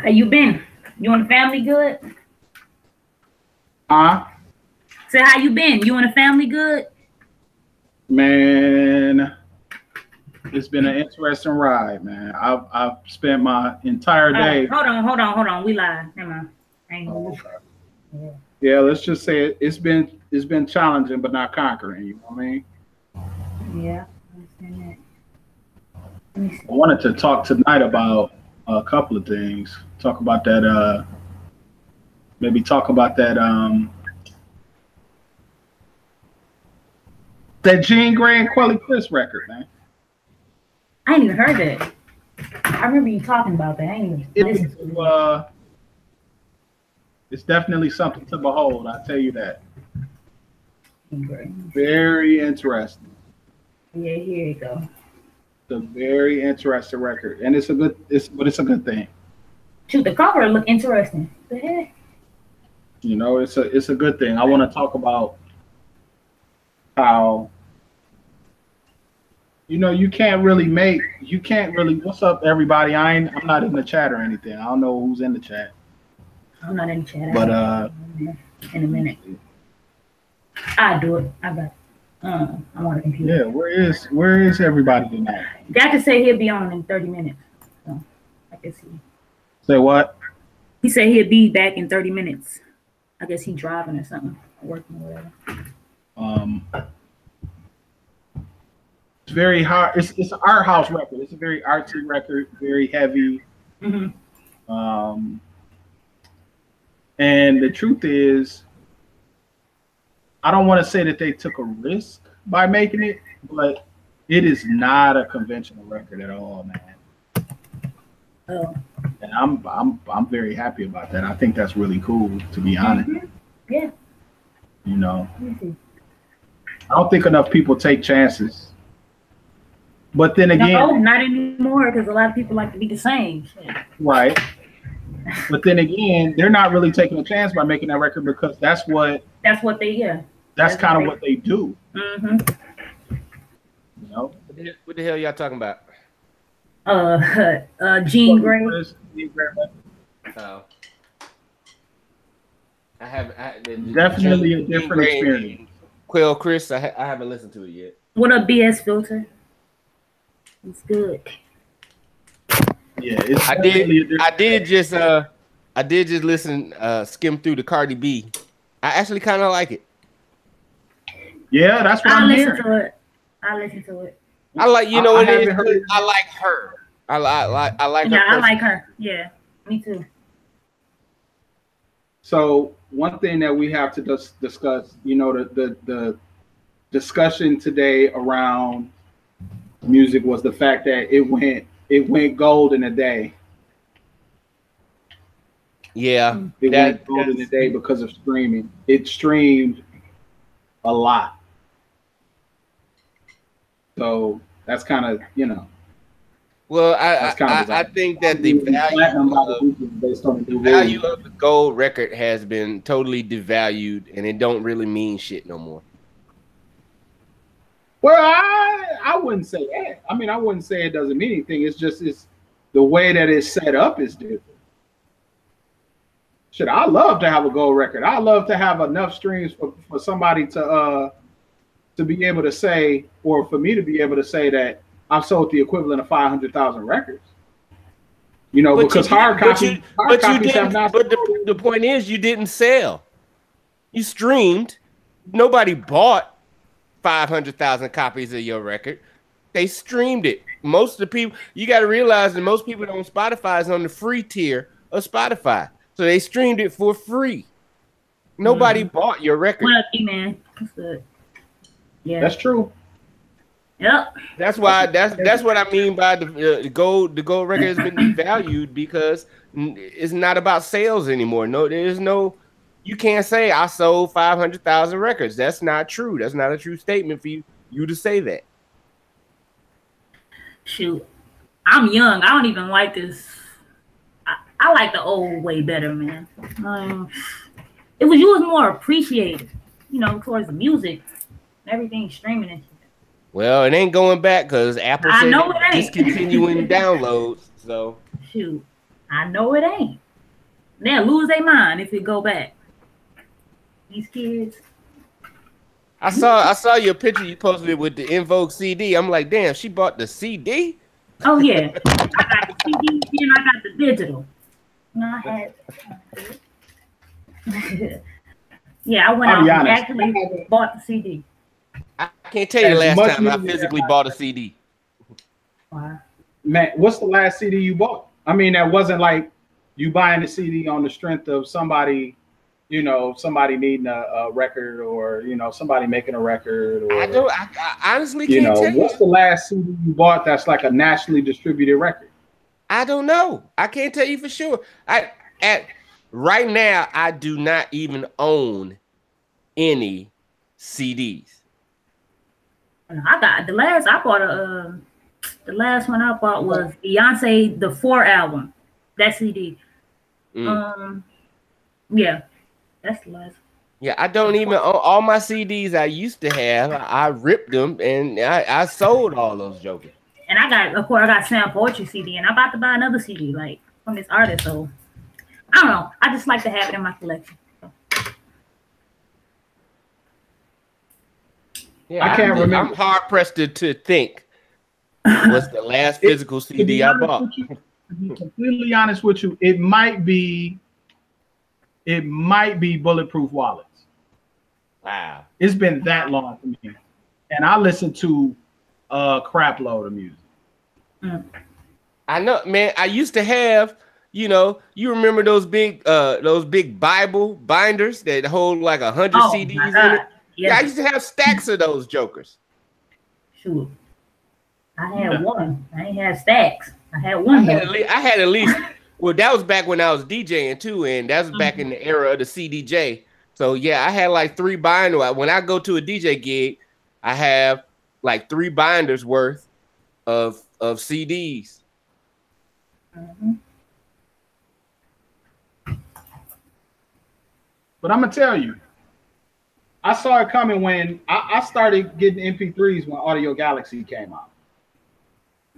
How you been? You and the family good? Huh? Say how you been? You and the family good? Man, it's been an interesting ride, man. I've spent my entire Oh, day. hold on. We live. Never mind. I ain't Oh, move. okay. Yeah. Yeah, let's just say it's been challenging but not conquering, you know what I mean? Yeah. I understand that. Let me see. I wanted to talk tonight about a couple of things. Talk about that maybe talk about that Jean Grey and Quelly Chris record, man. I ain't even heard that. I remember you talking about that. I ain't even It listened was to it. it's definitely something to behold, I tell you that. Great. Very interesting. Yeah, here you go. It's a very interesting record. And it's a good thing. Shoot, the cover look interesting. The heck? You know, it's a good thing. I want to talk about how you can't really what's up everybody. I'm not in the chat or anything. I don't know who's in the chat. I'm not in the chat. But In a minute. I do it. I got it. I'm on the computer. yeah, where is everybody tonight? Doctor say he'll be on in 30 minutes. So I guess Say what? he said he'll be back in 30 minutes. I guess he driving or something, working or whatever. Um it's very hard. It's an art house record. It's a very artsy record, very heavy. Mm-hmm. Um and the truth is I don't want to say that they took a risk by making it, but it is not a conventional record at all, man. Oh. And I'm very happy about that. I think that's really cool, to be honest. Mm-hmm. Yeah. You know, Let me see. I don't think enough people take chances. But then No, again, not anymore because a lot of people like to be the same. Shit. right? But then again, they're not really taking a chance by making that record because That's what they that's kind of what they do. Mm-hmm. You know, What the hell y'all talking about? Jean Grey. Oh. Definitely a different experience. Quell Chris, I haven't listened to it yet. What up, BS Filter? It's good. Yeah, it's I did just listen, skim through the Cardi B. I actually kind of like it. Yeah, that's what I'm hearing. I listen to it. I like, you know what it is? heard. I like her. I like her. Yeah, I like her. Yeah, me too. So one thing that we have to discuss, you know, the discussion today around music was the fact that it went gold in a day. Yeah, It went gold in a day because of streaming. It streamed a lot. So that's kind of, you know. Well, I think that the value of the gold record has been totally devalued, and it don't really mean shit no more. Well, I wouldn't say that. I mean, I wouldn't say it doesn't mean anything. It's the way that it's set up is different. Shit, I love to have a gold record. I love to have enough streams for somebody to be able to say, or for me to be able to say that I've sold the equivalent of 500,000 records. You know, but because hard copies have not. But the point is, you didn't sell. You streamed. Nobody bought 500,000 copies of your record. They streamed it. Most of the people, you got to realize that most people on Spotify is on the free tier of Spotify. So they streamed it for free. Nobody bought your record. What up, man? That's good. Yeah, that's true. Yep. That's why. That's what I mean by the gold. The gold record has been devalued because it's not about sales anymore. No, there's no. You can't say I sold 500,000 records. That's not true. That's not a true statement for you to say that. Shoot, I'm young. I don't even like this. I like the old way better, man. You was more appreciated, you know, towards the music, everything streaming and shit. Well, it ain't going back because Apple said discontinuing downloads. So shoot, I know it ain't. They'll lose their mind if it go back. These kids. I saw your picture you posted with the Invoke CD. I'm like, damn, she bought the CD. Oh yeah, I got the CD and I got the digital. No, I had. Yeah, I went I'll out be and honest. actually bought the CD. I can't tell you the As last much time I music physically as I- bought a CD. Wow. Man, what's the last CD you bought? I mean, that wasn't like you buying the CD on the strength of somebody, you know, somebody needing a record, or you know, somebody making a record, or I honestly you can't know, tell you. what's the last CD you bought that's like a nationally distributed record? I don't know. I can't tell you for sure. Right now, I do not even own any CDs. I got the last I bought the last one I bought was Beyonce the 4 album. That CD. Yeah, that's the last. Yeah, I don't even own all my CDs I used to have. I ripped them and I sold all those jokers. And I got, of course, I got Sam Poetry CD, and I'm about to buy another CD like from this artist. So I don't know. I just like to have it in my collection. Yeah, I can't remember. I'm hard pressed to think what's the last physical CD I bought. To be completely honest with you, it might be Bulletproof Wallets. Wow. It's been that long for me, and I listen to a crap load of music. I know, man. I used to have, you know, you remember those big Bible binders that hold like 100 CDs in it? Yeah, I used to have stacks of those jokers. Sure. I had one. I ain't had stacks. I had one. I had at least. Well, that was back when I was DJing too, and that was back in the era of the CDJ. So yeah, I had like 3 binders. When I go to a DJ gig, I have like 3 binders worth of CDs. But I'm gonna tell you, I saw it coming when I started getting MP3s when Audio Galaxy came out.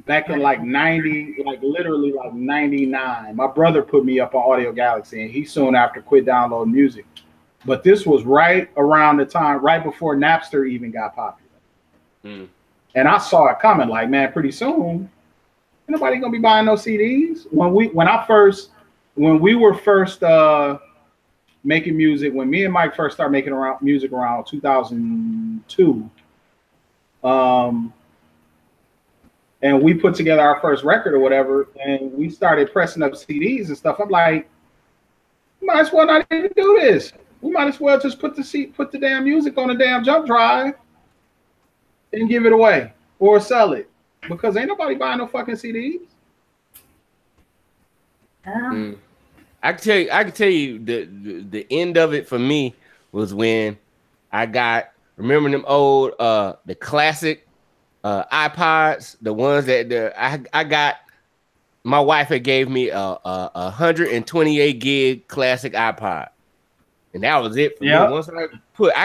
Back in like 90, like literally like 99. My brother put me up on Audio Galaxy, and he soon after quit downloading music. But this was right around the time, right before Napster even got popular. And I saw it coming, like, man, pretty soon, ain't nobody gonna be buying no CDs. When we were first making music, when me and Mike first started making music around 2002, and we put together our first record or whatever, and we started pressing up CDs and stuff. I'm like, we might as well not even do this. We might as well just put the damn music on a damn jump drive and give it away or sell it, because ain't nobody buying no fucking CDs. I can tell you the end of it for me was when I got, remember them old the classic iPods, the ones that I got. My wife had gave me a 128 gig classic iPod, and that was it for me. Once I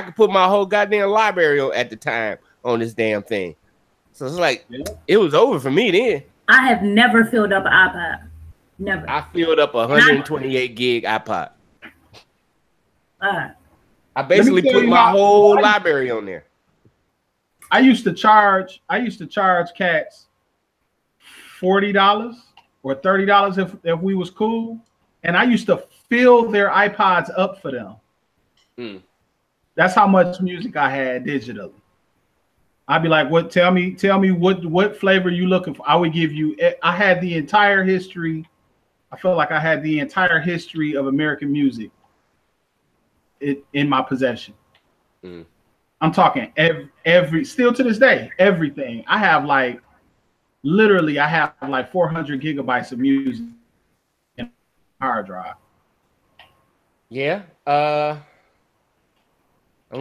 could put my whole goddamn library at the time on this damn thing. So it's like it was over for me then. I have never filled up an iPod. Never. I filled up a 128 gig iPod. I basically put my whole library on there. I used to charge cats $40 or $30 if we was cool, and I used to fill their iPods up for them. That's how much music I had digitally. I'd be like, "What? Tell me what flavor you looking for?" I would give you. I had the entire history. I felt like I had the entire history of American music in my possession. I'm talking every still to this day, everything. I have like literally 400 gigabytes of music in a hard drive. Yeah. I'm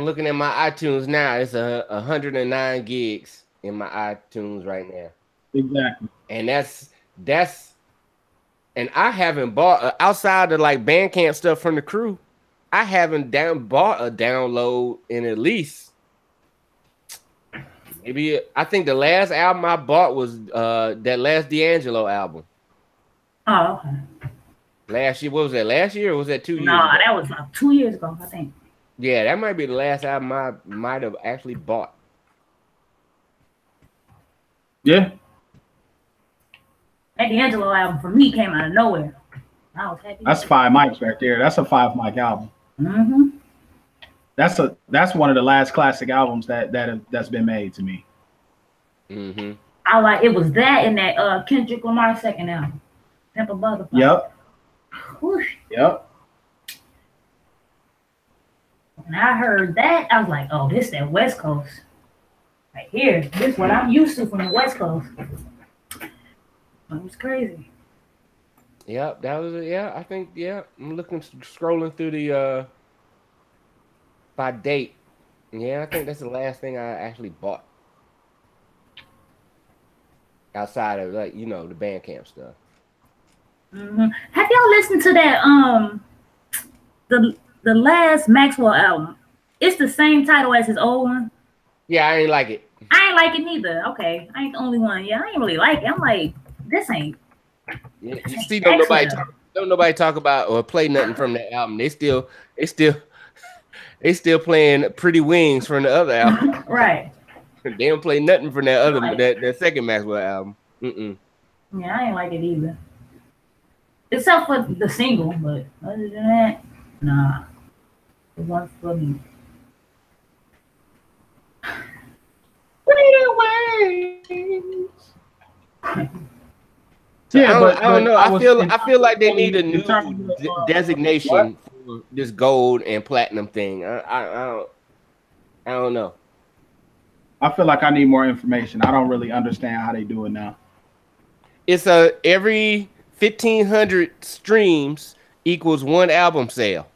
looking at my iTunes now. It's 109 gigs in my iTunes right now. Exactly. And that's and I haven't bought outside of like Bandcamp stuff from the crew. I haven't bought a download in at least maybe. I think the last album I bought was that last D'Angelo album. Oh, okay. Last year, what was that? Last year or was that 2 years No, ago? that was like 2 years ago, I think. Yeah, that might be the last album I might have actually bought. Yeah. That D'Angelo album for me came out of nowhere. I was happy. That's 5 mics right there. That's a 5 mic album. Mm-hmm. That's one of the last classic albums that's been made to me. Mm-hmm. I like it was that and that Kendrick Lamar second album, Pimp a Butterfly. Yep. Whoosh. Yep. When I heard that, I was like, "Oh, this that West Coast right here. This is what I'm used to from the West Coast." It was crazy. Yep, that was it. Yeah, I think I'm scrolling through the by date. Yeah, I think that's the last thing I actually bought. Outside of like, the Bandcamp stuff. Mm-hmm. Have y'all listened to that the last Maxwell album? It's the same title as his old one. Yeah, I ain't like it. I ain't like it neither. Okay, I ain't the only one. Yeah, I ain't really like it. I'm like, this ain't. Yeah, you see, don't nobody talk about or play nothing from that album. They still playing Pretty Wings from the other album. Right. They don't play nothing from that second Maxwell album. Mm-mm. Yeah, I ain't like it either. Except for the single, but other than that, nah. It wasn't for me. Yeah, but I don't know. I feel like they need a new designation for this gold and platinum thing. I don't know. I feel like I need more information. I don't really understand how they do it now. It's every 1,500 streams equals one album sale,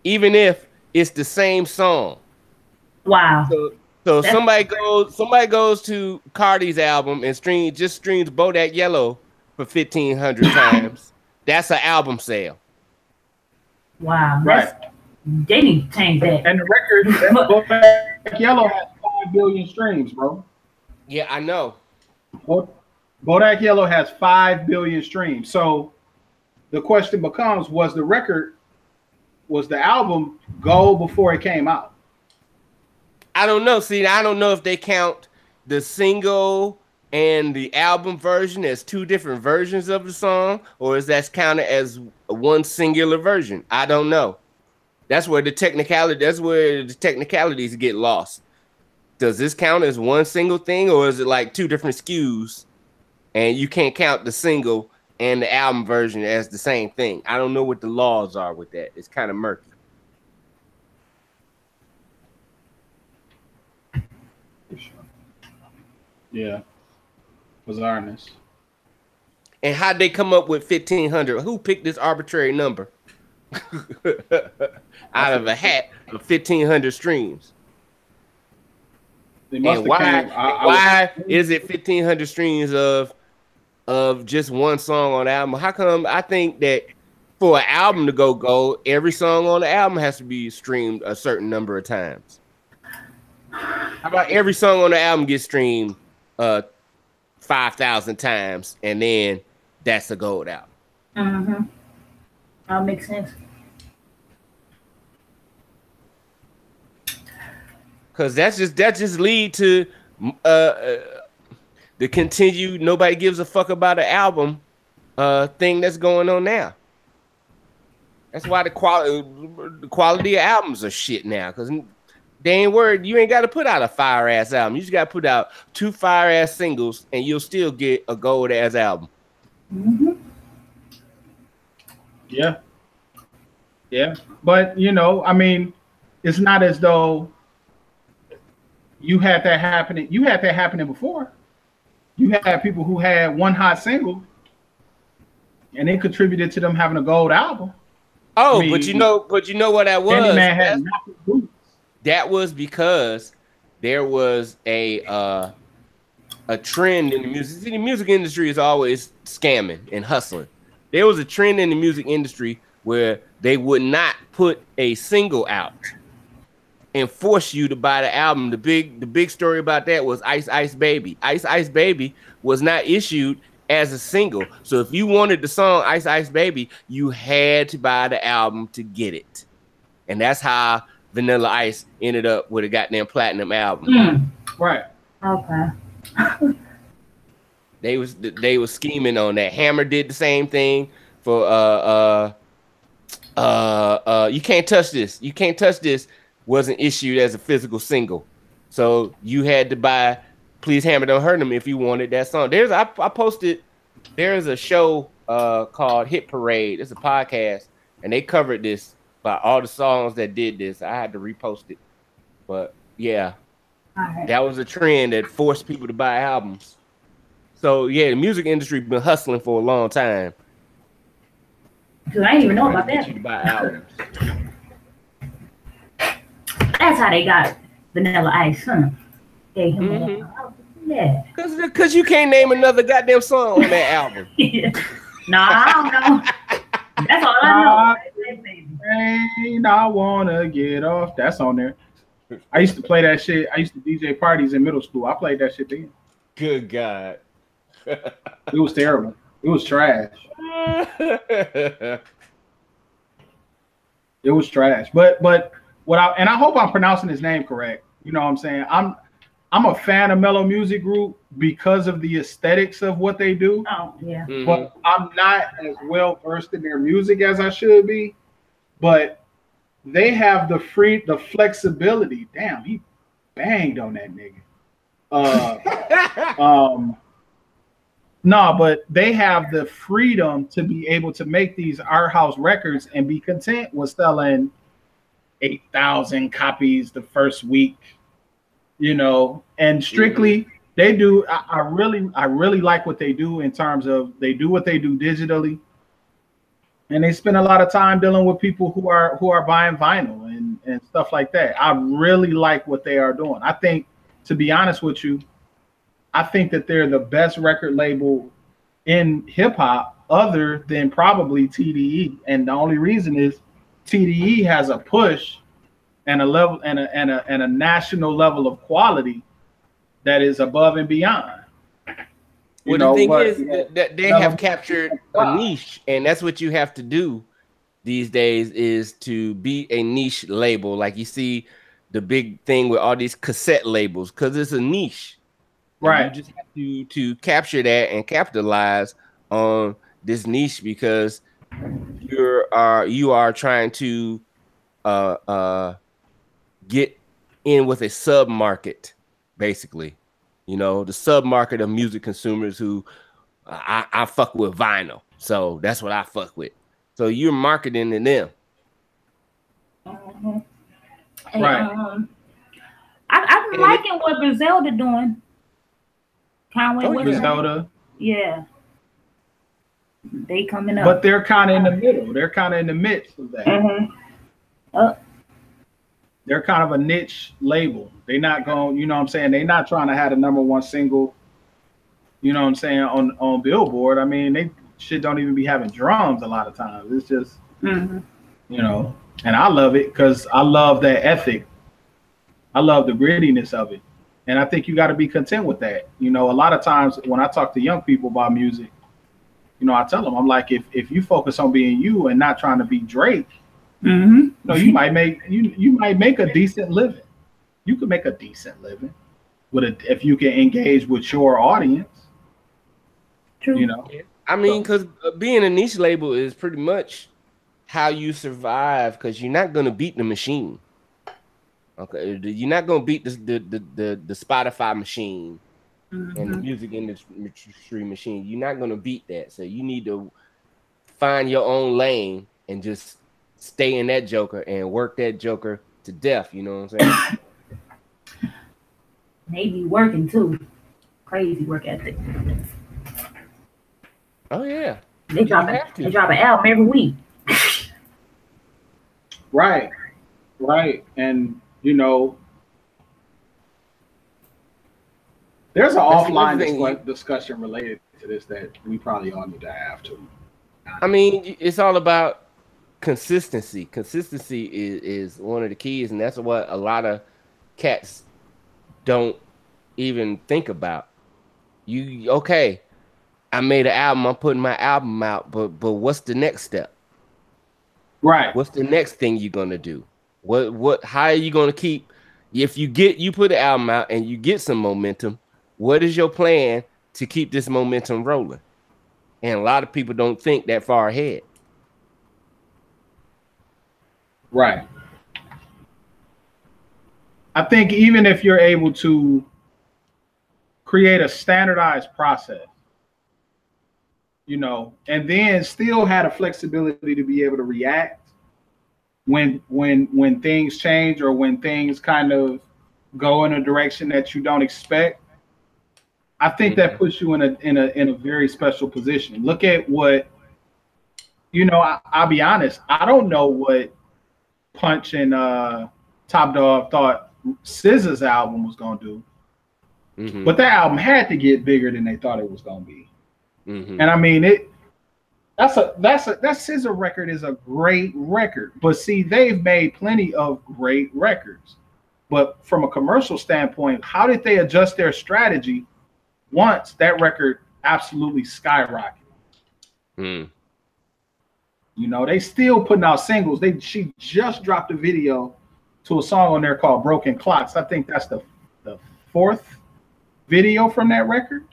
even if it's the same song. Wow. So somebody goes to Cardi's album and streams Bodak Yellow for 1,500 times. That's an album sale. Wow. Right. They need to change that. And the record, Bodak Yellow has 5 billion streams, bro. Yeah, I know. Bodak Yellow has 5 billion streams. So the question becomes, was the album gold before it came out? I don't know. See, I don't know if they count the single and the album version as two different versions of the song, or is that counted as one singular version? I don't know. That's where the technicalities get lost. Does this count as one single thing, or is it like two different SKUs and you can't count the single and the album version as the same thing? I don't know what the laws are with that. It's kind of murky. Yeah. Bizarreness. And how'd they come up with 1,500? Who picked this arbitrary number out of a hat of 1,500 streams? And why is it 1,500 streams of just one song on the album? How come? I think that for an album to go gold, every song on the album has to be streamed a certain number of times. How about every song on the album gets streamed 5,000 times, and then that's a gold album? Mm-hmm. That makes sense. Because that just lead to the continued nobody gives a fuck about an album thing that's going on now. That's why the quality of albums are shit now, because they ain't worried. You ain't got to put out a fire ass album. You just got to put out 2 fire ass singles, and you'll still get a gold ass album. Mm-hmm. Yeah. But I mean, it's not as though you had that happening. You had that happening before. You had people who had one hot single, and it contributed to them having a gold album. Oh, I mean, but you know what that was? Candyman had boots. That was because there was a trend in the music. See, the music industry is always scamming and hustling. There was a trend in the music industry where they would not put a single out and force you to buy the album. The big story about that was Ice Ice Baby. Ice Ice Baby was not issued as a single. So if you wanted the song Ice Ice Baby, you had to buy the album to get it. And that's how Vanilla Ice ended up with a goddamn platinum album. Right. Okay. They was scheming on that. Hammer did the same thing for You Can't Touch This. You Can't Touch This wasn't issued as a physical single. So you had to buy Please Hammer Don't Hurt Them if you wanted that song. I posted, there's a show called Hit Parade. It's a podcast, and they covered this by all the songs that did this. I had to repost it. But yeah, that was a trend that forced people to buy albums. So yeah, the music industry been hustling for a long time. Cause I didn't even know about that. You buy albums. That's how they got Vanilla Ice, huh? Gave him yeah. Cause you can't name another goddamn song on that album. Nah, I don't know. That's all I know. Ain't I wanna get off. That's on there. I used to play that shit. I used to DJ parties in middle school. I played that shit then. Good God. It was terrible. It was trash. It was trash. But I hope I'm pronouncing his name correct. You know what I'm saying? I'm a fan of Mellow Music Group because of the aesthetics of what they do. Oh, yeah. Mm-hmm. But I'm not as well versed in their music as I should be. But they have the flexibility. Damn, he banged on that nigga. No, but they have the freedom to be able to make these art house records and be content with selling 8,000 copies the first week, you know, and strictly they do. I really like what they do in terms of they do what they do digitally, and they spend a lot of time dealing with people who are buying vinyl and stuff like that. I really like what they are doing. I think, to be honest with you, I think that they're the best record label in hip hop other than probably TDE. And the only reason is TDE has a push and a level and a national level of quality that is above and beyond. Well, the thing is that they have captured a niche, and that's what you have to do these days is to be a niche label. Like you see the big thing with all these cassette labels, because it's a niche. Right. You just have to capture that and capitalize on this niche because you are trying to get in with a sub market, basically. You know, the sub market of music consumers who I fuck with vinyl, so that's what I fuck with. So you're marketing to them, right? I'm liking what Griselda doing. Conway Griselda. Yeah. They coming up. But they're kind of in the middle. They're kind of in the midst of that. They're kind of a niche label. They're not going, you know what I'm saying? They're not trying to have the #1 single, you know what I'm saying, on Billboard. I mean, they shit don't even be having drums a lot of times. It's just, you know, and I love it because I love that ethic. I love the grittiness of it. And I think you got to be content with that. You know, a lot of times when I talk to young people about music, you know, I tell them, I'm like, if you focus on being you and not trying to be Drake, you know, you might make a decent living. You could make a decent living if you can engage with your audience. True. You know, I mean, because being a niche label is pretty much how you survive. Because you're not gonna beat the machine. Okay, you're not gonna beat the Spotify machine and the music industry machine. You're not gonna beat that. So you need to find your own lane and just stay in that joker and work that joker to death. You know what I'm saying? They be working too. Crazy work ethic. Oh yeah. They drop an album every week. Right. And you know, there's an offline discussion related to this that we probably all need to have too. I mean, it's all about consistency. Consistency is one of the keys, and that's what a lot of cats don't even think about. I made an album. I'm putting my album out, but what's the next step? Right. What's the next thing you're gonna do? How are you gonna keep? If you put an album out and you get some momentum, what is your plan to keep this momentum rolling? And a lot of people don't think that far ahead. Right. I think even if you're able to create a standardized process, you know, and then still had a flexibility to be able to react when things change or when things kind of go in a direction that you don't expect, I think that puts you in a very special position. Look at what, you know, I'll be honest, I don't know what Punch and Top Dog thought SZA's album was gonna do. But that album had to get bigger than they thought it was gonna be. And I mean that SZA record is a great record. But see, they've made plenty of great records. But from a commercial standpoint, how did they adjust their strategy once that record absolutely skyrocketed? You know, they still putting out singles. She just dropped a video to a song on there called Broken Clocks. I think that's the fourth video from that record.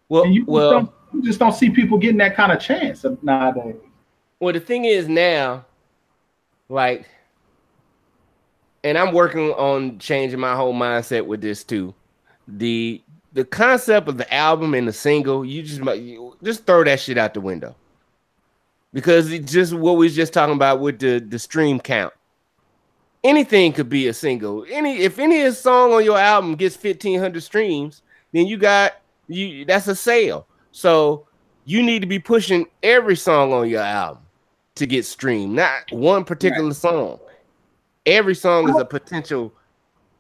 Well, and you just don't see people getting that kind of chance nowadays. Well, the thing is now, like, and I'm working on changing my whole mindset with this too. The concept of the album and the single, you just throw that shit out the window. Because it's just what we was just talking about with the stream count. Anything could be a single. If any song on your album gets 1,500 streams, then that's a sale. So you need to be pushing every song on your album to get streamed, not one particular song. Every song is a potential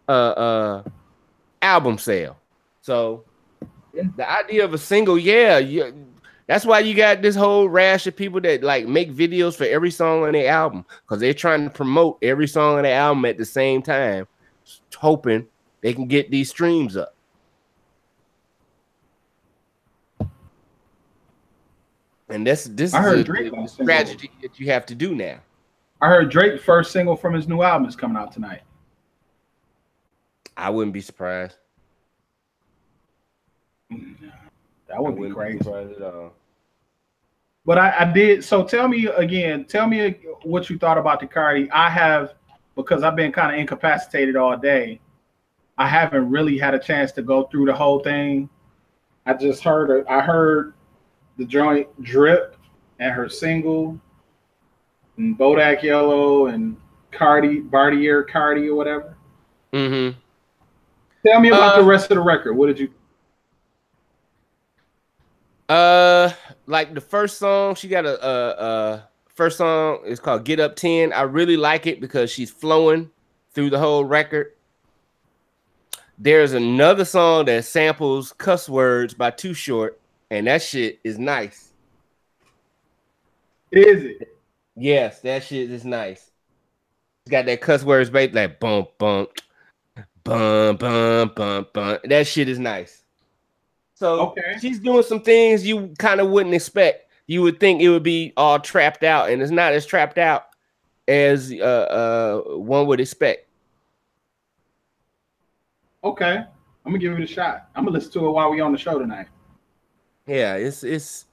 album sale. So the idea of a single, that's why you got this whole rash of people that like make videos for every song on their album, because they're trying to promote every song on their album at the same time, hoping they can get these streams up. And this is a strategy that you have to do now. I heard Drake's first single from his new album is coming out tonight. I wouldn't be surprised. That would be crazy. At all. But I did. So tell me what you thought about the Cardi. I have, because I've been kind of incapacitated all day, I haven't really had a chance to go through the whole thing. I heard the joint Drip and her single and Bodak Yellow and Bartier Cardi or whatever. Tell me about the rest of the record. What did you? Like the first song, she got a first song is called Get Up 10. I really like it because she's flowing through the whole record. There's another song that samples cuss words by Too Short, and that shit is nice. Is it? Yes, that shit is nice. It's got that cuss words bass like bump bump bump bump bump bump. That shit is nice. So she's doing some things you kind of wouldn't expect. You would think it would be all trapped out, and it's not as trapped out as one would expect. Okay, I'm gonna give it a shot. I'm gonna listen to it while we on the show tonight. Yeah, it's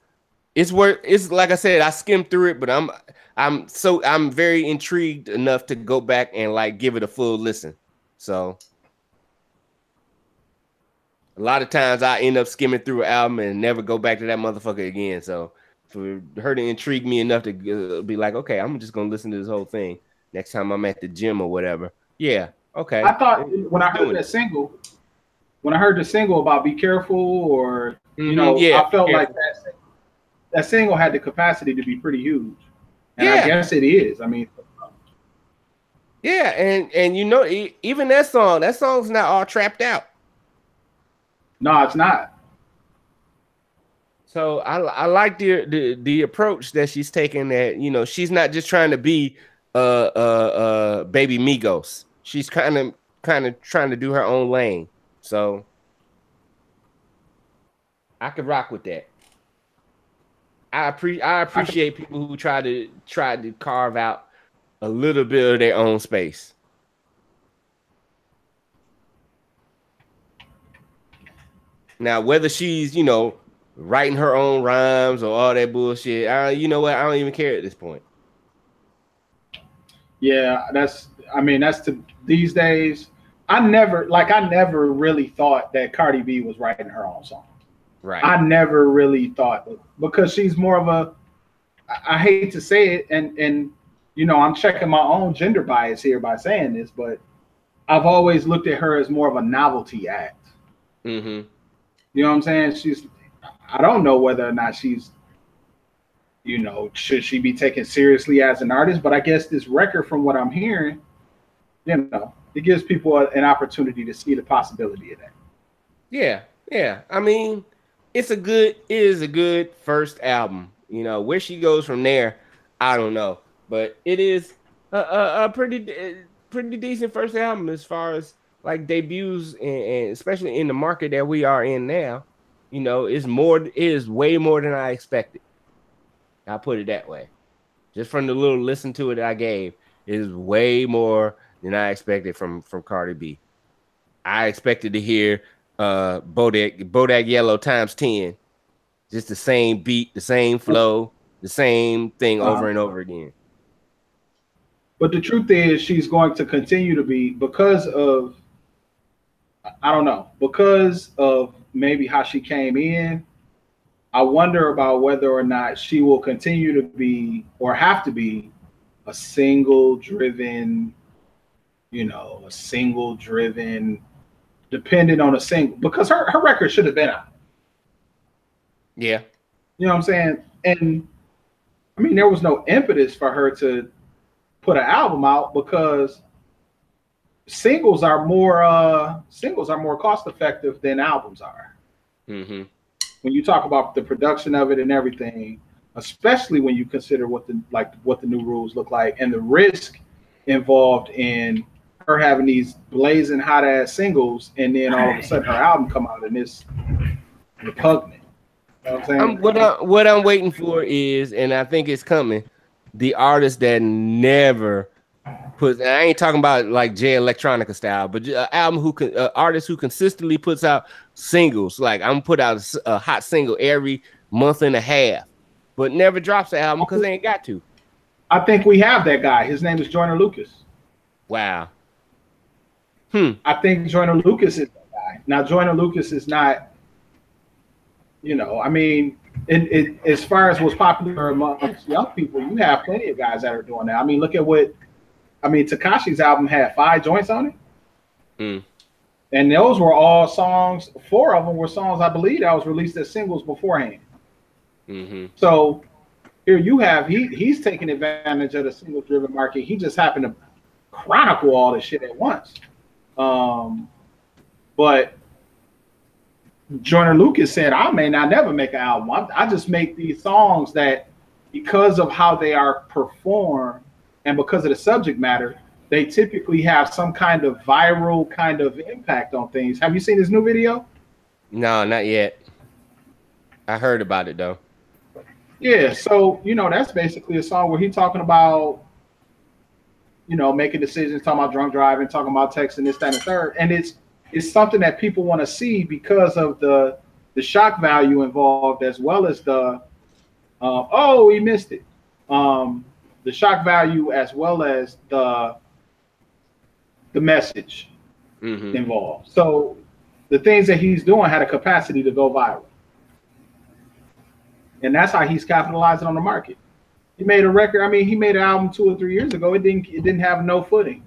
worth. It's like I said, I skimmed through it, but I'm very intrigued enough to go back and like give it a full listen. So. A lot of times I end up skimming through an album and never go back to that motherfucker again. So for her to intrigue me enough to be like, okay, I'm just going to listen to this whole thing next time I'm at the gym or whatever. Yeah. Okay. I thought when I heard the single about Be Careful or, you know, I felt like that single had the capacity to be pretty huge. And I guess it is. I mean. Yeah. And you know, even that song's not all trapped out. No, it's not. So I like the approach that she's taking. That, you know, she's not just trying to be baby Migos. She's kind of trying to do her own lane. So I could rock with that. I appreciate people who try to carve out a little bit of their own space. Now, whether she's, writing her own rhymes or all that bullshit, you know what? I don't even care at this point. Yeah, that's to these days. I never really thought that Cardi B was writing her own song. Right. I never really thought because she's more of a, I hate to say it, and I'm checking my own gender bias here by saying this, but I've always looked at her as more of a novelty act. Mm-hmm. You know what I'm saying? I don't know whether or not she's, should she be taken seriously as an artist? But I guess this record, from what I'm hearing, it gives people an opportunity to see the possibility of that. Yeah. I mean, it is a good first album. Where she goes from there, I don't know. But it is a pretty decent first album as far as like debuts, and especially in the market that we are in now. It is way more than I expected. I'll put it that way. Just from the little listen to it I gave, it is way more than I expected from Cardi B. I expected to hear Bodak Yellow times 10. Just the same beat, the same flow, the same thing over and over again. But the truth is, she's going to continue to be, because of maybe how she came in. I wonder about whether or not she will continue to be, or have to be, a single driven, dependent on a single, because her record should have been out. Yeah. You know what I'm saying? And I mean, there was no impetus for her to put an album out because singles are more cost effective than albums are. Mm-hmm. When you talk about the production of it and everything, especially when you consider what the new rules look like and the risk involved in her having these blazing hot ass singles, and then all of a sudden her album come out and it's repugnant. You know what I'm saying? What I'm waiting for is, and I think it's coming, the artist that never puts. And I ain't talking about like Jay Electronica style, but an artist who consistently puts out singles. Like I'm put out a hot single every month and a half, but never drops the album because they ain't got to. I think we have that guy. His name is Joyner Lucas. Wow. I think Joyner Lucas is that guy. Now Joyner Lucas is not. I mean, as far as what's popular amongst young people, you have plenty of guys that are doing that. I mean, look at Tekashi's album had 5 joints on it. And those were all songs. 4 of them were songs, I believe, that was released as singles beforehand. Mm-hmm. So here you have, he's taking advantage of the single-driven market. He just happened to chronicle all this shit at once. But Joyner Lucas said, I may not never make an album. I just make these songs that, because of how they are performed and because of the subject matter, they typically have some kind of viral kind of impact on things. Have you seen this new video? No, not yet. I heard about it though. Yeah, so that's basically a song where he's talking about, making decisions, talking about drunk driving, talking about texting, this, that, and the third. And it's something that people want to see because of the shock value involved, as well as the we missed it. The shock value, as well as the message involved. So the things that he's doing had a capacity to go viral. And that's how he's capitalizing on the market. He made a record. I mean, he made an album 2 or 3 years ago. It didn't have no footing.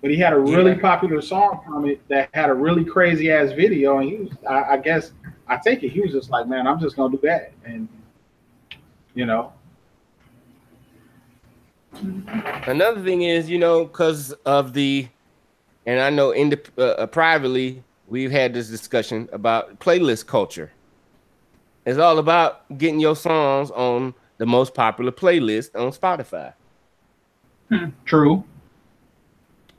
But he had a really popular song from it that had a really crazy ass video. And he was, I guess, I take it, he was just like, man, I'm just gonna do that. And Another thing is, because of and I know privately we've had this discussion about playlist culture. It's all about getting your songs on the most popular playlist on Spotify. True.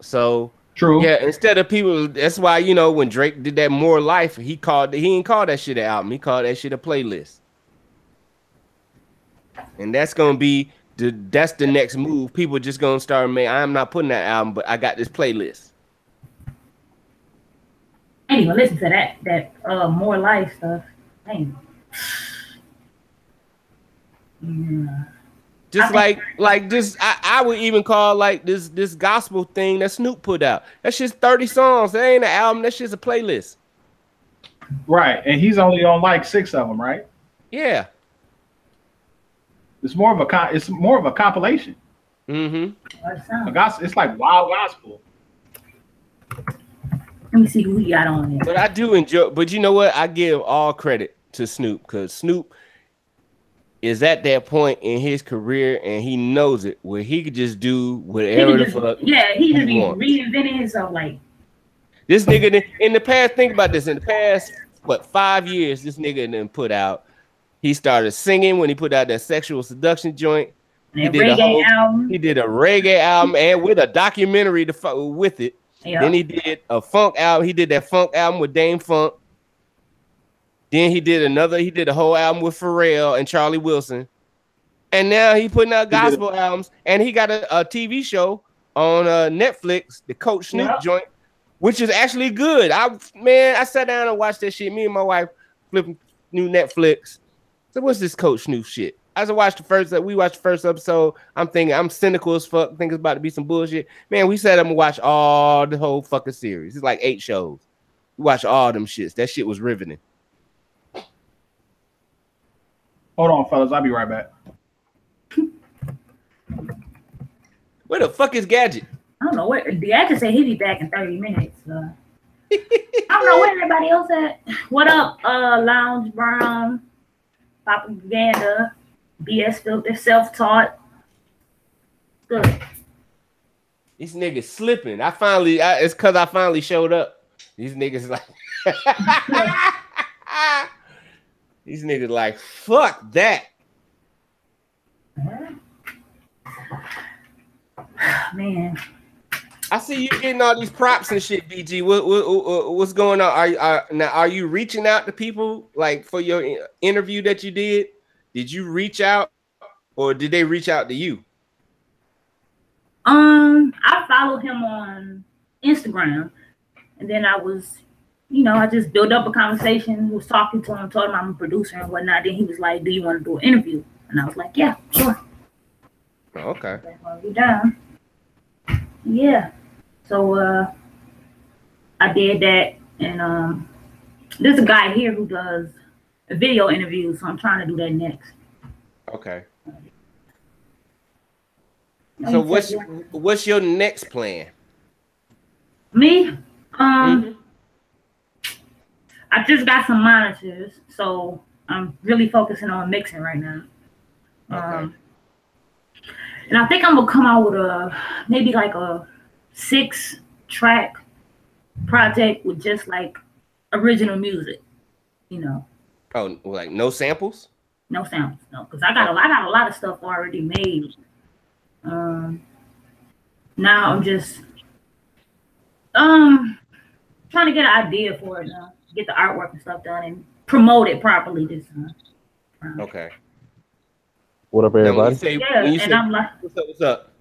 So True. Yeah, instead of people, that's why when Drake did that More Life, he ain't called that shit an album. He called that shit a playlist. And that's gonna be that's the next move. People just gonna start I'm not putting that album, but I got this playlist. I ain't even listen to that More Life stuff. Dang. Yeah. Just like this, I would even call like this gospel thing that Snoop put out. That's just 30 songs. That ain't an album. That's just a playlist. Right, and he's only on like 6 of them, right? Yeah. It's more of a compilation. Mm-hmm. It's like wild gospel. Let me see who he got on there. But I do enjoy. But you know what? I give all credit to Snoop because Snoop is at that point in his career and he knows it where he could just do whatever the fuck. Yeah, he just be reinventing himself. Like this nigga in the past. Think about this. In the past, 5 years, this nigga then put out. He started singing when he put out that Sexual Seduction joint. He did a reggae album and with a documentary with it. Yeah. Then he did a funk album. He did that funk album with Dame Funk. Then he did a whole album with Pharrell and Charlie Wilson. And now he putting out gospel albums. And he got a TV show on Netflix, the Coach Snoop joint, which is actually good. I sat down and watched that shit. Me and my wife flipping new Netflix. So what's this Coach Snoop shit? As I watched we watched the first episode. I'm thinking I'm cynical as fuck. Think it's about to be some bullshit. Man, we sat up and watched all the whole fucking series. It's like 8 shows. We watched all them shits. That shit was riveting. Hold on, fellas. I'll be right back. Where the fuck is Gadget? I don't know where. Gadget said he'd be back in 30 minutes. I don't know where everybody else at. What up, Lounge Brown, Propaganda, BS Filter, Self-Taught. Good. These niggas slipping. It's because I finally showed up. These niggas like... These niggas like, fuck that. Man. I see you getting all these props and shit, BG. What's going on? Are you reaching out to people like for your interview that you did? Did you reach out or did they reach out to you? I followed him on Instagram and then I was, I just built up a conversation, was talking to him, told him I'm a producer and whatnot. Then he was like, do you want to do an interview? And I was like, yeah, sure. Okay. You down? Yeah. So I did that, and there's a guy here who does video interviews, so I'm trying to do that next. Okay. So what's your next plan? Me? I just got some monitors, so I'm really focusing on mixing right now. Okay. And I think I'm gonna come out with maybe like a 6-track project with just like original music, Oh, like no samples? No samples, no, because I got a lot of stuff already made. Now I'm just trying to get an idea for it now, get the artwork and stuff done, and promote it properly this time. Okay. What up, everybody? I'm like, what's up?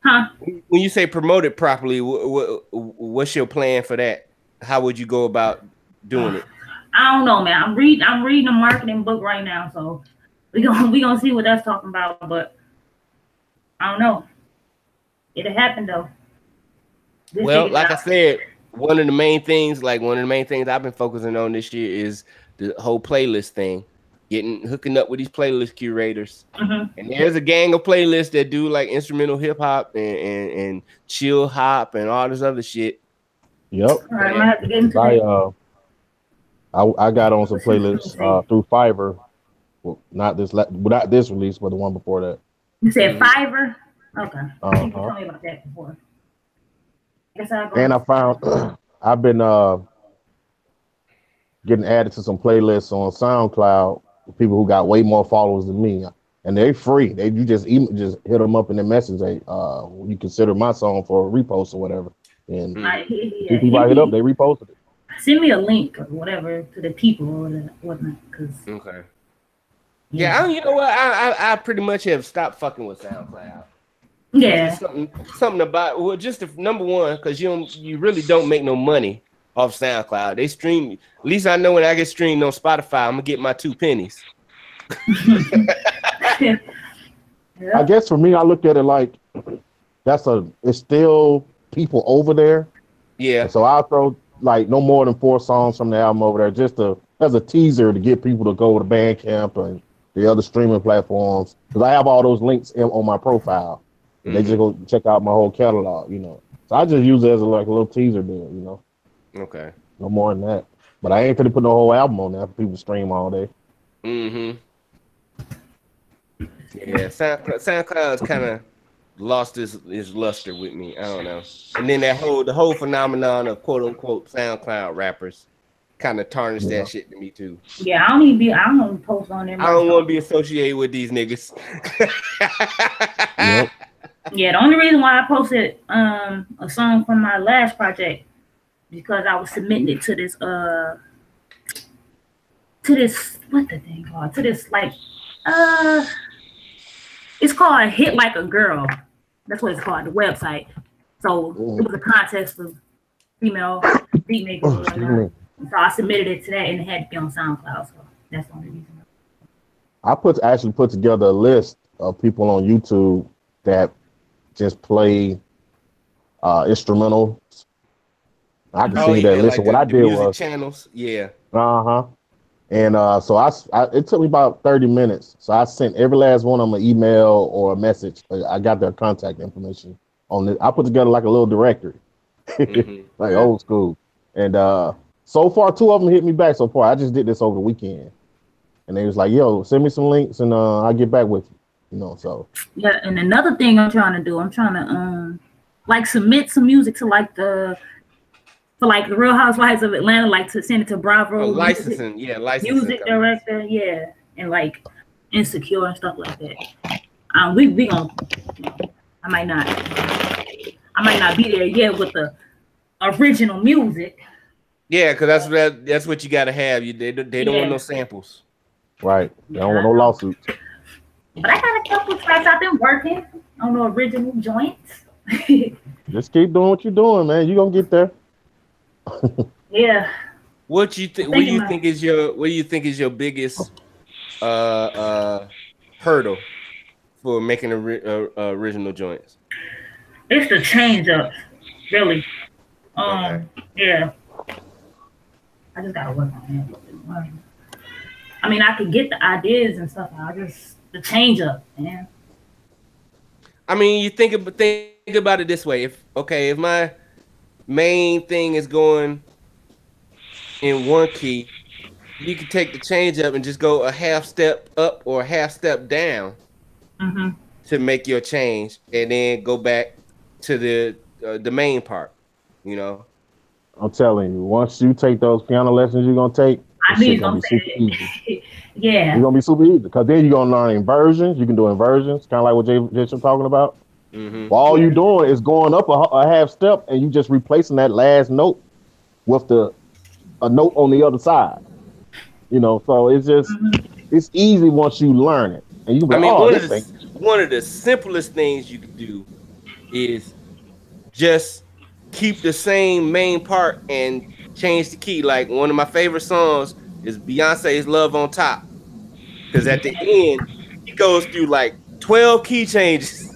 Huh? When you say promote it properly, what's your plan for that? How would you go about doing it? I don't know, man. I'm reading a marketing book right now, so we gonna see what that's talking about. But I don't know. It'll happen though. Well, like I said, one of the main things I've been focusing on this year is the whole playlist thing. Hooking up with these playlist curators. And there's a gang of playlists that do like instrumental hip hop and chill hop and all this other shit. Yep. All right, I'm gonna have to get into that. I got on some playlists through Fiverr. Well, not this release, but the one before that. You said Fiverr? Okay. You told me about that before. And I found I've been getting added to some playlists on SoundCloud. People who got way more followers than me. and they free. You just hit them up in the message. Hey, you consider my song for a repost or whatever. And people I hit up, they reposted it. Send me a link or whatever to the people or whatnot. Okay. Yeah, you know what? I pretty much have stopped fucking with SoundCloud. Yeah. Something about just number one, because you really don't make no money off SoundCloud. They stream. At least I know when I get streamed on Spotify, I'm gonna get my 2 pennies. I guess for me, I look at it like it's still people over there. Yeah. And so I'll throw like no more than 4 songs from the album over there, just as a teaser to get people to go to Bandcamp and the other streaming platforms, because I have all those links on my profile. Mm-hmm. They just go check out my whole catalog, So I just use it as a little teaser deal, Okay. No more than that. But I ain't gonna put the whole album on there for people to stream all day. Mm-hmm. Yeah, SoundCloud's kind of lost his luster with me. I don't know. And then the whole phenomenon of quote unquote SoundCloud rappers kind of tarnished that shit to me too. Yeah, I don't post on there. I don't want to be associated with these niggas. Yep. Yeah, the only reason why I posted a song from my last project because I was submitting it to this what the thing called? To this like it's called Hit Like a Girl. That's what it's called, the website. So it was a contest for female beat makers or whatnot. So I submitted it to that and it had to be on SoundCloud. So that's the only reason. I actually put together a list of people on YouTube that just play instrumentals. I can see that list. Like what I did was channels. Yeah. And so it took me about 30 minutes. So I sent every last one of them an email or a message. I got their contact information on it. I put together like a little directory, like old school. And so far, 2 of them hit me back so far. I just did this over the weekend. And they was like, yo, send me some links and I'll get back with you. So. Yeah, and another thing I'm trying to do, like submit some music to like the Real Housewives of Atlanta, like to send it to Bravo. Licensing. Music director, yeah. And like Insecure and stuff like that. We gonna, I might not be there yet with the original music. Yeah, because that's what you gotta have. They don't want no samples. Right. They don't want no lawsuits. But I got a couple tracks I've been working on the original joints. Just keep doing what you're doing, man. You're gonna get there. Yeah. What do you think is your biggest hurdle for making original joints? It's the change up, really. Okay. Yeah. I just gotta work on it. I mean, I could get the ideas and stuff. The change up, man. I mean, you think about it this way. If my main thing is going in one key, you can take the change up and just go a half step up or a half step down to make your change, and then go back to the main part. I'm telling you, once you take those piano lessons you're gonna take, it's gonna be super easy. Yeah, it's gonna be super easy because then you're gonna learn inversions. You can do inversions, kind of like what Jason talking about. All you're doing is going up a half step, and you just replacing that last note with a note on the other side. So it's just it's easy once you learn it, and you. One of the simplest things you can do is just keep the same main part and change the key. Like one of my favorite songs is Beyonce's "Love on Top," because at the end he goes through like 12 key changes.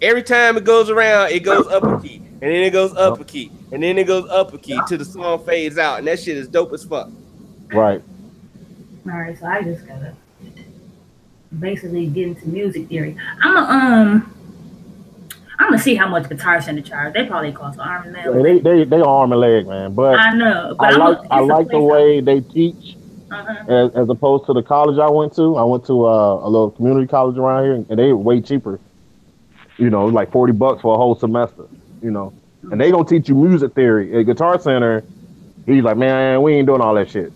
Every time it goes around, it goes up a key, and then it goes up a key, and then it goes up a key till the song fades out, and that shit is dope as fuck. Right. All right, so I just gotta basically get into music theory. I'm gonna see how much Guitar Center charge. They probably cost an arm and leg. They arm and leg, man. But I know. But I like the way they teach, as opposed to the college I went to. I went to a little community college around here, and they were way cheaper. Like $40 for a whole semester. And they gonna teach you music theory at Guitar Center. He's like, man, we ain't doing all that shit.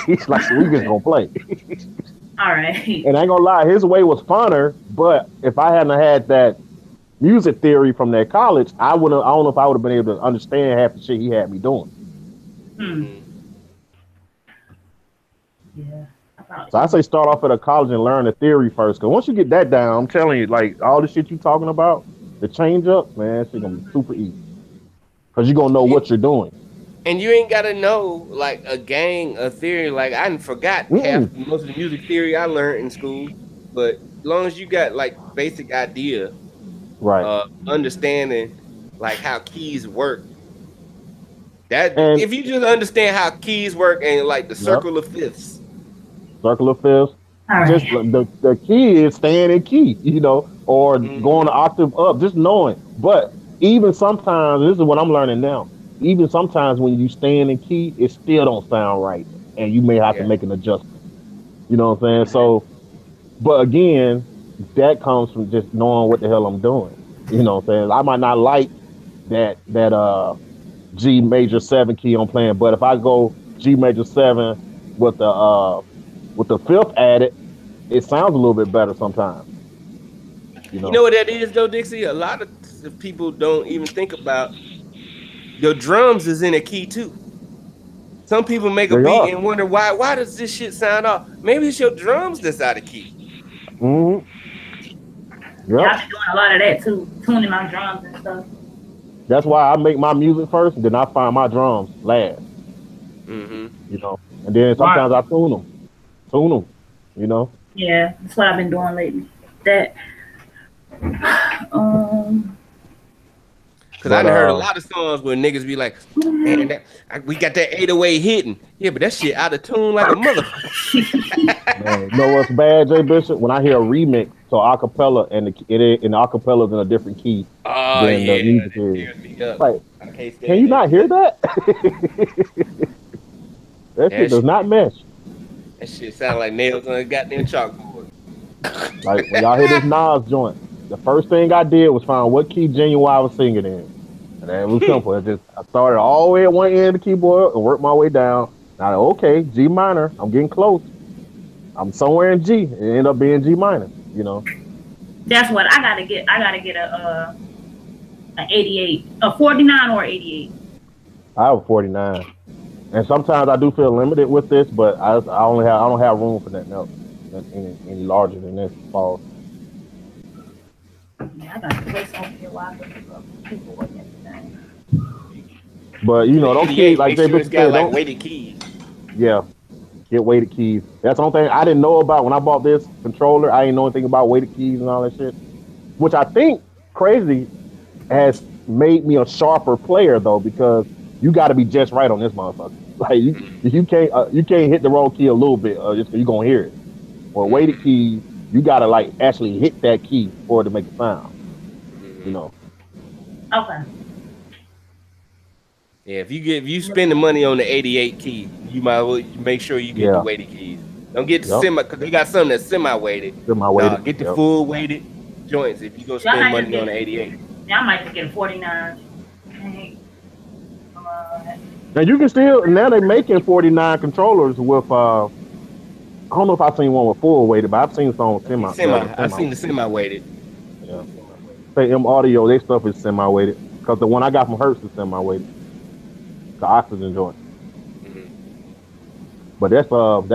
He's like, we just gonna play. All right. And I ain't gonna lie, his way was funner. But if I hadn't had that music theory from that college, I wouldn't. I don't know if I would have been able to understand half the shit he had me doing. Yeah. So I say start off at a college and learn the theory first. Cause once you get that down, I'm telling you, like all the shit you talking about, the change up, man, it's gonna be super easy. Cause you're gonna know what you're doing. And you ain't gotta know like a theory. Like I forgot half most of the music theory I learned in school. But as long as you got like basic idea, right, understanding like how keys work. If you just understand how keys work and like the circle of fifths. Circle of fifths. All right. Just the key is staying in key, you know, or going an octave up, just knowing. But even sometimes, this is what I'm learning now. Even sometimes when you stand in key, it still don't sound right, and you may have to make an adjustment. You know what I'm saying? So, but again, that comes from just knowing what the hell I'm doing. You know what I'm saying? I might not like that G major 7 key I'm playing, but if I go G major 7 with the fifth added, it sounds a little bit better sometimes. You know what that is though, Dixie? A lot of people don't even think about your drums is in a key too. Some people make a beat and wonder why does this shit sound off? Maybe it's your drums that's out of key. Mm-hmm. Yeah, I've been doing a lot of that too, tuning my drums and stuff. That's why I make my music first, and then I find my drums last. You know, and then sometimes I tune them. You know. Yeah, that's what I've been doing lately. That. Cause I heard a lot of songs where niggas be like, man, we got that 808 hitting. Yeah, but that shit out of tune like a motherfucker. Man, you know what's bad, Jay Bishop? When I hear a remix to acapella and the acapella's in a different key than the music is. Like, can you not hear that? That shit does not mesh. That shit sound like nails on a goddamn chalkboard. Like when y'all hear this Nas joint, the first thing I did was find what key Genuine I was singing in. And it was simple. I started all the way at one end of the keyboard and worked my way down. Now, okay, G minor. I'm getting close. I'm somewhere in G. It ended up being G minor, you know. That's what I gotta get. I gotta get a 88, a 49 or 88. I have a 49. And sometimes I do feel limited with this, but I don't have room for nothing else any larger than this falls. Yeah, I got to play something here while I look up keyboard and everything. But you know, don't keys like they got like weighted keys. Yeah, get weighted keys. That's the only thing I didn't know about when I bought this controller. I didn't know anything about weighted keys and all that shit, which I think crazy has made me a sharper player though, because you got to be just right on this motherfucker. Like you can't hit the wrong key a little bit, just you're gonna hear it. Or weighted keys, you gotta like actually hit that key for it to make a sound. You know. Okay. Yeah, if you spend the money on the 88 key, you might well make sure you get the weighted keys. Don't get the semi, because they got some that's semi-weighted. Semi-weighted. Get the full weighted joints if you go spend money on the 88. Yeah, I might just get a 49. Now you can still, now they're making 49 controllers with I don't know if I've seen one with full weighted, but I've seen some semi. I've seen the semi-weighted. Yeah. Say M Audio, their stuff is semi-weighted. Because the one I got from Hertz is semi-weighted. The oxygen joint. But that's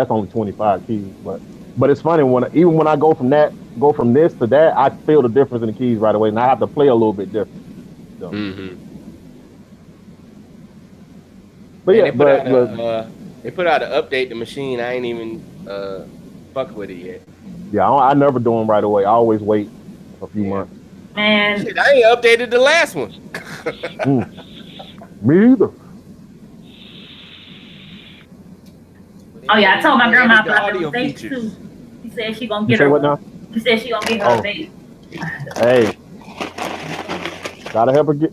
only 25 keys. But it's funny even when I go from this to that, I feel the difference in the keys right away, and I have to play a little bit different. So. But yeah, they put out an update the machine. I ain't even fuck with it yet. Yeah, I never do them right away. I always wait a few months. Man, shit, I ain't updated the last one. Me either. Oh yeah, I told my grandma about the bass too. She said she gonna get her. What now? She said she gonna get her a bass. Hey, gotta help her get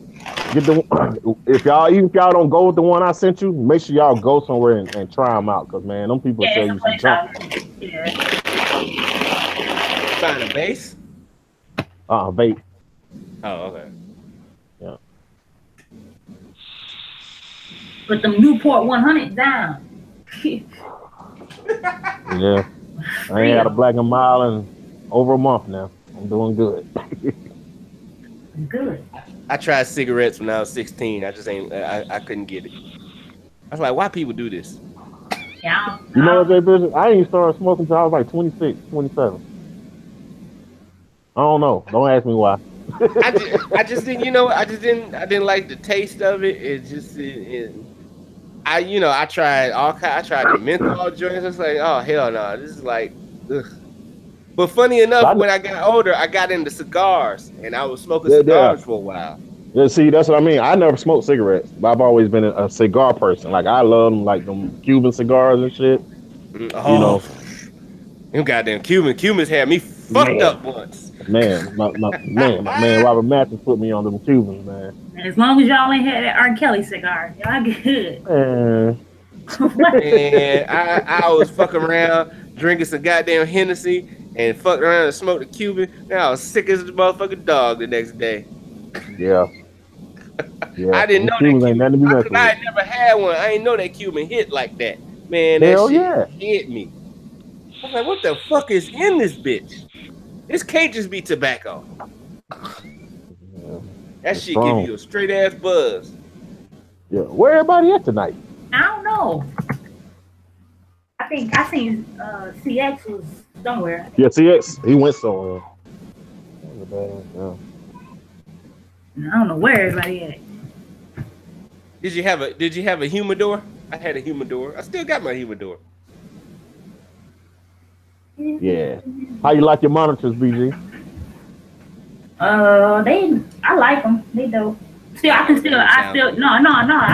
the. If y'all don't go with the one I sent you, make sure y'all go somewhere and try them out, cause man, them people say you should jump. Yeah. Find a bass? Vape. Oh, okay. Yeah. Put them Newport 100 down. Yeah. I ain't had a black and mild in over a month now. I'm doing good. Good. I tried cigarettes when I was 16. I just ain't. I couldn't get it. I was like, why people do this? Yeah. You know what, Jay Bishop? I ain't started smoking until I was like 26, 27. I don't know. Don't ask me why. I just didn't. You know, I didn't like the taste of it. It just. I tried all kind. I tried the menthol joints. It's like, oh hell no, this is like. Ugh. But funny enough, when I got older, I got into cigars, and I was smoking cigars for a while. Yeah, see, that's what I mean. I never smoked cigarettes, but I've always been a cigar person. Like I love them, like them Cuban cigars and shit. Oh, you know, them goddamn Cubans had me fucked up once. Man, my man Robert Mathis put me on them Cubans, man. And as long as y'all ain't had that R. Kelly cigar, y'all good. Man, I was fucking around drinking some goddamn Hennessy and fucked around and smoked a Cuban. Now I was sick as a motherfucking dog the next day. Yeah. I didn't know that Cuban. I had never had one. I didn't know that Cuban hit like that. Man, that shit hit me. I was like, what the fuck is in this bitch? This can't just be tobacco. That shit give you a straight ass buzz. Yeah. Where everybody at tonight? I don't know. I think I seen CX was somewhere. Yeah, CX. He went somewhere. Yeah. I don't know where everybody at. Did you have a humidor? I had a humidor. I still got my humidor. Yeah. How you like your monitors, BG? I like them. They dope. I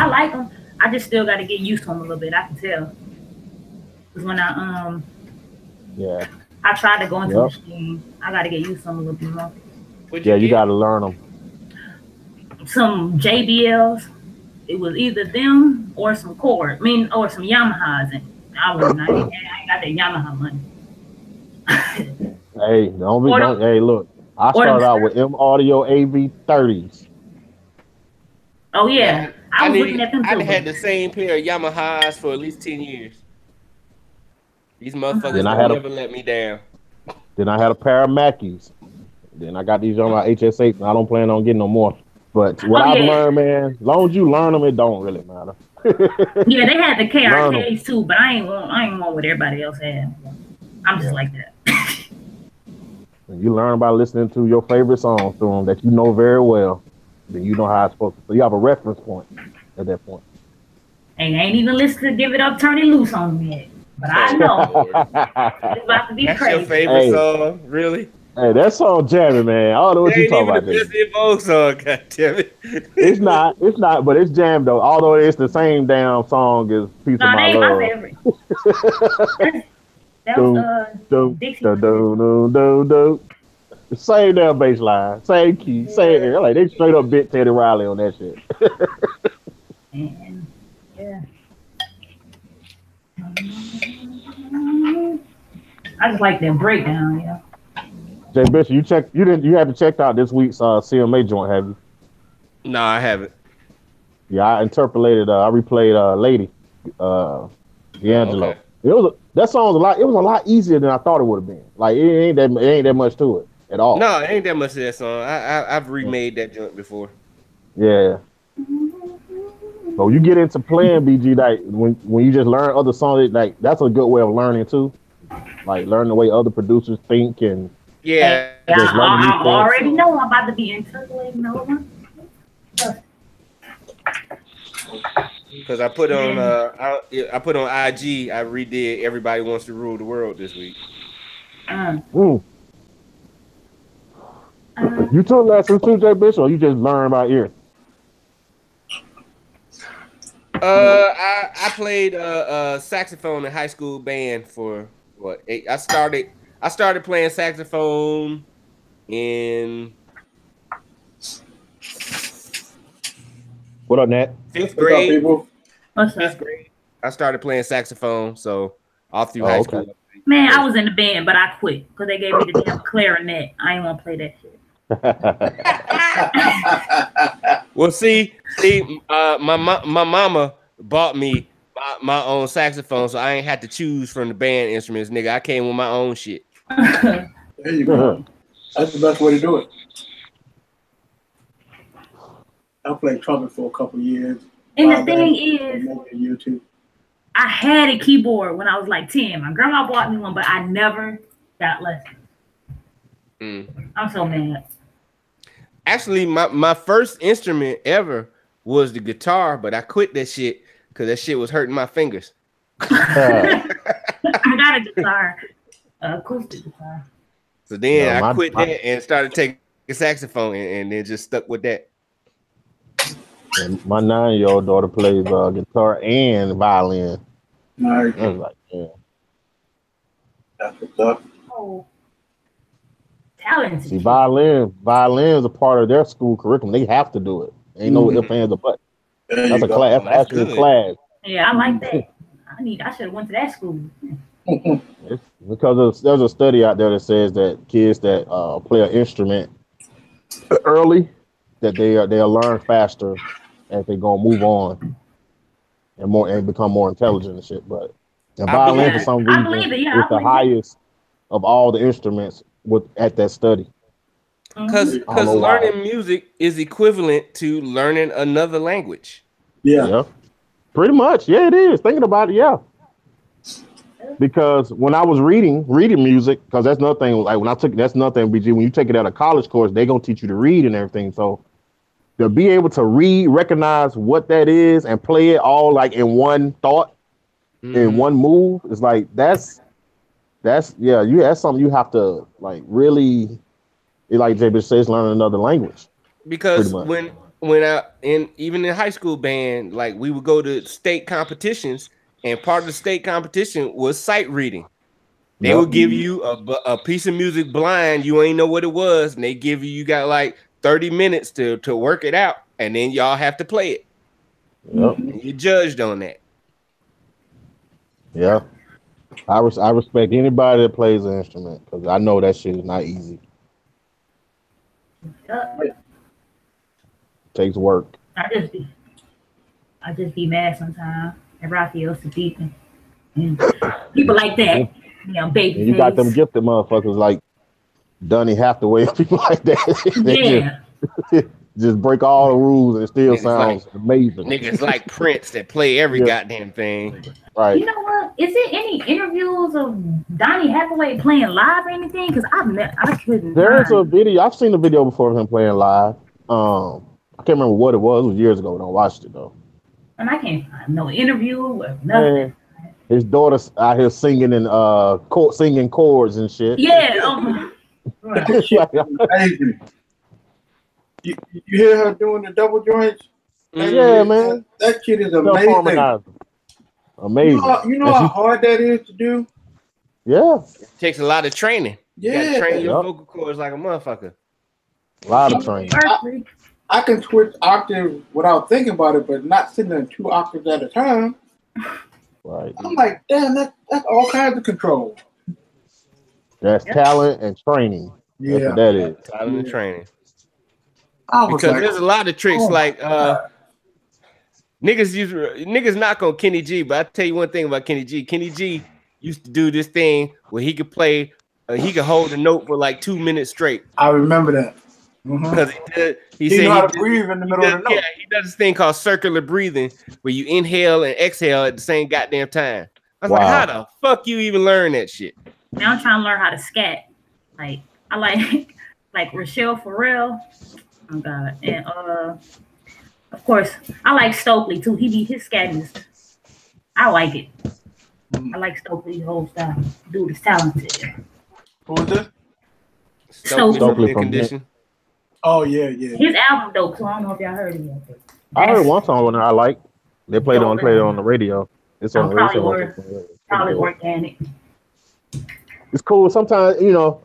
like them. I just still got to get used to them a little bit. I can tell. Cause when I tried to go into the machine, I got to get used to them a little bit more. You got to learn them. Some JBLs. It was either them or some Cord. Or some Yamahas. And I ain't got that Yamaha money. Hey, hey, look. I started out with M Audio AV30s. Oh yeah, I was looking at them too. I had the same pair of Yamahas for at least 10 years. These motherfuckers never let me down. Then I had a pair of Mackies. Then I got these on my HS8, and I don't plan on getting no more. But what I've learned, man, as long as you learn them, it don't really matter. Yeah, they had the KRKs too, but I ain't want what everybody else had. I'm just like that. You learn by listening to your favorite songs through them that you know very well. Then you know how it's supposed to. So you have a reference point at that point. And I ain't even listened to Give It Up, Turn It Loose on me yet. But I know it's about to be crazy. That's your favorite song, really? Hey, that song jamming, man. I don't know what you talking about. It's the Vogue song, goddammit. It's not, but it's jammed though. Although it's the same damn song as "Piece of My Love." My favorite. That was Dixie. Same damn bass line, same key, same air. Like they straight up bit Teddy Riley on that shit. And, yeah. I just like that breakdown, yeah. Jay Bishop, you haven't checked out this week's CMA joint, have you? No, I haven't. Yeah, I replayed Lady, D'Angelo. Okay. That song was a lot easier than I thought it would have been. Like it ain't that much to it at all. No, it ain't that much of that song. I've remade that joint before. Yeah. So you get into playing BG, like when you just learn other songs, like that's a good way of learning too. Like learn the way other producers think and I already know I'm about to be interpolating over. Because I put on IG, I redid Everybody Wants to Rule the World this week. You took lessons too, Jay Bishop, or you just learn by ear? I played saxophone in high school band for what? I started playing saxophone in what up, Nat? Fifth grade. What's up? Fifth grade. I started playing saxophone, so all through high school. Man, I was in the band, but I quit because they gave me the damn clarinet. I ain't want to play that shit. Well, see, my mama bought me my own saxophone, so I ain't had to choose from the band instruments, nigga. I came with my own shit. There you go. That's the best way to do it. I played trumpet for a couple years. And the thing is, YouTube. I had a keyboard when I was like 10. My grandma bought me one, but I never got lessons. I'm so mad. Actually, my first instrument ever was the guitar, but I quit that shit because that shit was hurting my fingers. I got a guitar, acoustic guitar. So then I quit that and started taking a saxophone and then just stuck with that. And my 9-year-old daughter plays guitar and violin. Nice. I was like, yeah. That's what's up. Oh, talented. See, violin is a part of their school curriculum. They have to do it. Ain't no ifs, ands, or buts. That's a class. That's actually a class. Yeah, I like that. I should have went to that school. It's because there's a study out there that says that kids that play an instrument early, that they'll learn faster as they gonna move on and become more intelligent and shit. But violin for some reason is the highest of all the instruments at that study. Because learning music is equivalent to learning another language. Yeah. Pretty much. Yeah, it is. Thinking about it, yeah. Because when I was reading music, because that's another thing, like that's another thing, BG, when you take it out of college course, they're gonna teach you to read and everything. So to be able to recognize what that is and play it all like in one thought, in one move, it's like that's something you have to like really, like JB says, learn another language. Because when even in high school band, like we would go to state competitions, and part of the state competition was sight reading. They would give you a piece of music blind, you ain't know what it was, and they give you got like 30 minutes to work it out, and then y'all have to play it. Yep. You're judged on that. Yeah. I respect anybody that plays an instrument because I know that shit is not easy. It takes work. I just be mad sometimes. And Raphael's beeping. And people like that, baby. And you got them gifted motherfuckers like Donny Hathaway, people like that. Just break all the rules and it still sounds amazing. Niggas like Prince that play every goddamn thing. Right. You know what? Is there any interviews of Donny Hathaway playing live or anything? Because I couldn't. There's a video. I've seen the video before of him playing live. I can't remember what it was. It was years ago when I watched it though. And I can't find no interview or nothing. His daughter's out here singing and singing chords and shit. Yeah. You hear her doing the double joints? Yeah, man. That kid is amazing. Amazing. You know how hard that is to do? Yeah. It takes a lot of training. Yeah. You gotta train your vocal cords like a motherfucker. A lot of training. I can switch octaves without thinking about it, but not sitting in 2 octaves at a time. Right. I'm like, damn, that's all kinds of control. That's talent and training. Yeah. That's what that is. Talent and training. Because there's a lot of tricks niggas knock on Kenny G, but I tell you one thing about Kenny G. Kenny G used to do this thing where he could play, he could hold a note for like 2 minutes straight. I remember that. Because he said know how to breathe in the middle of the note. Yeah, he does this thing called circular breathing where you inhale and exhale at the same goddamn time. I was like, how the fuck you even learn that shit? Now I'm trying to learn how to scat. Like I like Rochelle Farrell. Oh God. And of course I like Stokely too. His scatting. I like it. I like Stokely's whole style. Dude is talented. Who is this? Stokely Condition. Oh yeah. His album dope, so I don't know if y'all heard it yet. I heard one song on there I like. They played it on the radio. It's on the radio. Probably organic. It's cool. Sometimes, Yeah.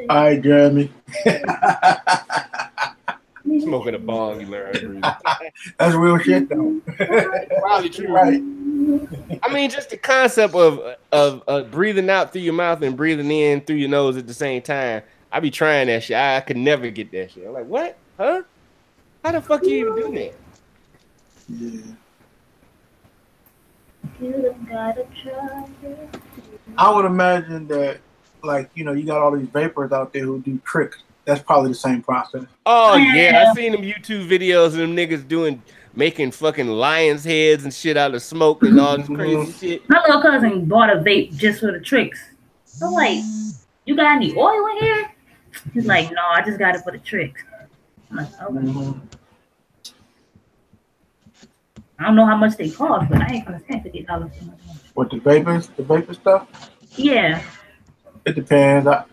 All right, Jeremy. Smoking a bong, you learn. That's real shit, though. Probably true. Right. I mean, just the concept of breathing out through your mouth and breathing in through your nose at the same time. I be trying that shit. I could never get that shit. I'm like, what? Huh? How the fuck you even do that? Yeah. You gotta try it. I would imagine that, like, you know, you got all these vapors out there who do tricks. That's probably the same process. Oh yeah, I seen them YouTube videos of them niggas making fucking lions heads and shit out of smoke and all this crazy shit. My little cousin bought a vape just for the tricks. I'm like, you got any oil in here? He's like, no, I just got it for the tricks. I'm like, okay. I don't know how much they cost, but I ain't gonna spend $50 for nothing. What, the vapors? The vapor stuff? Yeah. It depends. I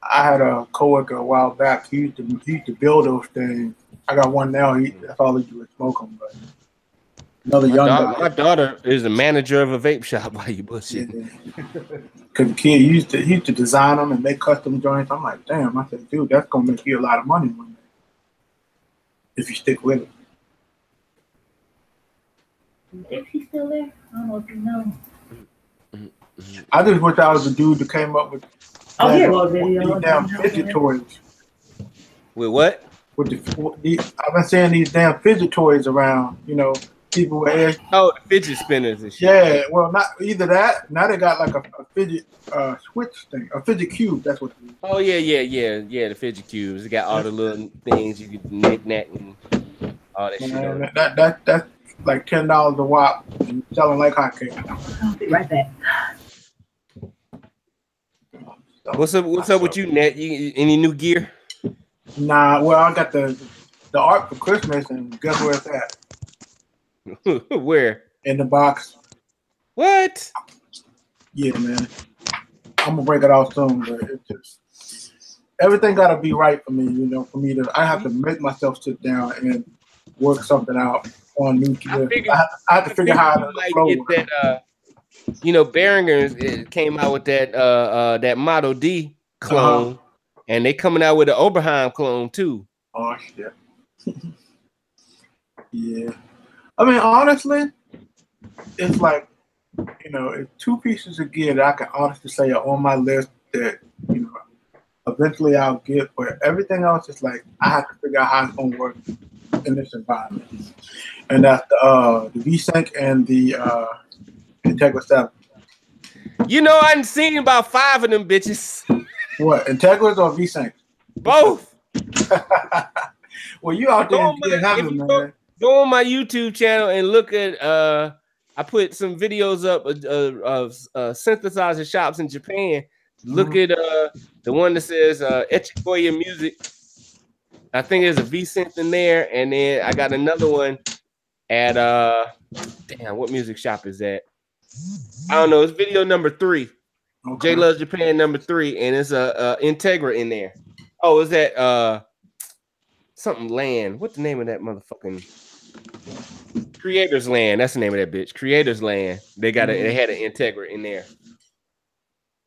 had a coworker a while back. He used to build those things. I got one now. That's all he do is smoke them. But another young guy. My daughter is the manager of a vape shop. Why you bullshit? Because the kid he used to design them and make custom joints. I'm like, damn. I said, dude, that's gonna make you a lot of money one day if you stick with it. Is he still there? I don't know if you know. I just wish I was the dude that came up with these damn fidget toys. With what? I've been seeing these damn fidget toys around. You know, people with the fidget spinners and shit. Yeah, well, not either that. Now they got like a fidget switch thing, a fidget cube. That's what it is. Oh yeah. The fidget cubes. They got all the little things you can knick-knack and all that shit. That's like $10 a watt and selling like hotcakes. I'll be right back. What's up with you, Nat? Any new gear? Nah, well, I got the art for Christmas, and guess where it's at? Where? In the box. What? Yeah, man. I'm gonna break it off soon, but it's just everything gotta be right for me, you know, I have to make myself sit down and work something out on new gear. I have to figure out how to flow. Get that, Behringer came out with that Model D clone, and they coming out with an Oberheim clone too. Oh shit. Yeah. I mean, honestly, it's like, you know, it's two pieces of gear that I can honestly say are on my list that, you know, eventually I'll get, but everything else is like I have to figure out how it's gonna work in this environment. And that's the V-Sync and the Integra 7. You know, I done seen about 5 of them bitches. What, Integras or V-Sync? Both. Well, you out there in heaven, man. Go on my YouTube channel and look at I put some videos up of synthesizer shops in Japan. Look at the one that says Echigoya Music. I think there's a V-Synth in there, and then I got another one at damn, what music shop is that? I don't know. It's video number 3. Okay. J Loves Japan number 3, and it's a Integra in there. Oh, is that something Land? What's the name of that motherfucking Creators Land? That's the name of that bitch. Creators Land. They got they had an Integra in there.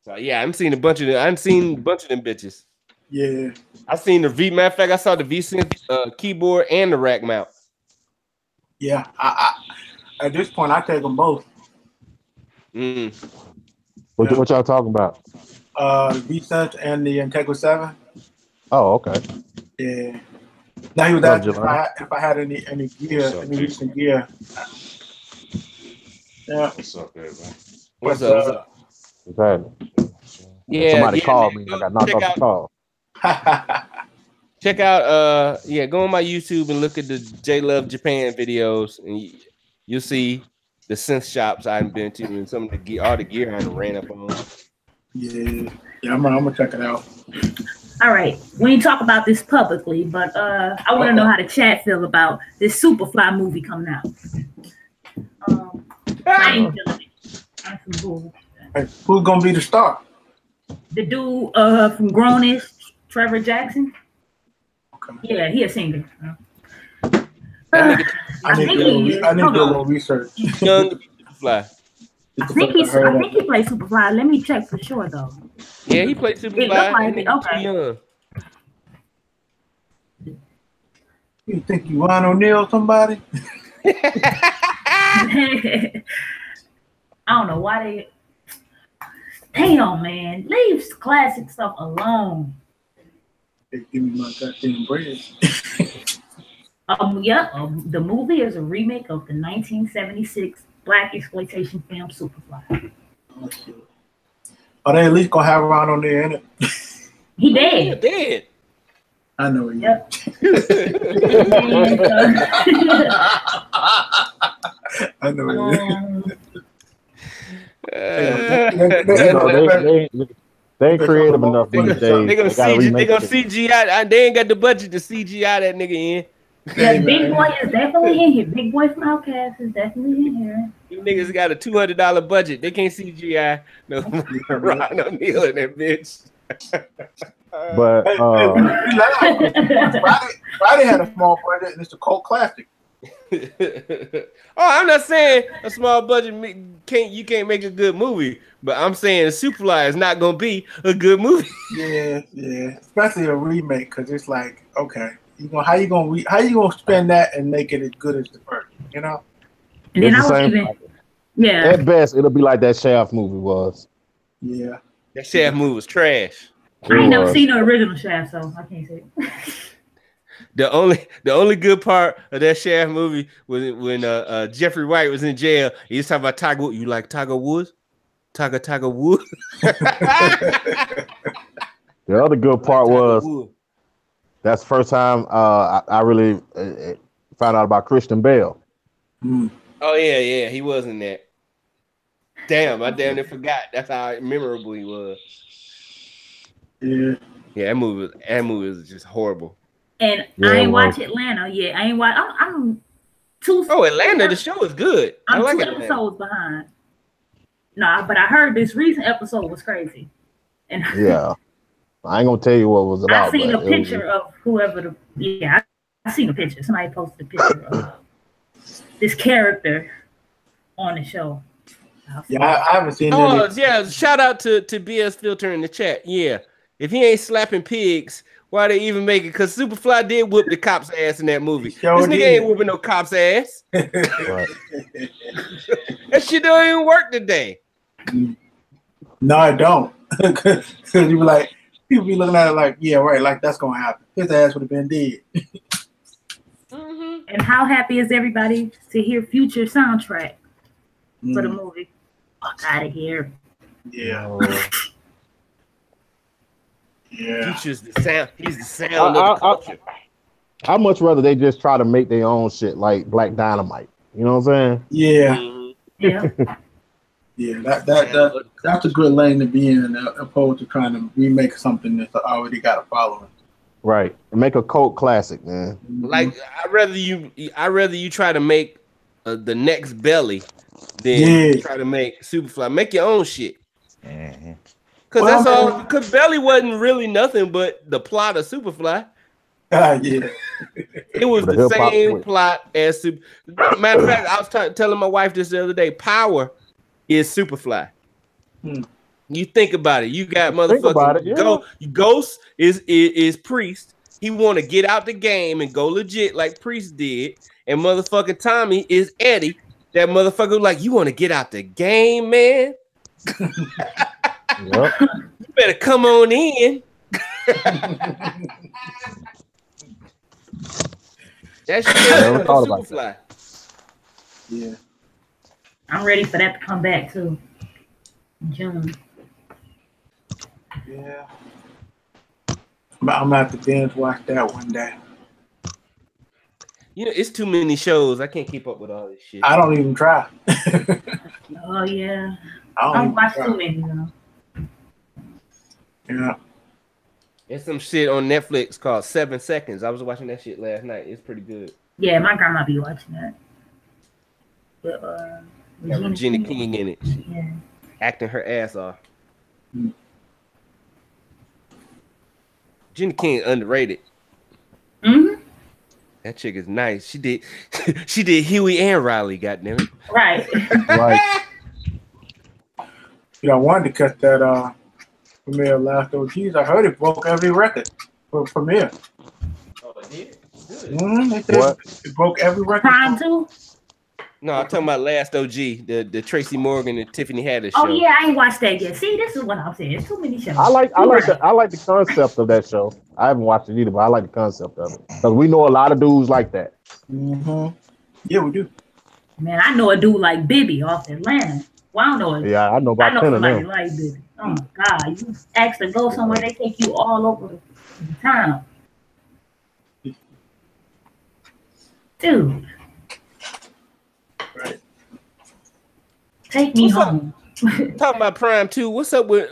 So yeah, I've seen a bunch of them. I've seen a bunch of them bitches. Yeah, I seen the V. Matter of fact, I saw the V-Synth keyboard and the rack mount. Yeah, I at this point I take them both. What y'all talking about? The V-Synth and the Integra 7. Oh, okay. Yeah. Now he was asking if I had any gear, any recent gear. Yeah. What's up, everybody? What's up? Yeah. Somebody called me. I got knocked off the call. Check out go on my YouTube and look at the J Love Japan videos, and you'll see the synth shops I've been to and some of the gear, all the gear I ran up on. Yeah, I'm gonna check it out. All right, we ain't talk about this publicly, but I want to know how the chat feel about this Superfly movie coming out. I ain't feeling it. Hey, who's gonna be the star? The dude from Grownish, Trevor Jackson. Okay. Yeah, he a singer. I need to do a little research. Young Superfly. I think he played Superfly. Let me check for sure though. Yeah, he played Superfly. It looked like it. Okay. You think you Ron O'Neal somebody? I don't know why they. Damn, man, leave classic stuff alone. They give me my goddamn bread. The movie is a remake of the 1976 black exploitation film Superfly. Oh, shit. Are they at least gonna have Ron on there in it? He Yeah, dead. dead. I know he Yep. I know he They ain't creative enough these days. They gonna CGI. They ain't got the budget to CGI that nigga in. Yeah, Big Boy is definitely in here. Big Boy from Outkast is definitely in here. You niggas got a $200 budget. They can't CGI no Ron O'Neal in that bitch. But Friday had a small budget, and it's a cult classic. I'm not saying a small budget you can't make a good movie, but I'm saying Superfly is not gonna be a good movie. Yeah, especially a remake, because it's like, okay, how you gonna spend that and make it as good as the first, you know? And then at best, it'll be like that Shaft movie was. Yeah, that Shaft movie was trash. I ain't never seen the original Shaft, so I can't say it. The only good part of that Shaft movie was when Jeffrey Wright was in jail. He was talking about Tiger Woods. You like Tiger Woods? Tiger Woods. The other good part was that's the first time I really found out about Christian Bale. Mm. Oh yeah, he was in that. Damn, I damn near forgot. That's how memorable he was. Yeah, that movie was just horrible. And I ain't watched Atlanta yet. I ain't watch. I'm two. Oh, Atlanta, the show is good. I'm like 2 Atlanta. episodes behind. Nah, but I heard this recent episode was crazy. And yeah, I ain't gonna tell you what it was about. I seen a picture of whoever I seen a picture. Somebody posted a picture of this character on the show. Yeah, I haven't seen it. Oh, yeah, shout out to BS Filter in the chat. Yeah, if he ain't slapping pigs, why they even make it? Because Superfly did whoop the cop's ass in that movie. This nigga ain't whooping no cop's ass. That shit don't even work today. No, I don't. Because you be like, people be looking at it like, yeah, right, like that's gonna happen. His ass would have been dead. And how happy is everybody to hear Future soundtrack for the movie? Fuck out of here. Yeah. Yeah. Future's the sound. He's the sound of the culture. I'd much rather they just try to make their own shit like Black Dynamite. You know what I'm saying? Yeah. Yeah. Yeah, that's a good lane to be in, opposed to trying to remake something that's already got a following. Right, and make a cult classic, man. Like I'd rather you try to make the next Belly than try to make Superfly. Make your own shit. Because that's all. Because Belly wasn't really nothing but the plot of Superfly. Yeah, it was the same plot as Super. Matter of fact, I was telling my wife this the other day. Power is Superfly. You think about it. You got motherfucking Ghost is Priest. He want to get out the game and go legit like Priest did. And motherfucking Tommy is Eddie. That motherfucker like, you want to get out the game, man? You better come on in. That shit Superfly. Yeah. I'm ready for that to come back too. In June. Yeah. I'm gonna have to binge watch that one day. You know, it's too many shows. I can't keep up with all this shit. I don't even try. Oh yeah. I don't watch too many though. Yeah. There's some shit on Netflix called 7 Seconds. I was watching that shit last night. It's pretty good. Yeah, my grandma be watching that. But Regina King in it. Yeah. Acting her ass off. Regina King underrated. That chick is nice. She did Huey and Riley, goddamn it. Right. Right. I wanted to catch that premiere Last OGs. I heard it broke every record for premiere. Oh, it did? It broke every record. Prime too? No, I'm talking about Last OG, the Tracy Morgan and Tiffany Haddish show. Oh yeah, I ain't watched that yet. See, this is what I'm saying. It's too many shows. I like the concept of that show. I haven't watched it either, but I like the concept of it because we know a lot of dudes like that. Mm-hmm. Yeah, we do. Man, I know a dude like Bibby off Atlanta. Well, I don't know. Yeah, I know I about know 10 of somebody them. like Bibby. Oh my God, you ask to go somewhere, they take you all over the town, dude. Right. Take me What's up? home. Talking about Prime 2, what's up with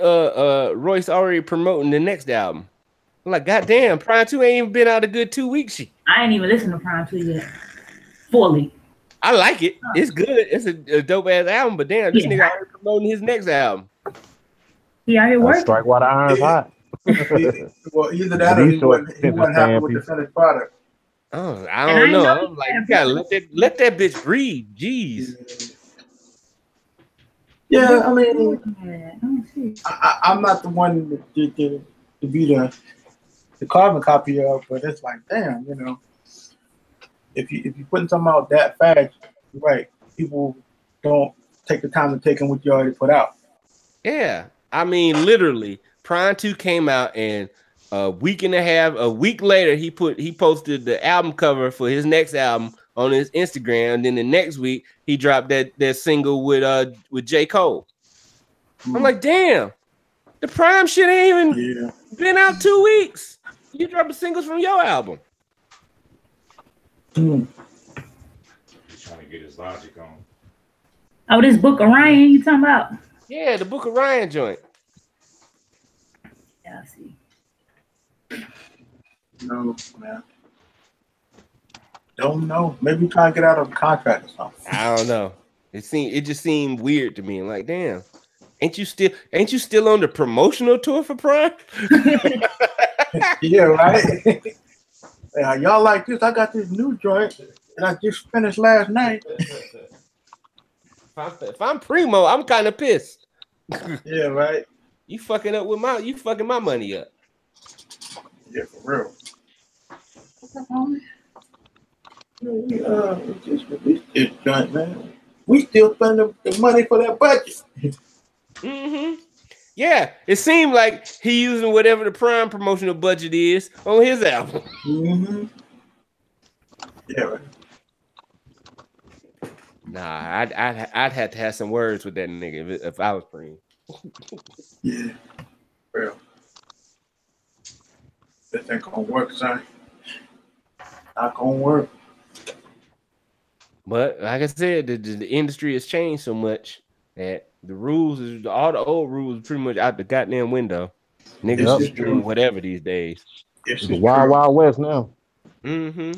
Royce already promoting the next album? I'm like, goddamn, Prime 2 ain't even been out a good 2 weeks. I ain't even listened to Prime 2 yet. Fully. I like it. It's good. It's a dope ass album, but damn, this Yeah. nigga already promoting his next album. He out here working. Strike while the iron's hot. Well, either that or he wasn't happy with the finished product. Oh, I don't know. I'm like, you gotta let that bitch breathe. Jeez. Yeah, I mean, I'm not the one to be the carbon copy of, but it's like, damn, you know, if you're putting something out that fast, right? People don't take the time to take in what you already put out. Yeah, I mean, literally, Prime 2 came out, and a week later, he posted the album cover for his next album on his Instagram. And then the next week, he dropped that single with J. Cole. I'm like, damn, the Prime shit ain't even been out 2 weeks. You dropping singles from your album. He's trying to get his logic on. Oh, this Book of Ryan you talking about? Yeah, the Book of Ryan joint. Yeah, I see. No, man. Don't know. Maybe try to get out of a contract or something. I don't know. It just seemed weird to me. I'm like, damn, ain't you still on the promotional tour for Prime? Yeah, right. Yeah, y'all like this? I got this new joint and I just finished last night. If I'm Primo, I'm kind of pissed. Yeah, right. You fucking my money up. Yeah, for real. We just released this joint, man. We still spending the money for that budget. Mm-hmm. Yeah, it seemed like he using whatever the Prime promotional budget is on his album. Mm-hmm. Yeah, right. Nah, I'd have to have some words with that nigga if I was Prime. Yeah, real. This ain't gonna work, son. Not gonna work. But like I said, the industry has changed so much that all the old rules pretty much out the goddamn window. Niggas just doing whatever these days. It's the wild west now. Mm-hmm.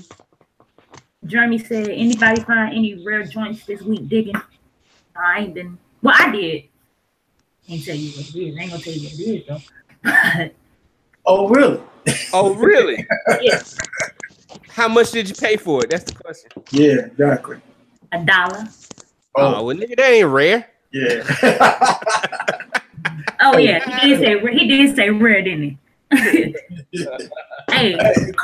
Jeremy said, anybody find any rare joints this week digging? I ain't been. Well, I did. Ain't tell you what it is. I ain't gonna tell you what it is though. Oh really? Oh really? Yeah. How much did you pay for it? That's the question. Yeah, exactly. $1. Oh, well, nigga, that ain't rare. Yeah. Oh yeah, he did say rare, didn't he? Hey, ain't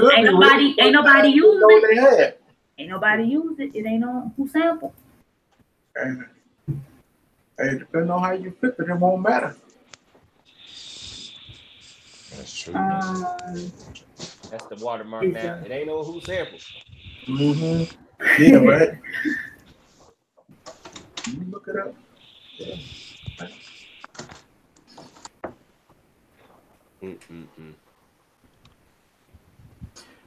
nobody use it. Ain't nobody use it. It ain't on who sample. Hey, depending on how you flip it, it won't matter. That's true. That's the watermark now. It ain't on who sample. Mm-hmm. Yeah, right. You look it up. Yeah.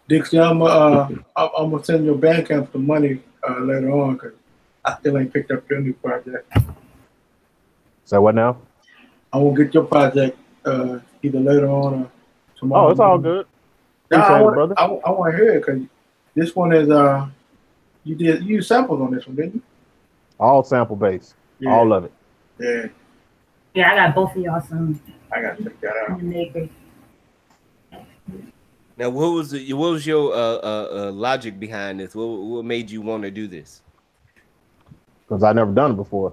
Dixie, I'm gonna send your Bandcamp the money later on because I still ain't picked up your new project. So what now? I will get your project either later on or tomorrow. Oh, it's all good. No, I brother. want to hear it because this one is you used samples on this one, didn't you? All sample based. Yeah. All of it. Yeah. Yeah, I got both of y'all some. I gotta check that out. Now, what was your logic behind this? What made you want to do this? Because I never done it before.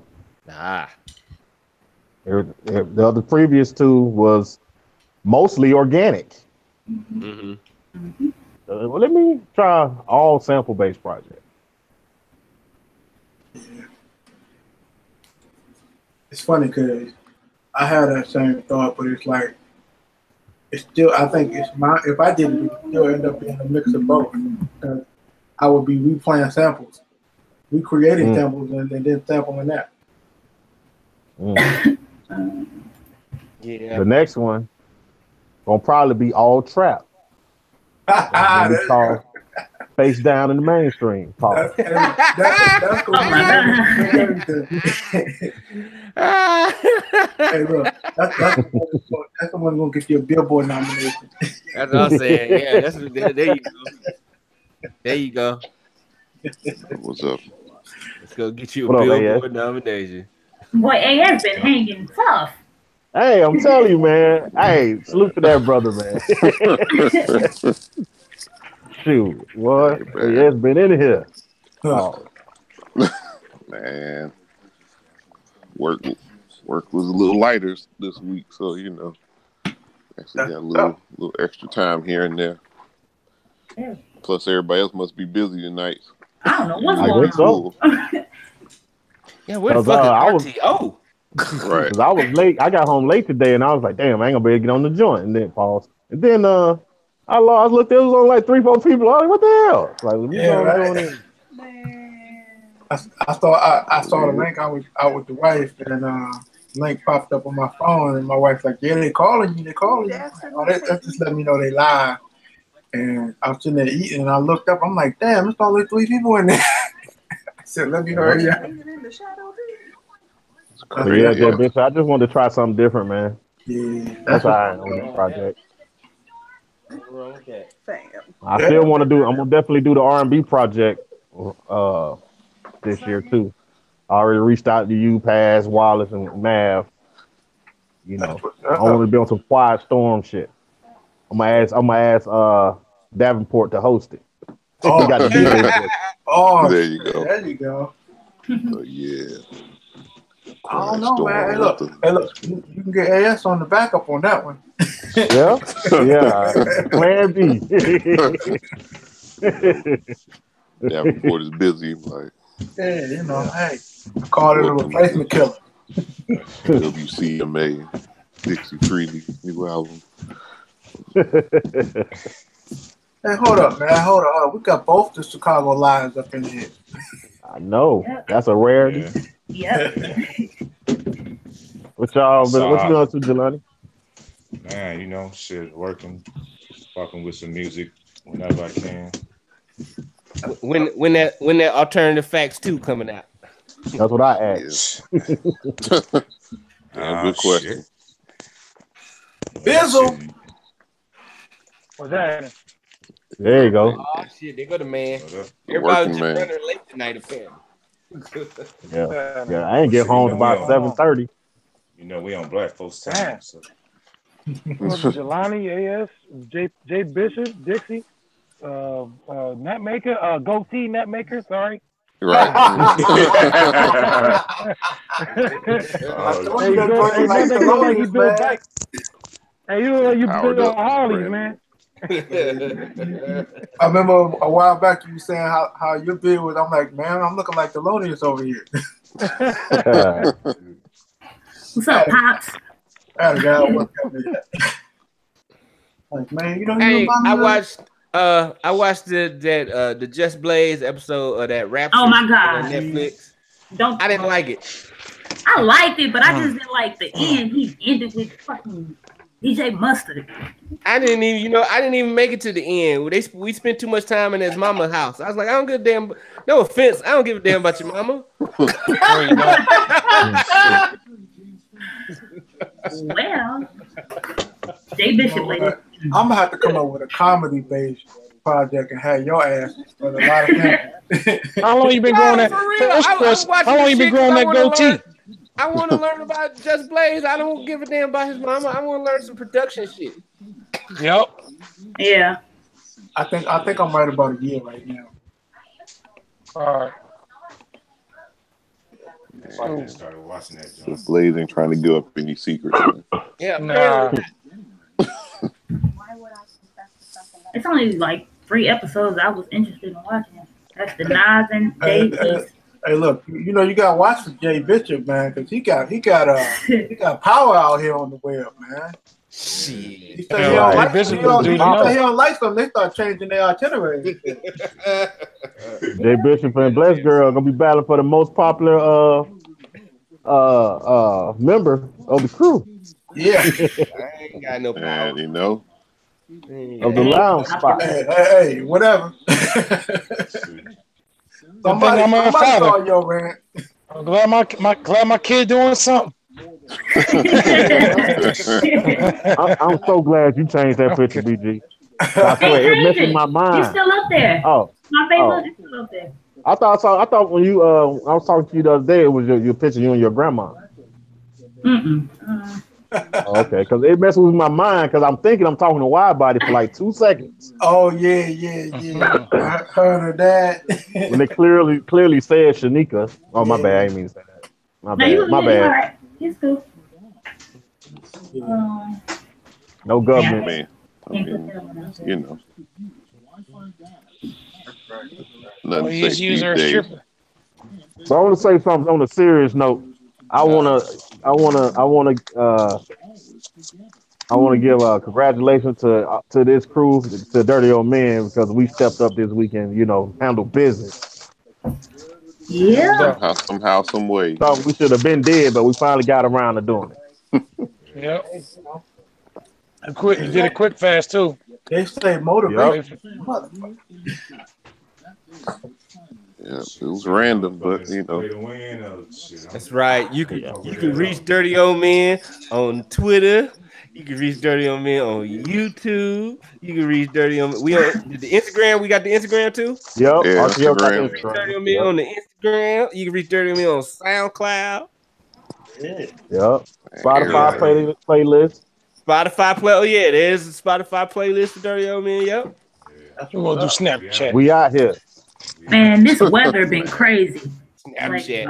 Ah. The other previous two was mostly organic. Mm-hmm. Well, let me try all sample based project. Yeah. It's funny because I had that same thought, but it's like it's still. I think it's my. If I did it, it would still end up being a mix of both. Because I would be replaying samples, recreating samples, and then sampling that. Yeah. The next one gonna probably be all trap. It's called Face Down in the Mainstream. That's gonna Hey, look, that's the one gonna get you a Billboard nomination. That's what I'm saying. Yeah, there you go. There you go. What's up? Let's go get you a What up, Billboard AS? nomination. Boy, AS been hanging tough. Hey, I'm telling you, man. Hey, salute to that brother, man. Shoot, what? Hey, It's been in here. Huh. Oh, Man, work was a little lighter this week, so you know, actually got a little extra time here and there. Yeah. Plus, everybody else must be busy tonight. I don't know what's I going guess so. on. Yeah, where the 'Cause, fuck I is was- RTO? Right. Because I was late. I got home late today, and I was like, "Damn, I ain't gonna be able to get on the joint." And then pause. And then I looked. There was only like 3-4 people. I was like, "What the hell?" Like, let me Yeah, go right. join in. I saw the link. I was out with the wife, and link popped up on my phone, and my wife's like, "Yeah, they calling you. They calling you." Oh, that just let me know they live. And I was sitting there eating, and I looked up. I'm like, "Damn, there's only 3 people in there." I said, "Let me hurry up." But yeah, bitch. I just wanted to try something different, man. Yeah, That's why I on this project. What's wrong with that? I still want to do. I'm gonna definitely do the R&B project this year too. I already reached out to you, Paz, Wallace, and Mav. You know, I want to be on some Quiet Storm shit. I'm gonna ask Davenport to host it. Oh, He got the DJ voice. Oh, There you go. There you go. So yeah. I don't know, man. Hey, look, you can get AS on the backup on that one. Yeah. Plan B. Davenport is busy, like Yeah, you know, hey, I called it a replacement killer. WCMA, Dixie Freely, new album. Hey, hold up, man. Hold up. We got both the Chicago Lions up in here. I know. That's a rarity. Yeah. What y'all been? What you doing to, Jelani? Man, you know, shit, working, fucking with some music whenever I can. When that alternative facts 2 coming out? That's what I asked. Yeah, good question. Bizzle. What's that? There you go. Oh shit, they go the man. The Everybody working was just man. running late tonight, apparently. Yeah. I ain't get home till about 7:30. You know, we on Black folks time. So. Jelani, AS, J Bishop, Dixie, net maker, goatee net maker, sorry. Right. Hey, you look like you built bike. Hey, you look like you built on Harleys, man. I remember a while back you were saying how your beard was. I'm like, man, I'm looking like Thelonious over here. What's up, Pops? That guy work out there. Like, man, you don't Hey, even I watched the Just Blaze episode of that rap. Oh my on God. Netflix. Don't. I didn't like it. I liked it, but I just didn't like the end. He ended with fucking DJ Mustard. I didn't even make it to the end. We spent too much time in his mama's house. I was like, I don't give a damn. No offense, I don't give a damn about your mama. Well, J Bishop lady. I'm gonna have to come up with a comedy-based project and have your ass for a lot of time. How long you been growing that? For real, How long you been growing that goatee? I want to learn about Just Blaze. I don't give a damn about his mama. I want to learn some production shit. Yep. Yeah. I think I'm right about a year right now. All right. I just started watching that. The Blaze ain't trying to give up any secrets. Yeah, Nah. It's only like 3 episodes I was interested in watching. That's the Nas and Dave piece. Hey, look, you know you gotta watch for Jay Bishop, man, because he got power out here on the web, man. Shit. He said he don't like. He don't like something. They start changing their itinerary. Jay Bishop and Bless Girl gonna be battling for the most popular member of the crew. Yeah. I ain't got no power. And you know, of the lounge spot. Hey, whatever. Somebody saw your rant. I'm glad my kid doing something. I'm so glad you changed that picture, BG. I swear, it's messing my mind. You're still up there. Oh, my Facebook is still up there. I thought when you I was talking to you the other day, it was your picture, you and your grandma. Okay, because it messes with my mind because I'm thinking I'm talking to Wide Body for like 2 seconds. Oh yeah. I heard of that. When they clearly said Shanika. Oh my bad, I didn't mean to say that. My bad. Right. It's cool. No government. Man, I mean, you know. Nothing to say these days. So I want to say something on a serious note. I wanna give congratulations to this crew, to Dirty Old Men, because we stepped up this weekend. Handle business. Yeah. Somehow, some way. Thought we should have been dead, but we finally got around to doing it. Yep. You did it quick, fast too. They stay motivated. Yeah, it was random, but That's right. You can reach Dirty Old Men on Twitter. You can reach Dirty Old Men on YouTube. You can reach Dirty Old Men. We on the Instagram. We got the Instagram too. Yep. Yeah, Instagram. Dirty Old Men on the Instagram. You can reach Dirty Old Men on SoundCloud. Yep. Spotify playlist. Spotify play. Oh yeah, there's a Spotify playlist for Dirty Old Men. Yep. We're gonna do Snapchat. We out here. Man, this weather been crazy. Snapchat.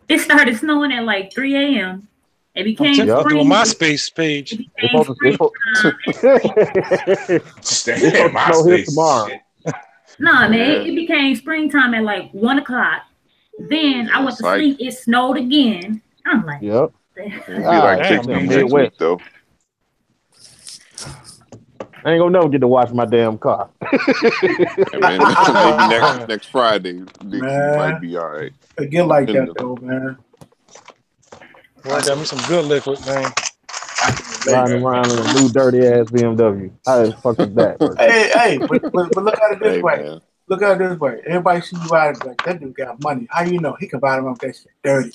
It started snowing at like 3 a.m. It became doing spring. my space page. It became MySpace tomorrow. Nah, man, it became springtime at like 1 o'clock. Then I went to sleep. It snowed again. I'm like, yep. It'd be like 6 next week though. I ain't gonna never get to wash my damn car. Maybe next Friday, might be all right. It get like that though, man. Well, I got me some good liquid, man. Riding around in a new dirty ass BMW. How the fuck is that? Hey, but look at it this way. Man. Look at it this way. Everybody see you out like that dude got money. How you know he can buy them up that shit dirty?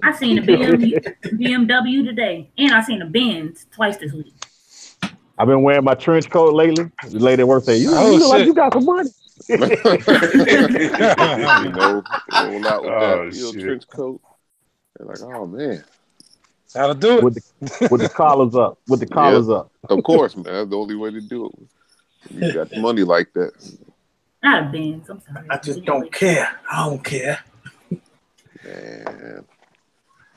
I seen a BMW today, and I seen a Benz twice this week. I've been wearing my trench coat lately. The lady at work said, "You look like you got some money." Roll out with that trench coat. They're like, "Oh man, how to do it with the collars up? With the collars up? Of course, man. That's the only way to do it. You got money like that." Not a Benz. I'm sorry. I just don't care. I don't care. Man.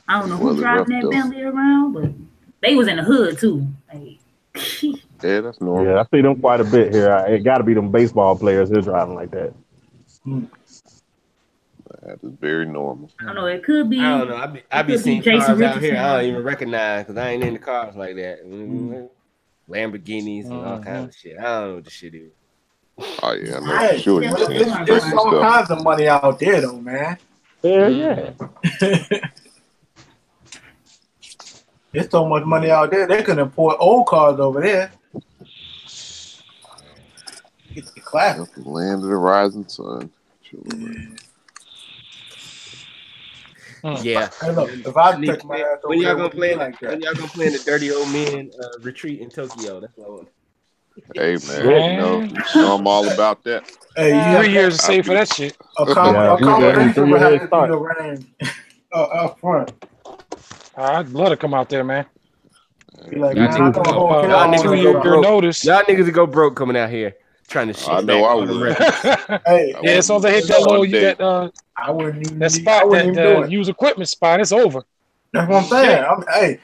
I don't know who driving that Bentley around, but they was in the hood too. Like, yeah, that's normal. Yeah, I see them quite a bit here. It got to be them baseball players who're driving like that. That is very normal. I don't know. It could be. I don't know. I be seeing cars out here I don't even recognize because I ain't in the cars like that. Lamborghinis and all kinds of shit. I don't know what the shit is. Oh yeah, I know for sure. There's all kinds of money out there, though, man. Yeah. There's so much money out there. They can import old cars over there. Get the class. The land of the rising sun. Yeah. Hey, look, if I take my ass when y'all gonna play like that. when y'all gonna play in the Dirty Old Men retreat in Tokyo? That's what I want. Hey man, you know I'm all about that. Hey, 3 years to save for that shit. A combination would have to be around up front. I'd love to come out there, man. Like, y'all niggas would go broke coming out here trying to shit. I know I would. Hey, yeah, as soon as I hit that little I wouldn't even that spot, that use equipment spot, it's over. That's what I'm saying. Hey,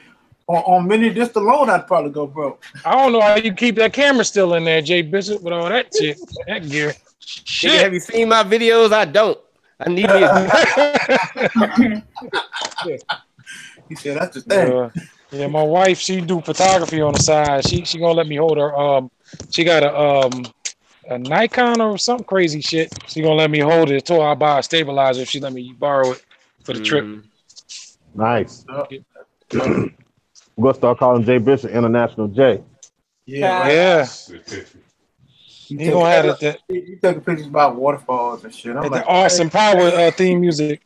on mini disc alone, I'd probably go broke. I don't know how you keep that camera still in there, Jay Bishop, with all that shit, that gear. Shit. Nigga, have you seen my videos? I don't. I need it. He said that's the thing. Yeah, my wife, she do photography on the side. She gonna let me hold her. She got a Nikon or some crazy shit. She gonna let me hold it until I buy a stabilizer. If she let me borrow it for the trip. Nice. Yeah. We're gonna start calling Jay Bishop International J. Yeah, right. Yeah, You he gonna have it you taking pictures about waterfalls and shit. I'm at like, the Austin Power theme music.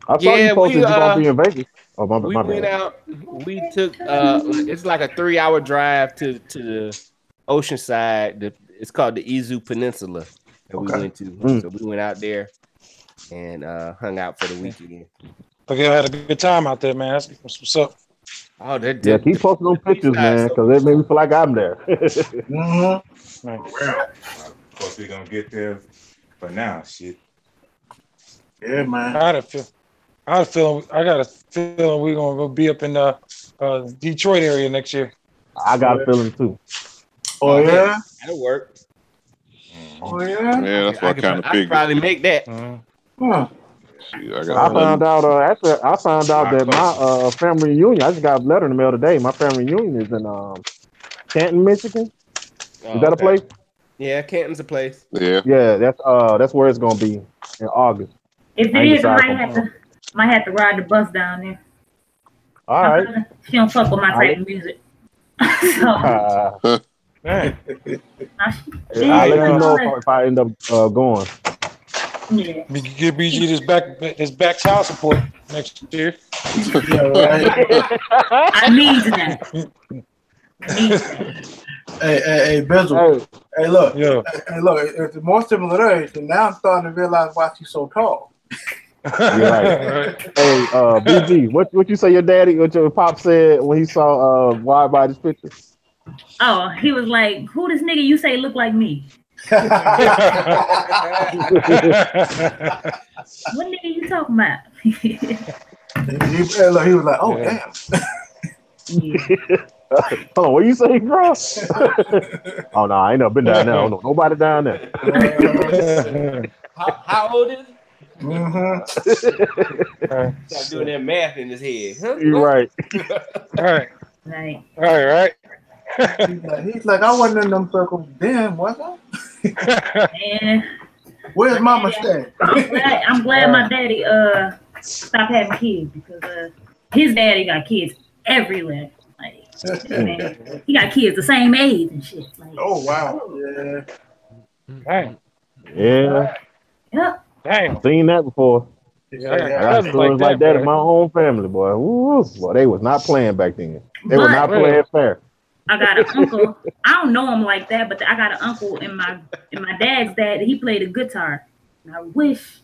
I saw you posted you're gonna be in Vegas. Oh my we bad. went out. We took it's like a 3-hour drive to the ocean side. It's called the Izu Peninsula that we went to. So we went out there and hung out for the weekend. Okay, I had a good time out there, man. That's what's up. Oh, yeah, keep posting those pictures, man, because it made me feel like I'm there. mm-hmm. Right. Of course, we're gonna get there for now. Shit. Yeah, man. I got a feeling we're gonna go be up in the Detroit area next year. I got a feeling too. Oh yeah, that'll work. oh yeah. Yeah, that's what I kind of I could figured. probably make that. Huh. Shit, I found out that my family reunion. I just got a letter in the mail today. My family reunion is in Canton, Michigan. Is that a place? Yeah, Canton's a place. Yeah. Yeah, that's where it's gonna be in August. If it is, I might have to ride the bus down there. All right. She don't fuck with my type of music. So, I'll let yeah, you know if I end up going. Yeah. We can give BG his back child support next year. Yeah, right. I need that. Hey, Bizzle. Hey, look. Yeah. Hey, look. It's more similar age, and now I'm starting to realize why she's so tall. You're right. Hey, BG, what you say what your pop said when he saw Wide Body's picture? Oh, he was like, "Who this nigga you say look like me?" What nigga you talking about? he was like, "Oh damn." Hold on, what you say, bro? Oh no, I ain't never been down there. I don't know nobody down there. How old is he? Mm-hmm. Start doing that math in his head. Huh? You're right. Right. Right. He's like, I wasn't in them circles then, was I? And where's Mama staying? I'm glad my daddy stopped having kids because his daddy got kids everywhere. Like, man, he got kids the same age and shit. Like, oh wow. Yeah. Dang. Yep. Dang. I've seen that before. Yeah, I got stories like that in my own family, boy. Ooh, boy, they was not playing back then. They were not playing fair. I got an uncle. I don't know him like that, but I got an uncle in my dad's dad. He played a guitar. And I wish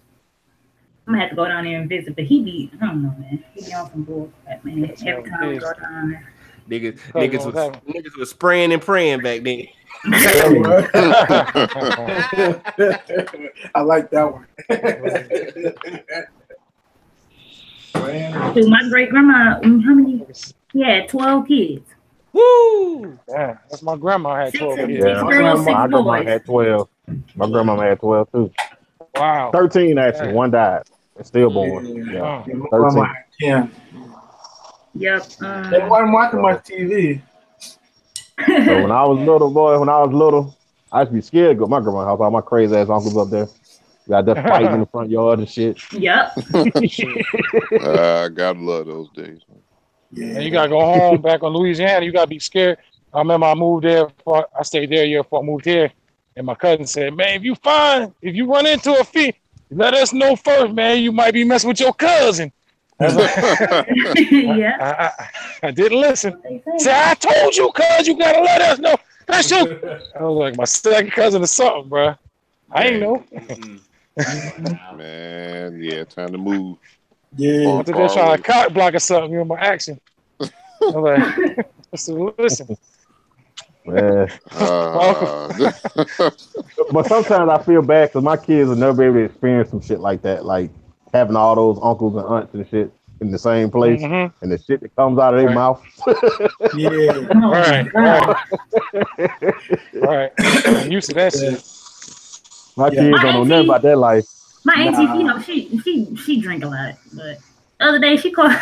I'm gonna have to go down there and visit, but I don't know, man. He be on some bullshit, man. Every time we go down there. Niggas was spraying and praying back then. I like that one. Dude, my great grandma, how many? He had 12 kids. Woo! Yeah, that's my grandma had 12 kids. Yeah, my grandma had 12. My grandma had 12 too. Wow. 13 actually. One died. It's stillborn. Yeah. 13. Yeah. Yep. They wasn't watching much TV. So when I was little, I used to be scared to go to my grandma's house. All my crazy ass uncles up there. Got that fighting in the front yard and shit. Yep. I gotta love those days. Yeah. And you gotta go home back on Louisiana. You gotta be scared. I remember I moved there. I stayed there a year before I moved here. And my cousin said, "Man, if you run into a fee, let us know first, man. You might be messing with your cousin." Yeah. I didn't listen. Say, I told you, cuz you gotta let us know. That's you. I was like, my second cousin or something, bro. I ain't know. Man, yeah, time to move. Yeah. I think they're trying to cock block or something in my action. I was like, listen. Man. But sometimes I feel bad because my kids will never be able to experience some shit like that, like having all those uncles and aunts and shit in the same place, and the shit that comes out of their mouth. Yeah. Right. I'm used to that shit. My kids don't know nothing about that life. My auntie, you know, she drink a lot, but The other day, she called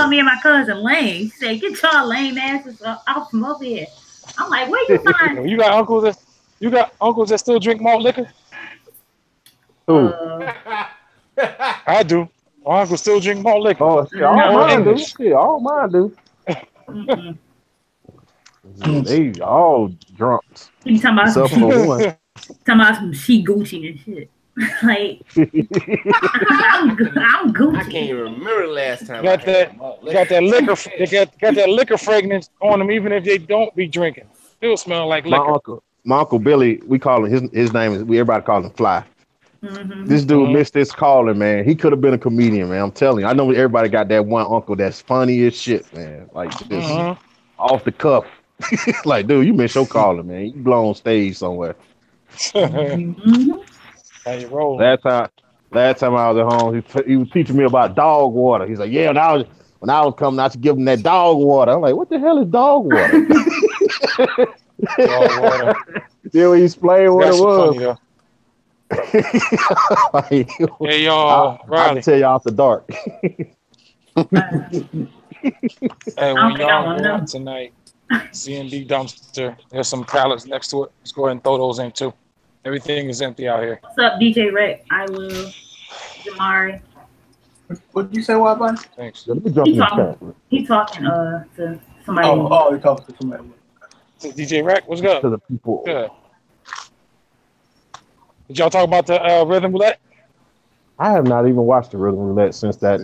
me and my cousin lame. She said, "Get y'all lame asses off from over here." I'm like, "Where you find?" You got uncles that still drink malt liquor? Who? I do. My uncle still drink malt liquor. Oh, shit, all No. mine do. English. Shit, all mine do. Mm-mm. They all drunks. He be talking about some Except for one. talking about some she Gucci and shit. Like I'm I can't Gucci. even remember the last time. Got that liquor. They got that liquor fragrance on them, even if they don't be drinking. Still smell like liquor. My uncle Billy, we call him his name is everybody call him Fly. Mm-hmm. This dude missed this calling, man. He could have been a comedian, man. I'm telling you. I know everybody got that one uncle that's funny as shit, man. Like just off the cuff. Like, dude, you missed your calling, man. You blow on stage somewhere. Mm-hmm. How you roll? Last time I was at home, he was teaching me about dog water. He's like, yeah, when I was coming, I should give him that dog water. I'm like, what the hell is dog water? Dog water. Then we explained what it was. Funny, Like, hey, y'all, I'll tell you after dark. Hey, when y'all go out tonight, C&D dumpster, there's some pallets next to it. Let's go ahead and throw those in too. Everything is empty out here. What's up, DJ Rec? I will. Jamari. What did you say, what, buddy? Thanks. Let me jump in the chat. He talking to somebody. Oh, he talking to somebody. DJ Rack, what's good? To the people. Good. Did y'all talk about the rhythm roulette? I have not even watched the rhythm roulette since that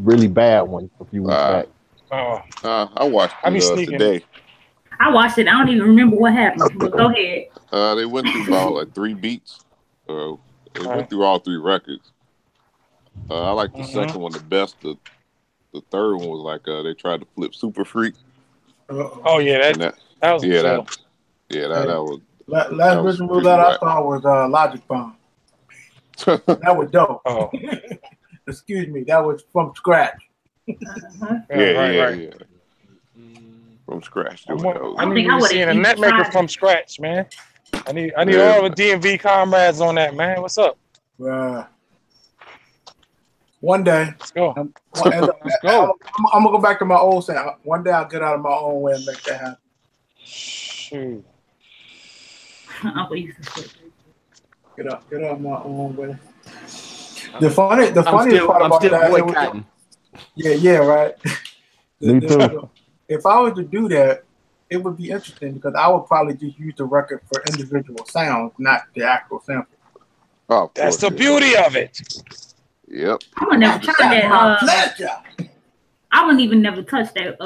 really bad one a few weeks back. I watched it today. I watched it. I don't even remember what happened. But go ahead. They went through about like 3 beats. They went through all 3 records. I like the second one the best. The third one was like they tried to flip Super Freak. Oh yeah, that was that was. Last rhythm roulette I saw was Logic Bomb. That was dope. Oh. Excuse me, that was from scratch. Yeah. From scratch. I need to see a net maker from scratch, man. I need all the DMV comrades on that, man. What's up? One day. Let's go. Let's go. I'm gonna go back to my old sound. One day I'll get out of my own way and make that happen. Shoot. Get out of my own way. The funniest part about that. Yeah, right. Me too. If I was to do that, it would be interesting because I would probably just use the record for individual sounds, not the actual sample. Oh, that's the beauty of it. Yep. I would never try that. I wouldn't even never touch that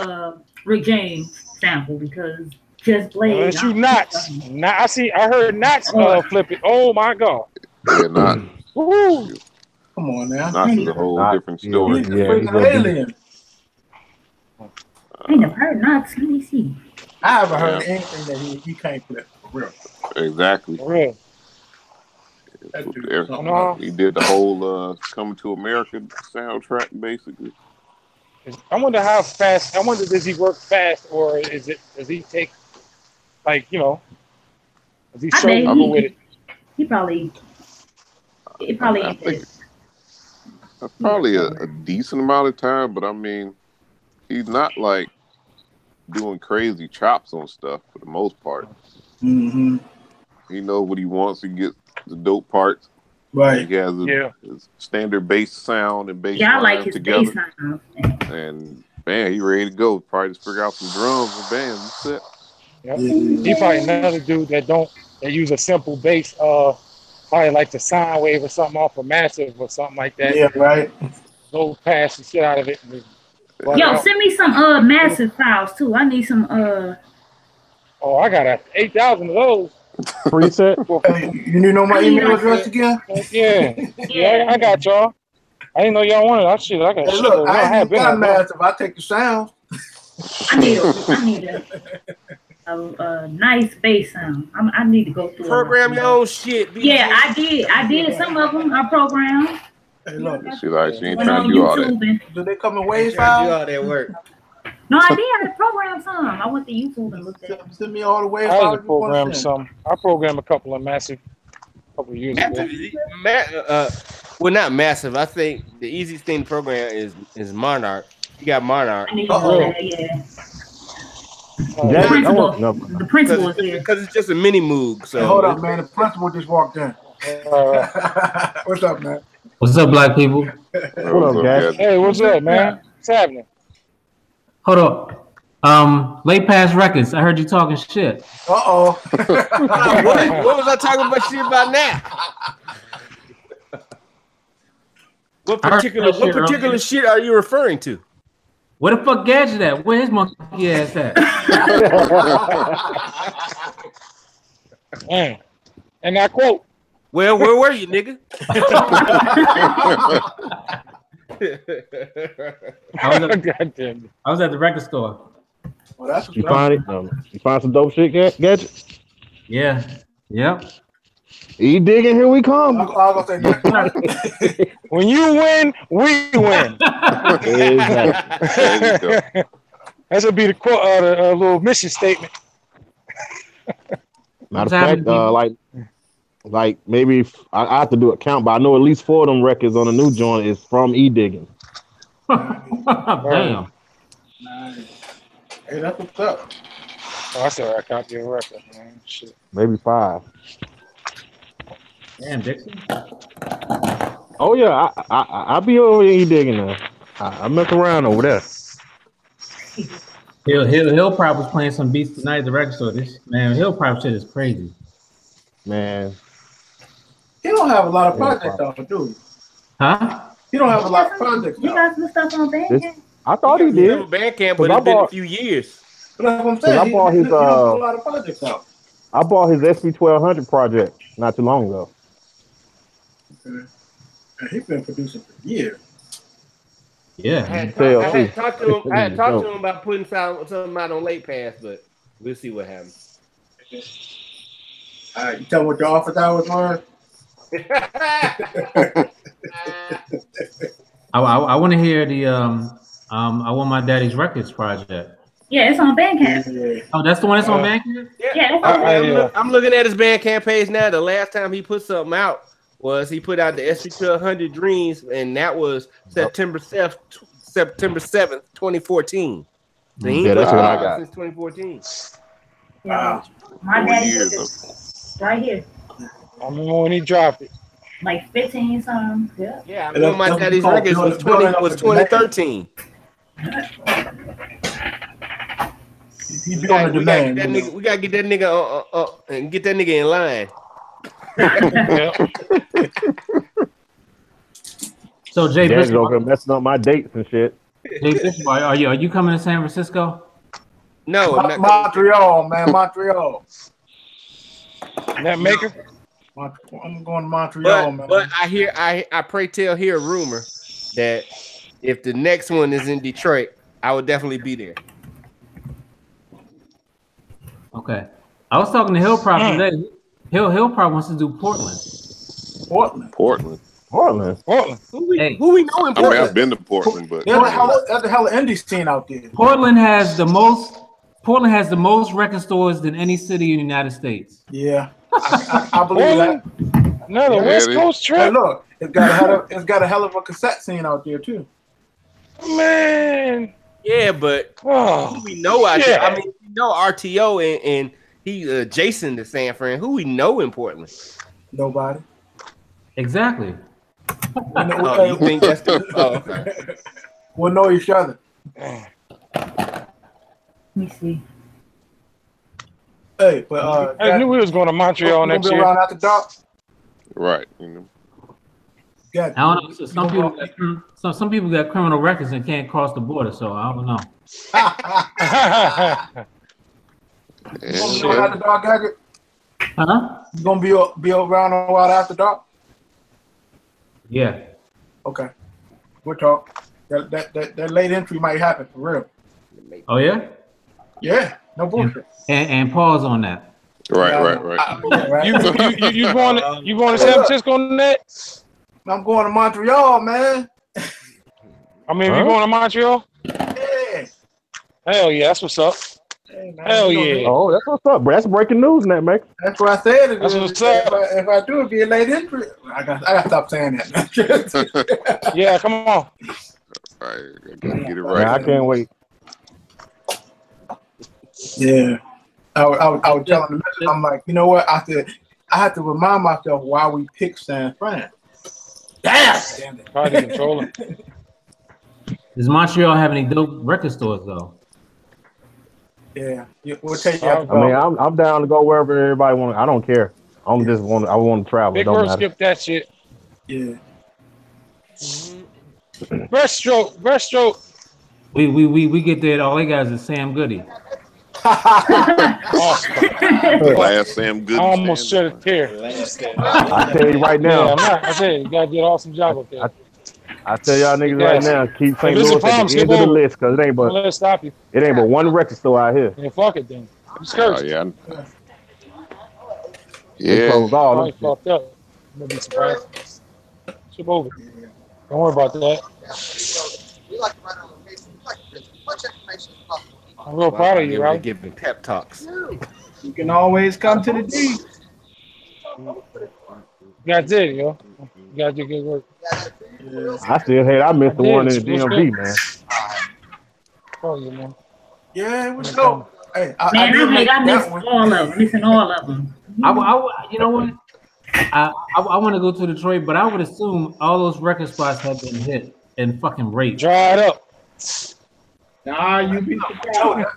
Rick James sample because just played. You Knots. I heard Knots flip it. Oh my God. Yeah, not. Woo. Come on now. Knots is a whole different story. He's a freaking alien. I never heard Knots. Let me see. I haven't heard anything that he can't flip for real. Exactly. For real. He did the whole Coming to America soundtrack, basically. I wonder how fast. I wonder, does he work fast, or does he take, like, does he struggle with it? He probably. It probably. I think probably a decent amount of time, but I mean, he's not like doing crazy chops on stuff for the most part. Mm-hmm. He knows what he wants. He gets the dope parts. Right. He has his standard bass sound and bass I like his together. bass sound. And man, he ready to go. Probably just figure out some drums and bam, that's it. Yep. He probably another dude that use a simple bass, probably like the sine wave or something off a Massive or something like that. Yeah, right. Go pass the shit out of it. Yo, send me some Massive files too. I need some Oh, I got 8,000 of those. Preset. You know my email address again? Yeah, I got y'all. I didn't know y'all wanted that shit. I got hey, shit. look, I ain't got Massive. I take the sound. I need a nice bass sound. I need to go through program your own shit. BG. Yeah, I did some of them. I programmed. Hey, look, she ain't trying to do all that. Do they come in wave files? Do all that work. No, I did. I programmed some. I went to YouTube and looked at it. Send me all the wave files. I files. programmed some. I programmed a couple of Massive. A couple of years ago. Well, not massive. I think the easiest thing to program is Monarch. You got Monarch. I need to know that, yeah. That- Principal. no. The principal is here. Because it's just a mini Moog. So Hey, hold up, man. The principal just walked in. What's up, man? What's up, black people? What up, guys? Hey, what's up, man? What's happening? Hold up. Late Pass Records. I heard you talking shit. Uh-oh. what was I talking about shit about now? What particular shit are you referring to? Where the fuck Gadget at? Where his monkey ass at? And I quote. Well, where were you, nigga? I was at the record store. Well, that's You find it? You find some dope shit, Gadget? Yeah. Yep. E digging, here we come. When you win, we win. Exactly. That should be the quote, the little mission statement. Matter of fact, like maybe I have to do a count, but I know at least 4 of them records on the new joint is from E digging. Damn. Hey, that's what's up. Oh, I said I copy a record, man. Shit. Maybe 5. Damn, Dixon. Oh yeah, I be over E digging now. I mess around over there. Hill Prop was playing some beats tonight at the record store. This man, Hill Prop shit is crazy. Man. He don't have a lot of projects out, do he? Huh? He don't have a lot of projects. You got some stuff on Bandcamp? I thought he did. Bandcamp, but it's been a few years. That's what I'm saying. I bought his he don't have a lot of projects out. I bought his SP1200 project not too long ago. Okay. And he's been producing for years. Yeah. I had talked to him about putting something out on Late Pass, but we'll see what happens. All right, you tell me what your office hours were? I want to hear the I Want My Daddy's Records project. Yeah, it's on Bandcamp. Oh, that's the one that's on Bandcamp? Yeah. I'm looking at his Bandcamp page now. The last time he put something out was he put out the SP1200 Dreams, and that was September 7th, 2014. So he Yeah, that's what I got. Since 2014. Yeah. My daddy put this right here. I remember when he dropped it. Like 15 something. Yeah. Yeah, I know my daddy's records was 2013. He be on the demand. We gotta get that nigga and get that nigga in line. So Jay Dad's Bishop, over here messing up my dates and shit. Jay Bishop, are you coming to San Francisco? No, I'm not Montreal, man, Montreal. That maker? I'm going to Montreal, man. But I pray tell hear a rumor that if the next one is in Detroit, I would definitely be there. Okay. I was talking to Hill Prop today. Hill Prop wants to do Portland. Portland. Who we know in Portland? I mean, I've been to Portland, but There's a hell of indie scene out there. Portland has the most record stores than any city in the United States. Yeah, I believe that. No, the West Coast trip. Hey, look, it's got a hell of a cassette scene out there too. Man. Yeah, but who we know out there? I mean, we know RTO and he Jason to San Fran. Who we know in Portland? Nobody. Exactly. You think that's the? Oh, okay. We'll know each other. Let me see. Hey, but I knew we was going to Montreal next year. Around after dark. Right. I don't know. So some people got criminal records and can't cross the border. So I don't know. You gonna be on after dark, Gadget? Huh? You gonna be around a while after dark? Yeah. Okay. We'll talk. That late entry might happen for real. Oh yeah. Yeah. No bullshit. And pause on that. Right. You going to San Francisco next? I'm going to Montreal, man. I mean, you going to Montreal? Yeah. Hell yeah, that's what's up. Hey, man, Hell you know, yeah. Oh, that's what's up, bro. That's breaking news, that man. That's what I said. That's what's up. If I do, it'd be a late entry. I got to stop saying that. Yeah, come on. All right, I gotta get it right. Man, I can't wait. Yeah. I was telling the message, I'm like, you know what? I had to remind myself why we picked San Fran. Damn it. Party controller. Does Montreal have any dope record stores though? Yeah. We'll take you I after I mean, dark. I'm down to go wherever everybody want. I don't care. I want to travel. Big It don't Word matter. skip that shit. Yeah. Breaststroke. We get there. All they got is Sam Goody. Awesome. Last Sam Good. I almost shed a tear. I tell you right Yeah, now. I'm not. I said you gotta do an awesome job up there. I tell y'all niggas Yes. right now, keep St. If it's a Louis at problem, the skip end of the over. list because Don't let it stop you. it ain't but one record store out here. And fuck it then. It's Oh cursed. yeah. They Yeah. closed all Probably them shit. fucked up. I'm gonna be surprised. Skip over. Don't worry about that. I'm real proud of you, Wow, right? giving pep talks. You can always come to the D. You guys did, yo. You guys did good work. I still hate I missed the one in the It was DMV, good. man. Oh, you man. Yeah, it was dope. Hey, Man, did make I that missed one. all of them. Missing all of them. You know what? I want to go to Detroit, but I would assume all those record spots have been hit and fucking raped. Dry it up. Nah, you be surprised.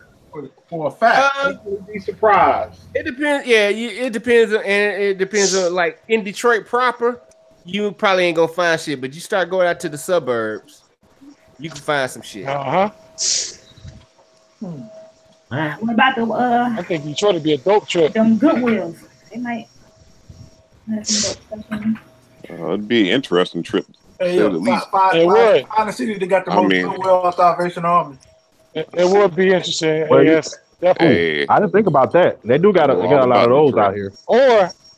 For a fact. You'd be surprised. It depends. Yeah, it depends, and it depends on like in Detroit proper. You probably ain't gonna find shit, but you start going out to the suburbs, you can find some shit. Uh-huh. What about the I think Detroit would be a dope trip. them Goodwills? They might have some dope stuff in them. It'd be an interesting trip. Hey, Say yo, the least. It would. Find the city that got the I most mean- Goodwill Salvation Army. It would be interesting. Well, Yes, definitely. Hey, I didn't think about that. They got a lot of those out here.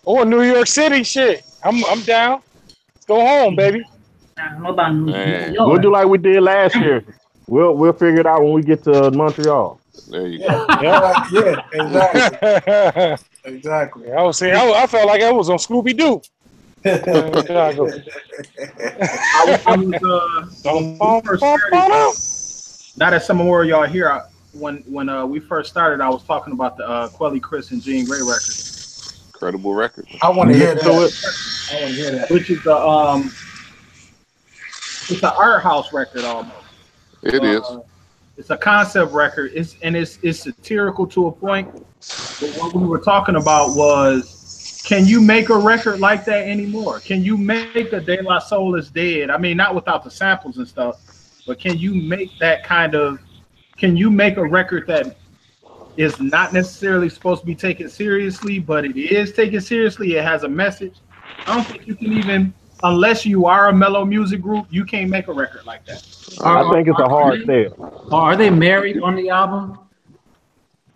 Or New York City shit. I'm down. Let's go home, baby. I don't know about New Man. York. We'll do like we did last year. We'll figure it out when we get to Montreal. there you go. Yeah, exactly. Exactly. I was saying, I felt like I was on Scooby Doo. Chicago. I was when we first started, now that some more of y'all here, when we first started, I was talking about the Quelly Chris and Jean Grey record, Incredible record. I want to hear that. So I want to hear that. which is it's an art house record almost. It is. It's a concept record. It's satirical to a point. But what we were talking about was, can you make a record like that anymore? Can you make a De La Soul is Dead? I mean, not without the samples and stuff, but can you make that kind of? Can you make a record that is not necessarily supposed to be taken seriously, but it is taken seriously? It has a message. I don't think you can even, unless you are a mellow music group, you can't make a record like that. I think it's a hard sell. Are they married on the album?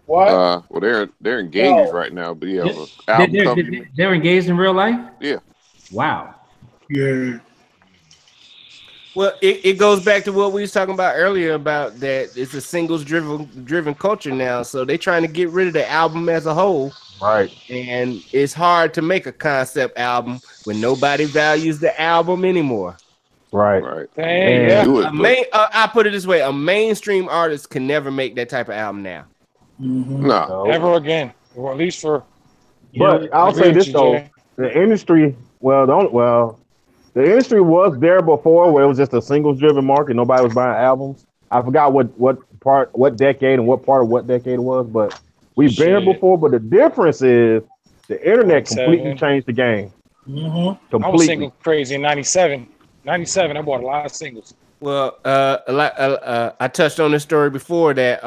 What? Well, they're engaged right now, but yeah, the album company. They're engaged in real life? Yeah. Wow. Yeah. Well, it goes back to what we was talking about earlier about that it's a singles driven culture now, so they're trying to get rid of the album as a whole. Right. And it's hard to make a concept album when nobody values the album anymore. Right. Right. Dang, Yeah. Do it. I put it this way: a mainstream artist can never make that type of album now. No. So, Never again. Or at least for. but I'll say this though: the industry, the industry was there before, where it was just a singles-driven market. Nobody was buying albums. I forgot what decade and what part of what decade it was, but we've been here Shit. before. But the difference is the internet 97. completely changed the game. Mm-hmm. I was Completely. single crazy in 97. 97, I bought a lot of singles. Well, I touched on this story before that.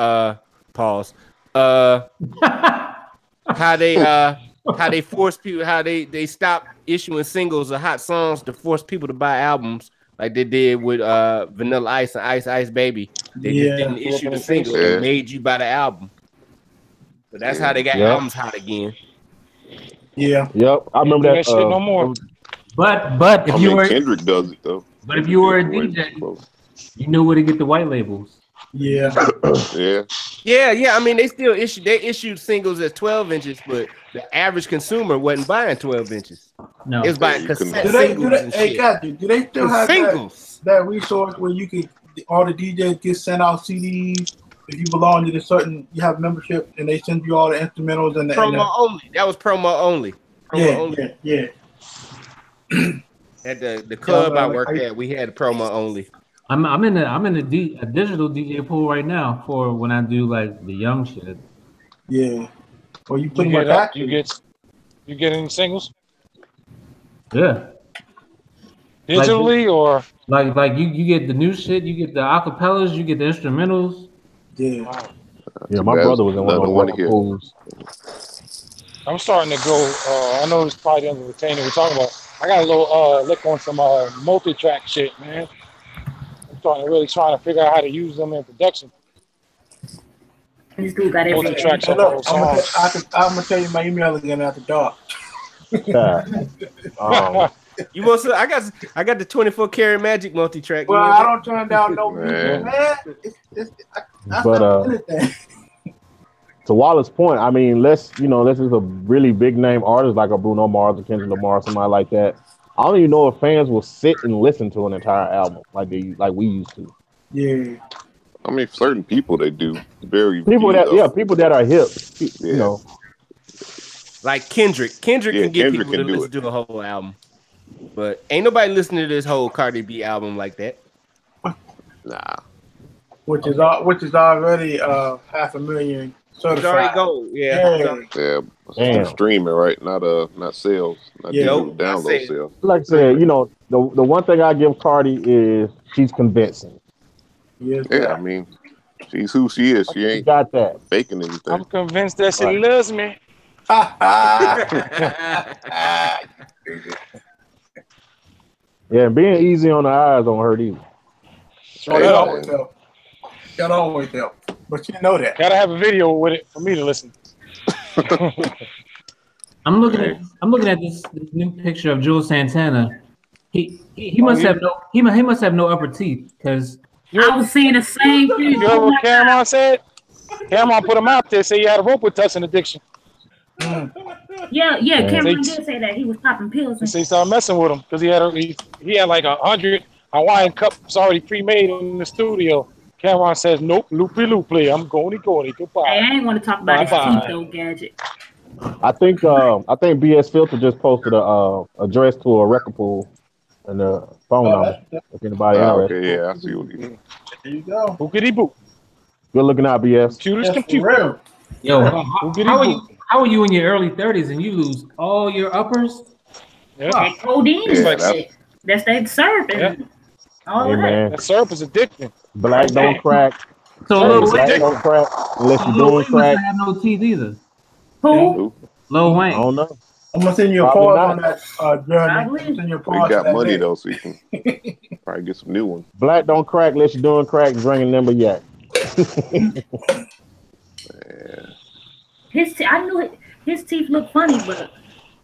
Pause. How they force people, how they stopped issuing singles or hot songs to force people to buy albums like they did with Vanilla Ice and Ice Baby. They just didn't issue the single. Yeah. They made you buy the album. So that's how they got Yep. albums hot again. Yeah. Yep, I remember do that. that shit no more. But if I you mean, were Kendrick does it though. but if you were a Kendrick DJ, close. you knew where to get the white labels. Yeah. Yeah. I mean, they still issued singles as 12 inches, but the average consumer wasn't buying 12 inches. No. It was buying cassette Do singles and hey, shit. got you. Do they still have Singles. that resource where you could all the DJs get sent out CDs if you belong to the certain you have membership and they send you all the instrumentals and the Promo only. That was promo only. Yeah. At the club I worked at, we had promo only. I'm in a digital DJ pool right now for when I do like the young shit. Yeah. Well, you pretty You much you get any singles? Yeah. Digitally or like you get the new shit, you get the acapellas, you get the instrumentals. Yeah. Yeah, my brother was in one of those record pools. I'm starting to go. I know it's probably the entertainment we're talking about. I got a little lick on some multi-track shit, man. I'm starting to really trying to figure out how to use them in production. This dude got everything. Multi-tracks on Look, those I'm songs. gonna tell you my email again after dark. You want some? I got the 24 karat magic multi-track. Well, I don't turn down no music, man. But to Wallace's point, I mean, this is a really big name artist like a Bruno Mars or Kendrick Lamar, somebody like that. I don't even know if fans will sit and listen to an entire album like we used to. Yeah. I mean, certain people they do. People that are hip, you know. Like Kendrick can get people to listen to a whole album, but ain't nobody listening to this whole Cardi B album like that. Nah. Which is already 500,000 certified. It's already gold. Yeah. Damn. Streaming, right? Not sales. Not download sales. Like I said, the one thing I give Cardi is she's convincing. Yes, I mean, she's who she is. She ain't got that faking anything. I'm convinced that she loves me. Yeah, being easy on the eyes don't hurt either. So that always help. That always help. But you know that. Gotta have a video with it for me to listen. I'm looking at this new picture of Jules Santana. He must have no upper teeth because I was seeing the same thing. You heard what Cameron said? Cameron put him out there, say he had a rope with touching addiction. Yeah. Cameron did say that he was popping pills. He said he started messing with him because he had like 100 Hawaiian cups already pre-made in the studio. Cameron says, "Nope, loopy. I'm going. Goodbye." Hey, I ain't want to talk about his teeth though, Gadget. I think BS Filter just posted a address to a record pool and the phone number if anybody interested. Okay, yeah, I see what you mean. There you go. Bookity boop. Good looking out, BS. Computer. Yo, how are you in your early 30s and you lose all your uppers? Yeah. That codeine, that's that syrup and all Hey, that. man. That syrup is addicting. Black don't crack. So Black don't crack unless you're doing crack. Have no teeth either. Who? Lil Wayne. I don't know. I'm gonna send you a pause on that journey. Send you a pause. They got money though, so you can probably get some new ones. Black don't crack unless you're doing crack, drinking number yak. I knew his teeth look funny, but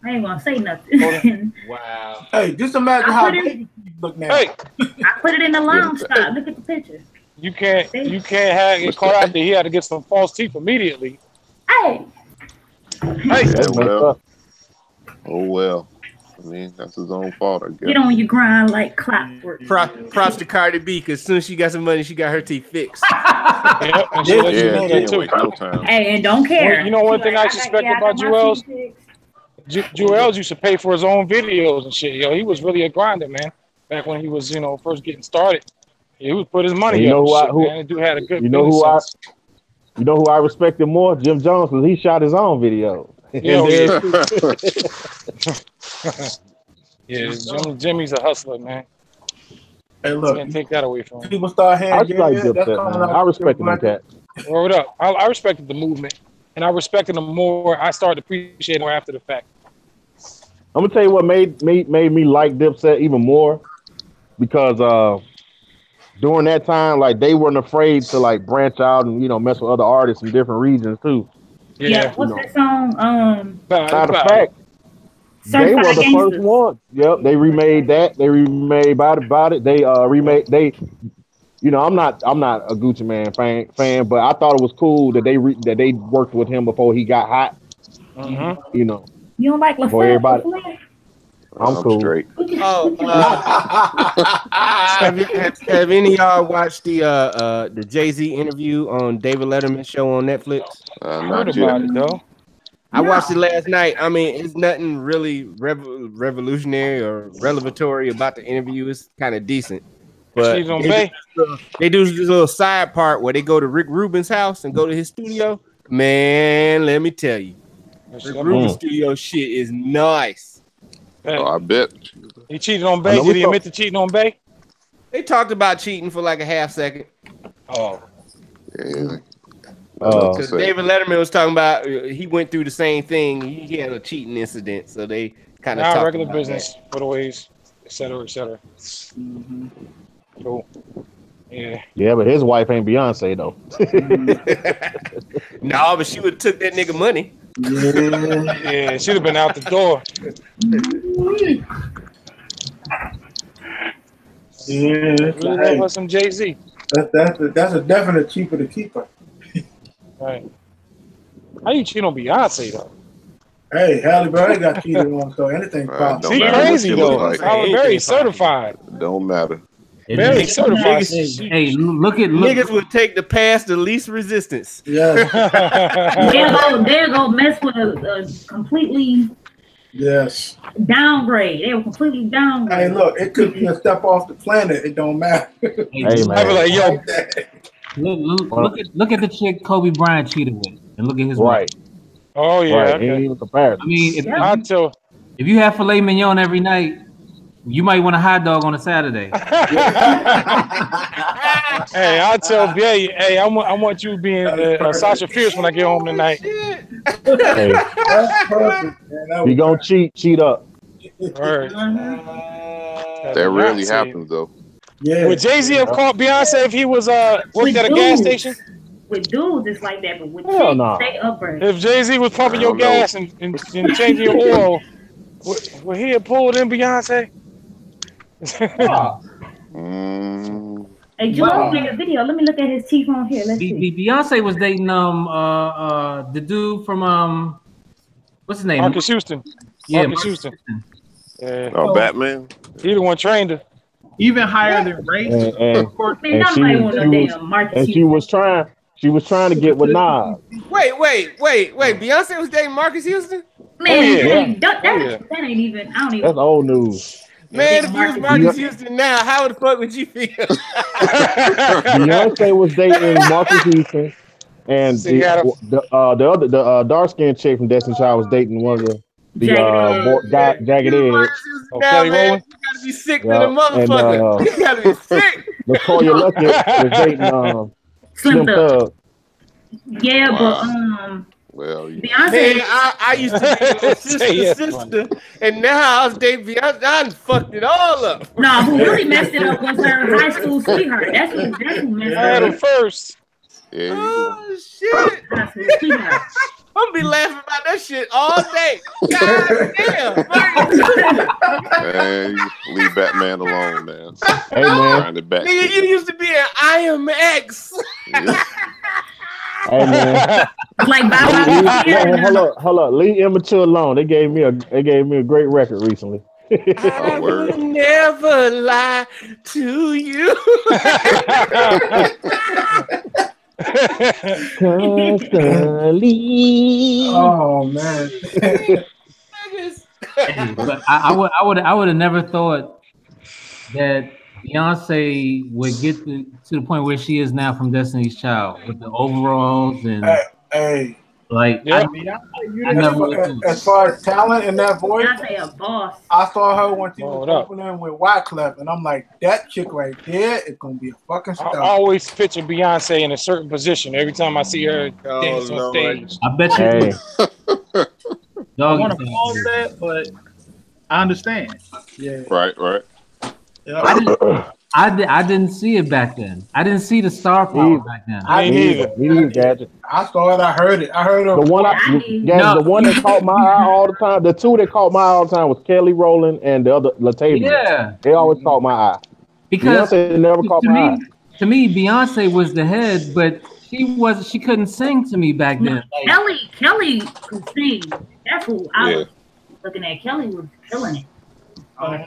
I ain't gonna say nothing. Wow. Hey, just imagine how big you look now. Hey, I put it in the lounge spot. Look at the picture. you can't have it caught out that he had to get some false teeth immediately. Hey. Oh well. I mean, that's his own fault, I guess. Get on your grind like clockwork. Props to Cardi B, because as soon as she got some money, she got her teeth fixed. Yep, and she let you know that too. No time. Hey, and don't care. Well, you know one thing I suspect about Joel's? Joel's used to pay for his own videos and shit. Yo, he was really a grinder, man. Back when he was, first getting started. He would put his money up. Man. Dude had a good business sense. You know who I respected more? Jim Jones, because he shot his own video. Yeah, Jimmy's a hustler, man. Hey, look, can't take that away from him. People start handing. I respect him, cat. Word up. I respected the movement, and I respected him more. I started appreciating more after the fact. I'm gonna tell you what made me like Dipset even more, because during that time, like, they weren't afraid to like branch out and mess with other artists in different regions too. Yeah, what's that song? Matter of fact, they were the first ones. Yep, they remade that. They remade About It. They you know, I'm not a Gucci Man fan, but I thought it was cool that they worked with him before he got hot. You know, You don't like for everybody. I'm I'm cool. straight. Oh, have any of y'all watched the Jay-Z interview on David Letterman's show on Netflix? I Not heard yet. about it though. I watched it last night. I mean, it's nothing really revolutionary or revelatory about the interview. It's kind of decent. But Cheating on Bay. they do this little side part where they go to Rick Rubin's house and go to his studio. Man, let me tell you, Rick Rubin's studio shit is nice. Oh, I bet. He cheated on Bay. Did he admit to cheating on Bay? They talked about cheating for like a half second. Oh. Yeah. Because David Letterman was talking about he went through the same thing. He had a cheating incident, so they kind of talked regular about business, that. putaways, et cetera, et cetera. Cool. Yeah. Yeah, but his wife ain't Beyonce though. No, but she would have took that nigga money. Yeah, she'd have been out the door. Yeah, Really love some Jay-Z. That's a definite cheaper to keep her. Right. How you cheat on Beyonce though? Hey, Halle Berry got cheated on, so anything possible. She crazy though. Halle Berry certified. Don't matter. Very certified. Hey, look. Niggas would take the path the least resistance. Yeah. They're gonna mess with a completely downgrade. They were completely downgrade. Hey, look, it could be a step off the planet. It don't matter. Hey, man. I be like, yo, look at the chick Kobe Bryant cheated with, and look at his wife. oh yeah, Right. okay. Ain't even comparison. I mean, I'll if you have filet mignon every night, you might want a hot dog on a Saturday. Hey, I'll tell Bay, hey, I want you being Sasha Fierce when I get home tonight. Hey, That's perfect, man. you gonna cheat up. Word. That rarely happens though. Yeah. Would Jay-Z have caught Beyonce if he was worked at a gas station? With dudes, it's like that, but with Hell chicks, no. they upgrade. If Jay-Z was pumping I your don't know. gas and changing your oil, would he have pulled in Beyonce? Hey, Joe, make a video. Let me look at his teeth on here. Let's see. Beyonce was dating the dude from what's his name? Marcus Houston. Yeah, Marcus Houston. Yeah. Oh, Batman. He the one trained her. Even higher than race. And Man, nobody want no damn Marcus and she was trying to get with Nas. Wait. Beyonce was dating Marcus Houston? Man, that yeah. ain't even. I don't even. That's old news. Man, if you was Marcus Houston now, how the fuck would you feel? Beyonce was dating Marcus Houston, and the dark skinned chick from Destiny Child was dating one of the Jagged Edge. Oh, Kelly Rowland. You gotta be sick to the motherfucker. You gotta be sick. Latoya Luckett was dating Slim Thug. Yeah, Wow. Well, Beyonce. Man, I used to be your sister, and now I was dating Beyonce. I done fucked it all up. No, who really messed it up was her high school sweetheart. That's who messed I had it him up. first. yeah. Oh shit! High school sweetheart. I'm gonna be laughing about that shit all day. God damn! Man, you leave Batman alone, man. Hey man, Trying to back Nigga, you used to be an IMX. Yeah. hey man. Like Bow Wow. Hold up. Leave Immature alone. They gave me a great record recently. I word. will never lie to you. Constantly. Oh man. But I would have never thought that Beyonce would get to the point where she is now from Destiny's Child with the overalls and Hey. like Yeah. I never would have thought. As far as talent and that voice, Beyonce a boss. I saw her when she was Hold up. opening with Wyclef, and I'm like, that chick right there is gonna be a fucking I star. always picture Beyonce in a certain position every time I see her Oh, dance on Lord. stage. I bet you Hey, I dog. want to pause that, but I understand. Yeah. Right. I didn't see it back then. I didn't see the star power back then. Me neither. Me neither, Gadget. I saw it. I heard it. I heard her. The one, No. the one that caught my eye all the time. The two that caught my eye all the time was Kelly Rowland and the other Latavia. Yeah, They always caught my eye. because Beyonce never caught to my eye. me, to me, Beyonce was the head, but she couldn't sing to me back then. Like, Kelly could sing. That's who I was looking at. Kelly was killing it.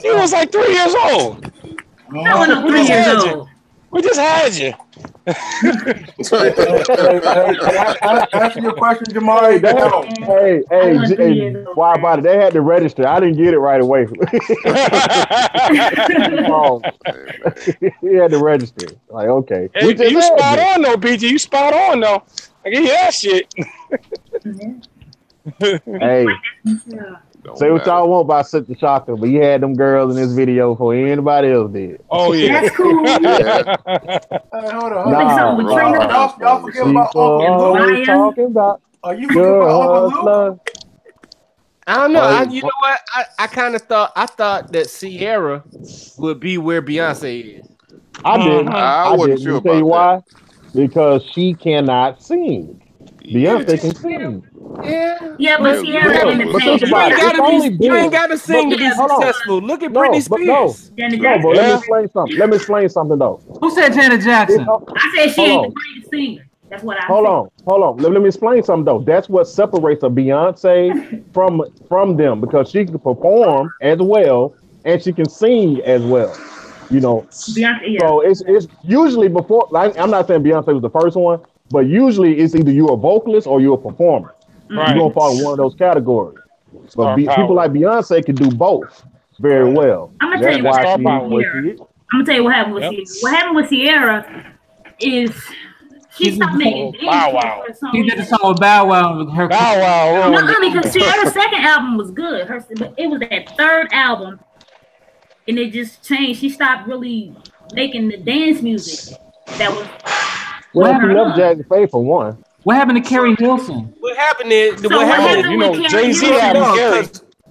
He was like 3 years old. No, 3 years old. We just had you. Answer your question, Jamari. Hey, why about it? They had to register. I didn't get it right away. He had to register. Like, okay. Hey, you spot on though, BG. You spot on though. I give you that shit. Hey, say what y'all want about Silk the Shocker, but he had them girls in this video before anybody else did. Oh yeah, that's cool. Hold on. Y'all forget about Uncle Luke. Talking about Are you forgetting about Uncle Luke? I don't know. You know what? I kind of thought that Sierra would be where Beyonce is. I didn't. I wasn't sure about you why? that. Because she cannot sing. Beyonce can sing. Yeah, but Sierra in the same. You ain't got to sing to be successful. Look at Britney Spears. But let me explain something. Let me explain something though. Who said Janet Jackson? I said she ain't the greatest singer. That's what I said. Hold on. Let me explain something though. That's what separates a Beyonce from them, because she can perform as well and she can sing as well. You know, Beyonce, so it's usually before. Like, I'm not saying Beyonce was the first one, but usually it's either you're a vocalist or you're a performer. Right. You're gonna fall in one of those categories. But people like Beyonce can do both very well. I'm gonna tell you what happened with Sierra. What happened with Sierra is she stopped making Bow Wow. She did a song with Bow Wow with her. Bow Wow. No, because Sierra's second album was good. But it was that third album, and it just changed. She stopped really making the dance music. That was. Well, she left Jazzy Faye for one. What happened to Carrie Hilson? What happened is Jay-Z had Carrie.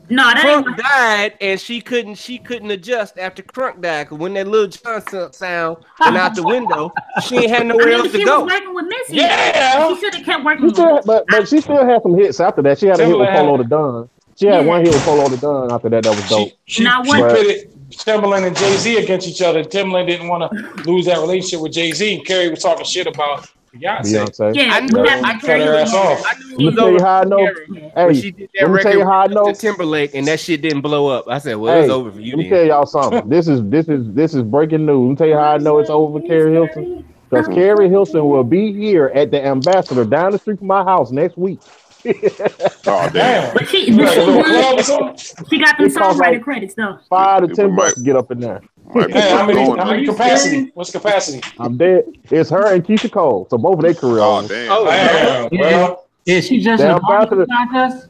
No, that Crunk died, and she couldn't adjust after Crunk died. Cause when that Lil Jon sound went out the window, she ain't had nowhere else to she go. Was working with Missy. Yeah, she should have kept working. But she still had some hits after that. She had a hit with Polo the Don. She had one hit with Polo the Don after that. That was dope. She pitted Timbaland and Jay-Z against each other. Timbaland didn't want to lose that relationship with Jay-Z, and Carrie was talking shit about Beyonce. Yeah, I knew that. Cut her ass off. Let me tell you how I know. Hey, let me tell you how I know. Timberlake, and that shit didn't blow up. I said, "Well, it's over for you." Let me tell y'all something. This is breaking news. Let me tell you how I know it's over for Carrie Hilson. Because Carrie Hilson will be here at the Ambassador down the street from my house next week. Oh damn! But she got them songwriter credits though. $5 to $10 to get up in there. How many capacity? What's capacity? I'm dead. It's her and Keisha Cole. So both of their careers. Oh damn! Well, is she just a contest?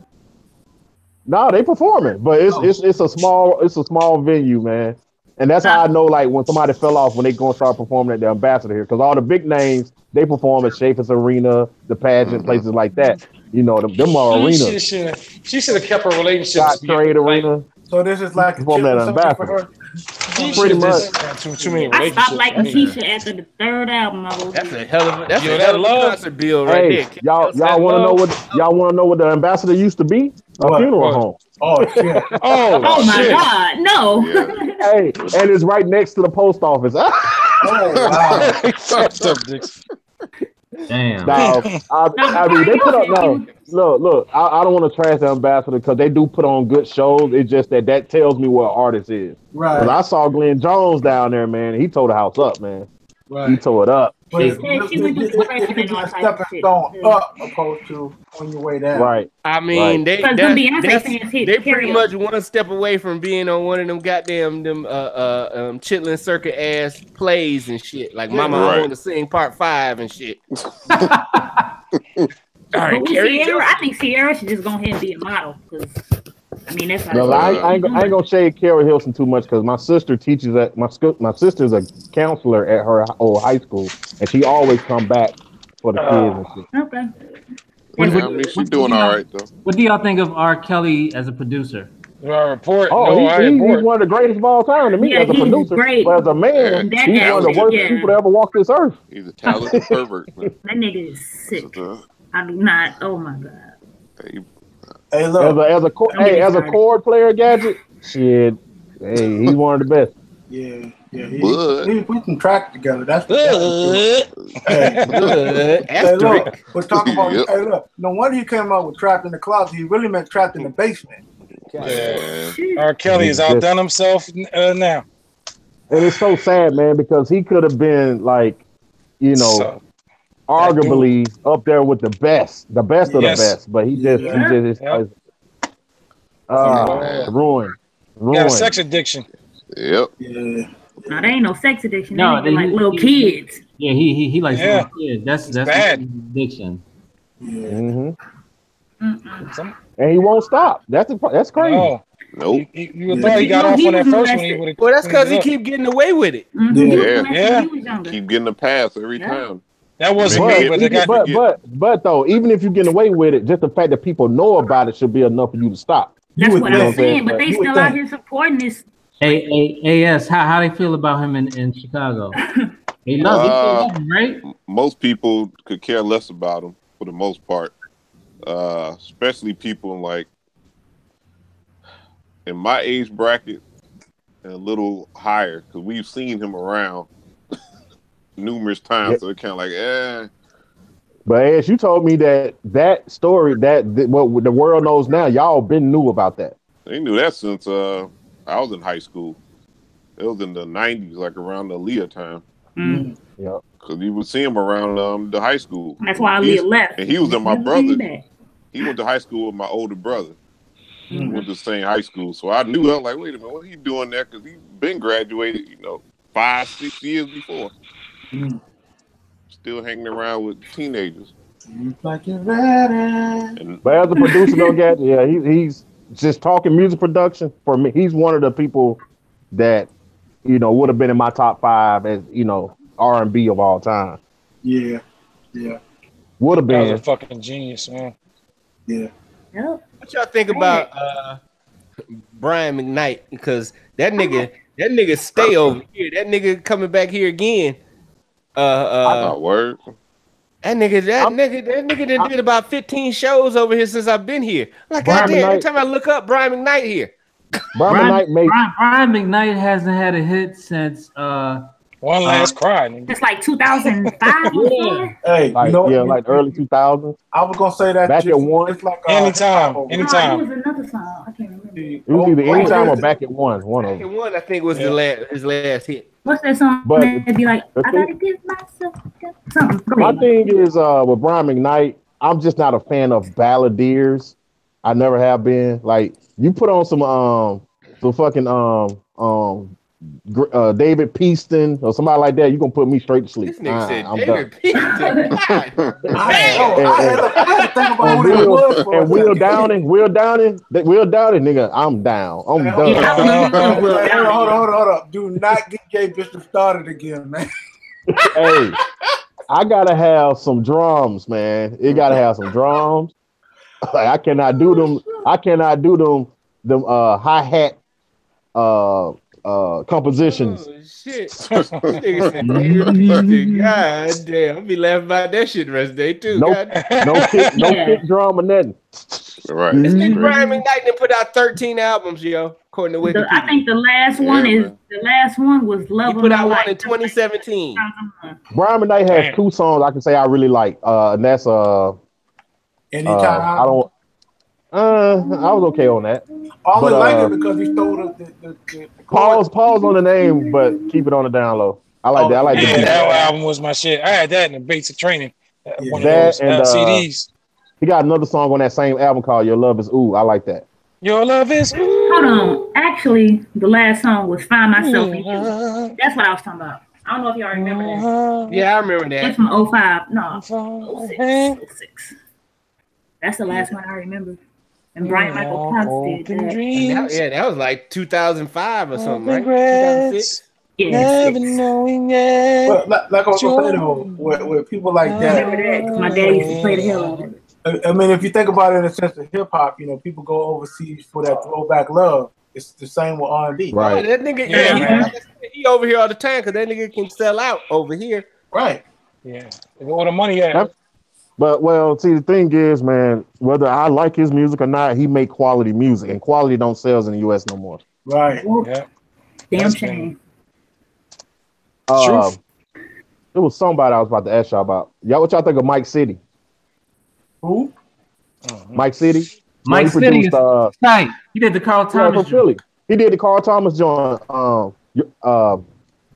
No, they performing, but it's a small venue, man. And that's how I know, like, when somebody fell off when they gonna start performing at the Ambassador here, because all the big names they perform at Schaefer's Arena, the pageant places like that. You know, them are arenas. She should have kept her relationship. Trade Arena. So this is like perform at Ambassador. Pretty much. Too many relationships. I stopped liking Keisha after the third album. That's a hell of a concert bill right there. Y'all want to know what the Ambassador used to be? A funeral home. Oh shit! Oh my God! No. Hey, and it's right next to the post office. Damn. Now, I mean, they put up. Look. I don't want to trash the Ambassador because they do put on good shows. It's just that tells me what an artist is. Right. Because I saw Glenn Jones down there, man. He tore the house up, man. Right. He tore it up. But it's a stepping stone up opposed to on your way down. Right. I mean, they pretty much one step away from being on one of them goddamn Chitlin Circuit ass plays and shit. Like Mama, I want to sing part 5 and shit. All right, Sierra, I think Sierra should just go ahead and be a model. I mean, that's I ain't gonna shade Carrie Hilson too much because my sister teaches at my sister's a counselor at her old high school, and she always come back for the kids and shit. Okay. I mean, she's doing all right though. What do y'all think of R. Kelly as a producer? He's one of the greatest of all time to me as a producer. Great. But as a man, he's one of the worst people to ever walk this earth. He's a talented pervert, man. That nigga is sick. I do not. Oh my God. Hey, look. As a chord player, Gadget, shit. Hey, he's one of the best. Yeah. But We put some track together. That's Good. Hey, look, we're talking about. Yep. Hey, look. No wonder he came out with "Trapped in the Closet." He really meant "Trapped in the Basement." Yeah. man, R. Kelly has outdone himself now. And it's so sad, man, because he could have been like, you know, So, that dude. arguably up there with the best of the Yes. best. But he just Yep. ruined. He got a sex addiction. yep. Yeah. No, they ain't no sex addiction. No, They like he- little kids. Yeah, he likes Yeah. little kids. That's bad. his addiction. Yeah. Mm-mm. And he won't stop. That's crazy. No. Nope. You would thought he got off on that first one. He would have. Well, that's because he keep getting away with it. Mm-hmm. Yeah. He was Yeah. molested when he was younger. Keep getting the pass every Yeah. time. That wasn't But- me, but they got. But though, even if you get away with it, just the fact that people know about it should be enough for you to stop. That's would what think. I'm saying. But they You would still out think. here supporting this. AS, how they feel about him in Chicago? They love him, right? Most people could care less about him for the most part, especially people in my age bracket and a little higher, because we've seen him around numerous times. Yep. So it's kind of like, But as you told me that story, that what the world knows now, y'all been knew about that. they knew that since I was in high school. It was in the 90s, like around the Aaliyah time. Mm. Yeah. Because you would see him around the high school. That's why Aaliyah left. And he was in my Never brother. came back. He went to high school with my older brother. We Mm. went to the same high school. So I knew, I was like, wait a minute, what are you doing there? Because he's been graduated, 5-6 years before. Mm. Still hanging around with teenagers. Like you're ready. And But as a producer, though, Gad, yeah, he's just talking music production. For me, he's one of the people that would have been in my top 5 as R&B of all time. Yeah. Would have That was been. a fucking genius, man. Yeah. Yep. What y'all think about Brian McKnight? Because that nigga stay over here. That nigga coming back here again. word. That nigga done did about 15 shows over here since I've been here. Like, Brian goddamn, every McKnight- time I look up Brian McKnight here. Brian McKnight made Brian McKnight hasn't had a hit since One last cry. Nigga. It's like 2005 or something. Hey, like early 2000s. I was gonna say that Back at one. It's like Anytime. No, it Anytime. was another song. I can't remember. It was either anytime or back at one. One of Back them. in one, I think was his last hit. What's that song? But That'd be like, the I gotta give myself something. Go My ahead. thing is with Brian McKnight, I'm just not a fan of balladeers. I never have been. Like, you put on some fucking David Peaston or somebody like that, you gonna put me straight to sleep. This nigga said I'm David Peaston. God I had to think about and what it was for a Will second. Will Downing, nigga, I'm down. I'm done. Yeah, I remember Will Hey, Downing. hold up. Do not get Gay Bishop started again, man. Hey, I gotta have some drums, man. It gotta have some drums. Like, I cannot do them. Them hi-hat compositions. Oh, shit. Nigga said David Peaston. God damn. I'll be laughing about that shit the rest of the day, too. No, God. no kick drum or nothing. Right. This nigga Brian McKnight done put out 13 albums, yo, according to Wikipedia. I think the last one was Love He of put My out one Life. in 2017. Brian McKnight has 2 songs I can say I really like, and that's Anytime. I don't. I was okay on that. I only but, like it because he stole the Pause on the name, but keep it on the down low. I like that. I like Yeah, the that album was my shit. I had that in the basic training. One of That those and, CDs. He got another song on that same album called "Your Love Is Ooh." I like that. Your love is. Hold on. Actually, the last song was Find Myself in You. That's what I was talking about. I don't know if y'all remember that. Yeah, I remember It's that. from 05. No, 06. That's the last one I remember. And Brian Michael Cox did that. That was like 2005 or something, right? Regrets. 2006. Yeah, Never 6. knowing yet. But like I was gonna say though, with people like I that, remember that 'cause my dad used to play the hell out of it. I mean, if you think about it in the sense of hip hop, people go overseas for that throwback love. It's the same with R&B. Right. Oh, that nigga, Yeah, man. he over here all the time because that nigga can sell out over here. Right. Yeah. Where the money at? But well, see, the thing is, man, whether I like his music or not, he make quality music, and quality don't sell in the U.S. no more. Right. Whoop. Yeah. Damn That's shame. Truth. It was somebody I was about to ask y'all about. Y'all, what y'all think of Mike City? Who? Mike City. Mike He City is produced, tight. He did the Carl yeah, Thomas from joint. Philly. He did the Carl Thomas joint.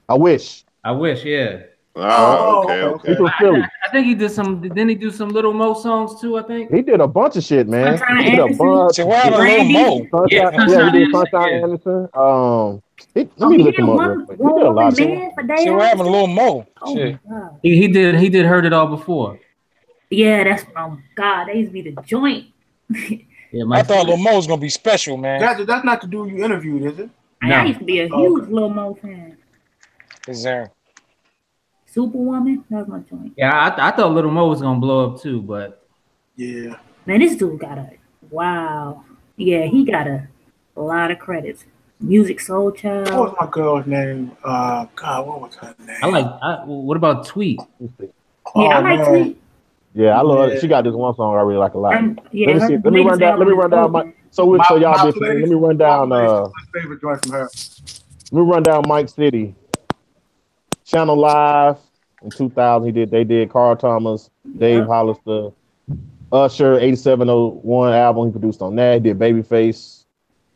I wish. I wish, yeah. Oh, okay, okay, okay. He from Philly. I think he did some. Didn't he do some Little Mo songs too? I think. He did a bunch of shit, man. Sunshine He did a Anderson. bunch. So what happened to Lil Brandy. Mo? Sunshine, Yeah, yeah, he did Sunshine Sunshine Anderson, Anderson. Let Oh, me he look did him up real one quick. He did a lot woman of shit. man for Day See what happened to Lil Anderson. Mo? Oh Shit. my god. He did Heard It All before. Yeah, that's God. That used to be the joint. Yeah, I Mike thought City. Lil Mo was gonna be special, man. That's not the dude you interviewed, is it? I No. used to be a huge Lil Mo fan. Is there? Superwoman, that was my joint. Yeah, I thought Little Mo was gonna blow up too, but Yeah. Man, this dude got a wow. Yeah, he got a lot of credits. Music Soul What Child. was my girl's name? God, what was her name? what about Tweet? Yeah, Oh, I like man. Tweet. Yeah, I love it. Yeah. She got this one song I really like a lot. Yeah, Let me her see. Let me latest run down. Let me album run is down dope, my. man. So y'all My did. Let me run down. my favorite joint from her. Let me run down Mike City. Channel Live in 2000. They did Carl Thomas, Dave Yep. Hollister, Usher 8701 album. He produced on that. He did Babyface,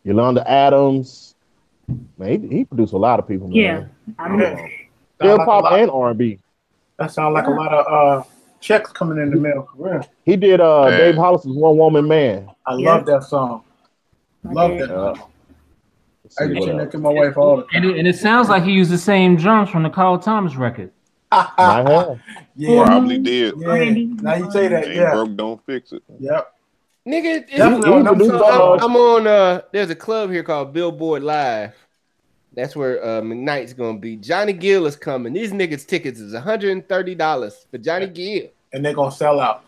Yolanda Adams. Man, he produced a lot of people, man. Yeah. I mean, Hip Sound hop like a lot- and R&B. That sounds like a lot of checks coming in the mail for real. He did Dave Hollister's One Woman Man. I Yeah. love that song. my Love dad. that song. Let's I see can what sing that else. to my wife all the time. And it sounds like he used the same drums from the Carl Thomas record. Might have. Yeah. Probably did. Yeah. Brandy. Now you say that, Ain't yeah. broke, don't fix it. Yep. Nigga, Definitely on them produced, two songs. I'm on. There's a club here called Billboard Live. That's where McKnight's gonna be. Johnny Gill is coming. These niggas' tickets is $130 for Johnny Gill. And they're gonna sell out.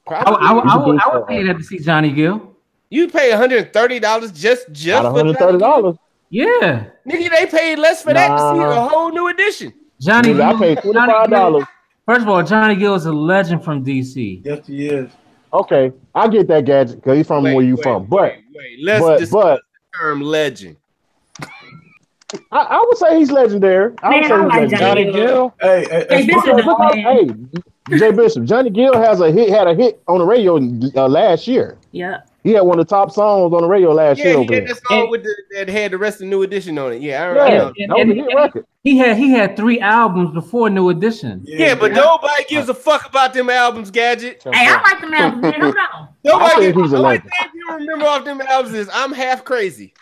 Probably. I would pay that to see Johnny Gill. You pay $130 just Not for Johnny Gill? $130. Yeah, Nigga, they paid less for that to see Nah. a whole new edition. Johnny. Nigga, I paid $25. First of all, Johnny Gill is a legend from DC. Yes, he is. Okay, I get that gadget because he's from where you from. But Let's discuss the term legend. I would say he's legendary. I would Man, say I he's like legendary. Johnny Gill. Hey, Hey, Bishop, Because, man. hey, Jay Bishop, Johnny Gill had a hit on the radio last year. Yeah. He had one of the top songs on the radio last year Yeah, he over had there. that song with that had the rest of New Edition on it. Yeah, I Yeah, know. that was a hit record. He had 3 albums before New Edition. Yeah, but nobody gives a fuck about them albums, Gadget. Hey, I like the album, man. Hold on. Nobody think he's a the only legend. thing you remember off them albums is I'm Half Crazy.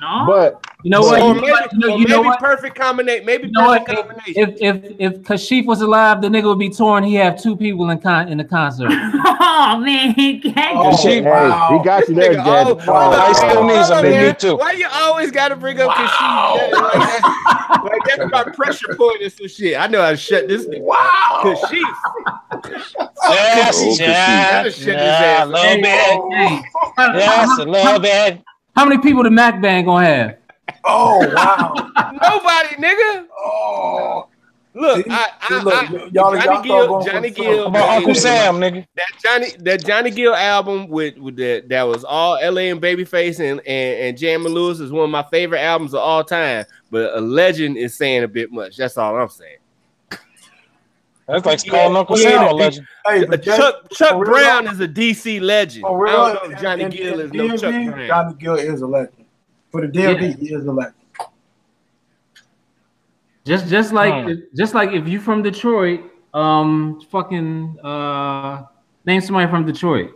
No. But You know what? Or You know maybe, what? You know or maybe what? Perfect Combination. Maybe You know what? Perfect Combination. If Kashif was alive, the nigga would be touring. He have 2 people in the concert. Oh man, he can't. Oh, She- wow. he got you there, Nigga, Gadget. I still need some man. me too. Why you always gotta bring up Kashif? Like that's my pressure point and some shit. I know how to shut this nigga. Wow. Kashif. Yes, Gotta shut his ass a little bit. Hey, Yes, a little bit. how many people the Mac Band gonna have? Oh, wow. Nobody, nigga. Oh. Look, See? See, look, y'all Johnny start Gill, going Johnny for the Gill, song. About Uncle Sam, nigga. that Johnny Gill album with that was all LA and Babyface and Jamie Lewis is one of my favorite albums of all time. But a legend is saying a bit much. That's all I'm saying. That's like calling Uncle Sam a legend. Hey, but Chuck for real, Brown is a DC legend. for I real, don't know if Johnny in Gill is no Chuck DMV, Brown. Johnny Gill is a legend. For the DMV, he is a legend. Just like if you from Detroit, fucking name somebody from Detroit.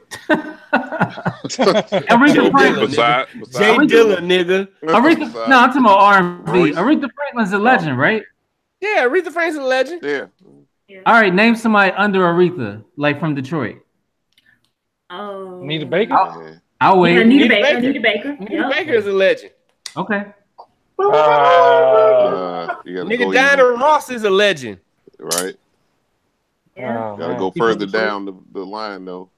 Aretha Franklin. Beside Jay Dilla, nigga. Aretha, no, I'm talking about R&B. Aretha Franklin's a legend, right? Yeah, Aretha Franklin's a legend. Yeah. All right, name somebody under Aretha, like from Detroit. Oh. Anita Baker? I'll Yeah, wait. Anita Baker. Baker. Anita Baker. Anita Yep. Baker is a legend. Okay. You gotta Nigga, go Diana even, Ross is a legend. right? Yeah. Gotta go further down the line though.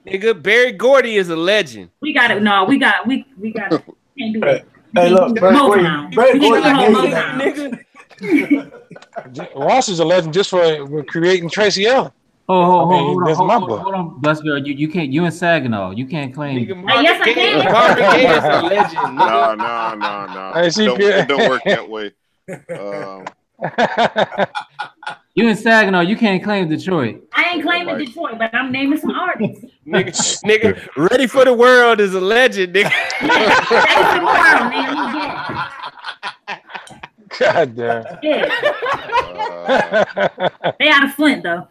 Nigga, Barry Gordy is a legend. We got it. No, we got it. Can't do that. Hey, look, Brad Motown. Gordon We can't do gave Motown. that. Nigga, Ross is a legend just for creating Tracy Ellis. That's my boy. Hold on, Bless Girl. You can't. You in Saginaw. You can't claim. nigga, Marvin yes, I Gaye. can. Marvin Gaye is a legend, nigga. No. Hey, see, It don't work that way. You in Saginaw, you can't claim Detroit. I ain't claiming Detroit, but I'm naming some artists. nigga, Ready for the World is a legend, nigga. Ready for the World, man. Yeah. God damn. Yeah. They out of Flint though.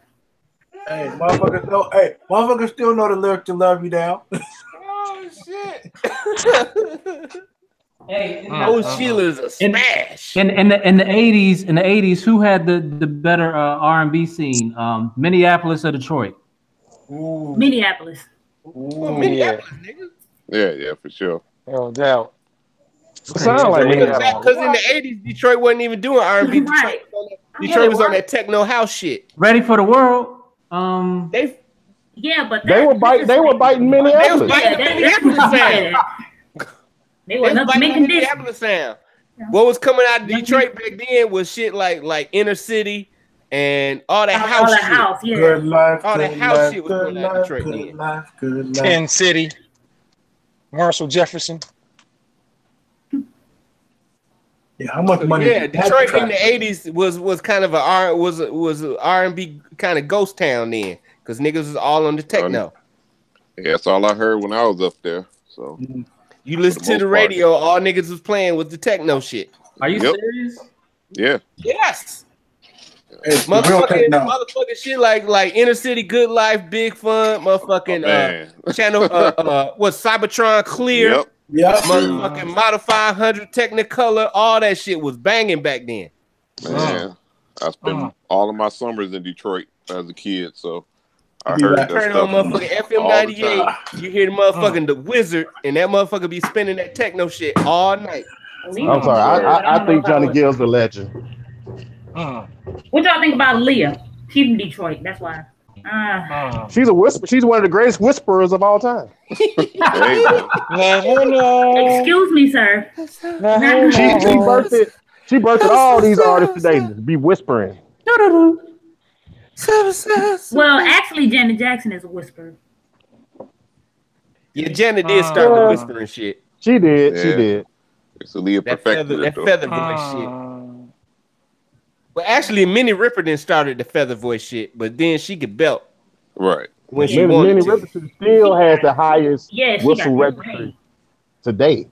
Hey, motherfuckers still know the lyric to "Love You Down." Oh shit. Hey, Sheila's a smash. In the 80s, who had the better R&B scene? Minneapolis or Detroit? Ooh. Minneapolis. Minneapolis, nigga. Yeah, for sure. No doubt. Sound like Minneapolis. Because in the 80s, Detroit wasn't even doing R&B. Right. Detroit was on that techno house shit. Ready for the World? They They were biting Minneapolis. They were nothing making this. Minneapolis sound. What was coming out of Detroit back then was shit like Inner City and all that house shit. House, yeah. Good life, All that good house life, shit was good coming out of life, Detroit good then. life, good life. Penn City. Marshall Jefferson. Yeah, how much money? Yeah, Detroit in the 80s was kind of a R&B kind of ghost town then, because niggas was all on the techno. Yeah, that's all I heard when I was up there. So you listen to the radio, all niggas was playing with the techno shit. Are you serious? Yeah. Yes. It's motherfucking shit like Inner City, Good Life, Big Fun, motherfucking channel Cybertron Clear. Yep. Motherfucking Model 500 Technicolor, all that shit was banging back then. Man, I spent all of my summers in Detroit as a kid, so I heard that turn stuff. on motherfucking FM 98. You hear the motherfucking the Wizard, and that motherfucker be spinning that techno shit all night. I'm sorry, I think Johnny Gill's a legend. What y'all think about Leah? She's from Detroit, that's why. She's a whisper. She's one of the greatest whisperers of all time. Excuse me, sir. She birthed all these artists today to be whispering. Well, actually, Janet Jackson is a whisperer. Yeah, Janet did start the whispering shit. She did. She did. It's a Leah perfected that feather voice shit. Well, actually, Minnie Riperton started the feather voice shit, but then she could belt. Right. When she wanted Minnie Riperton still has the highest whistle registry today.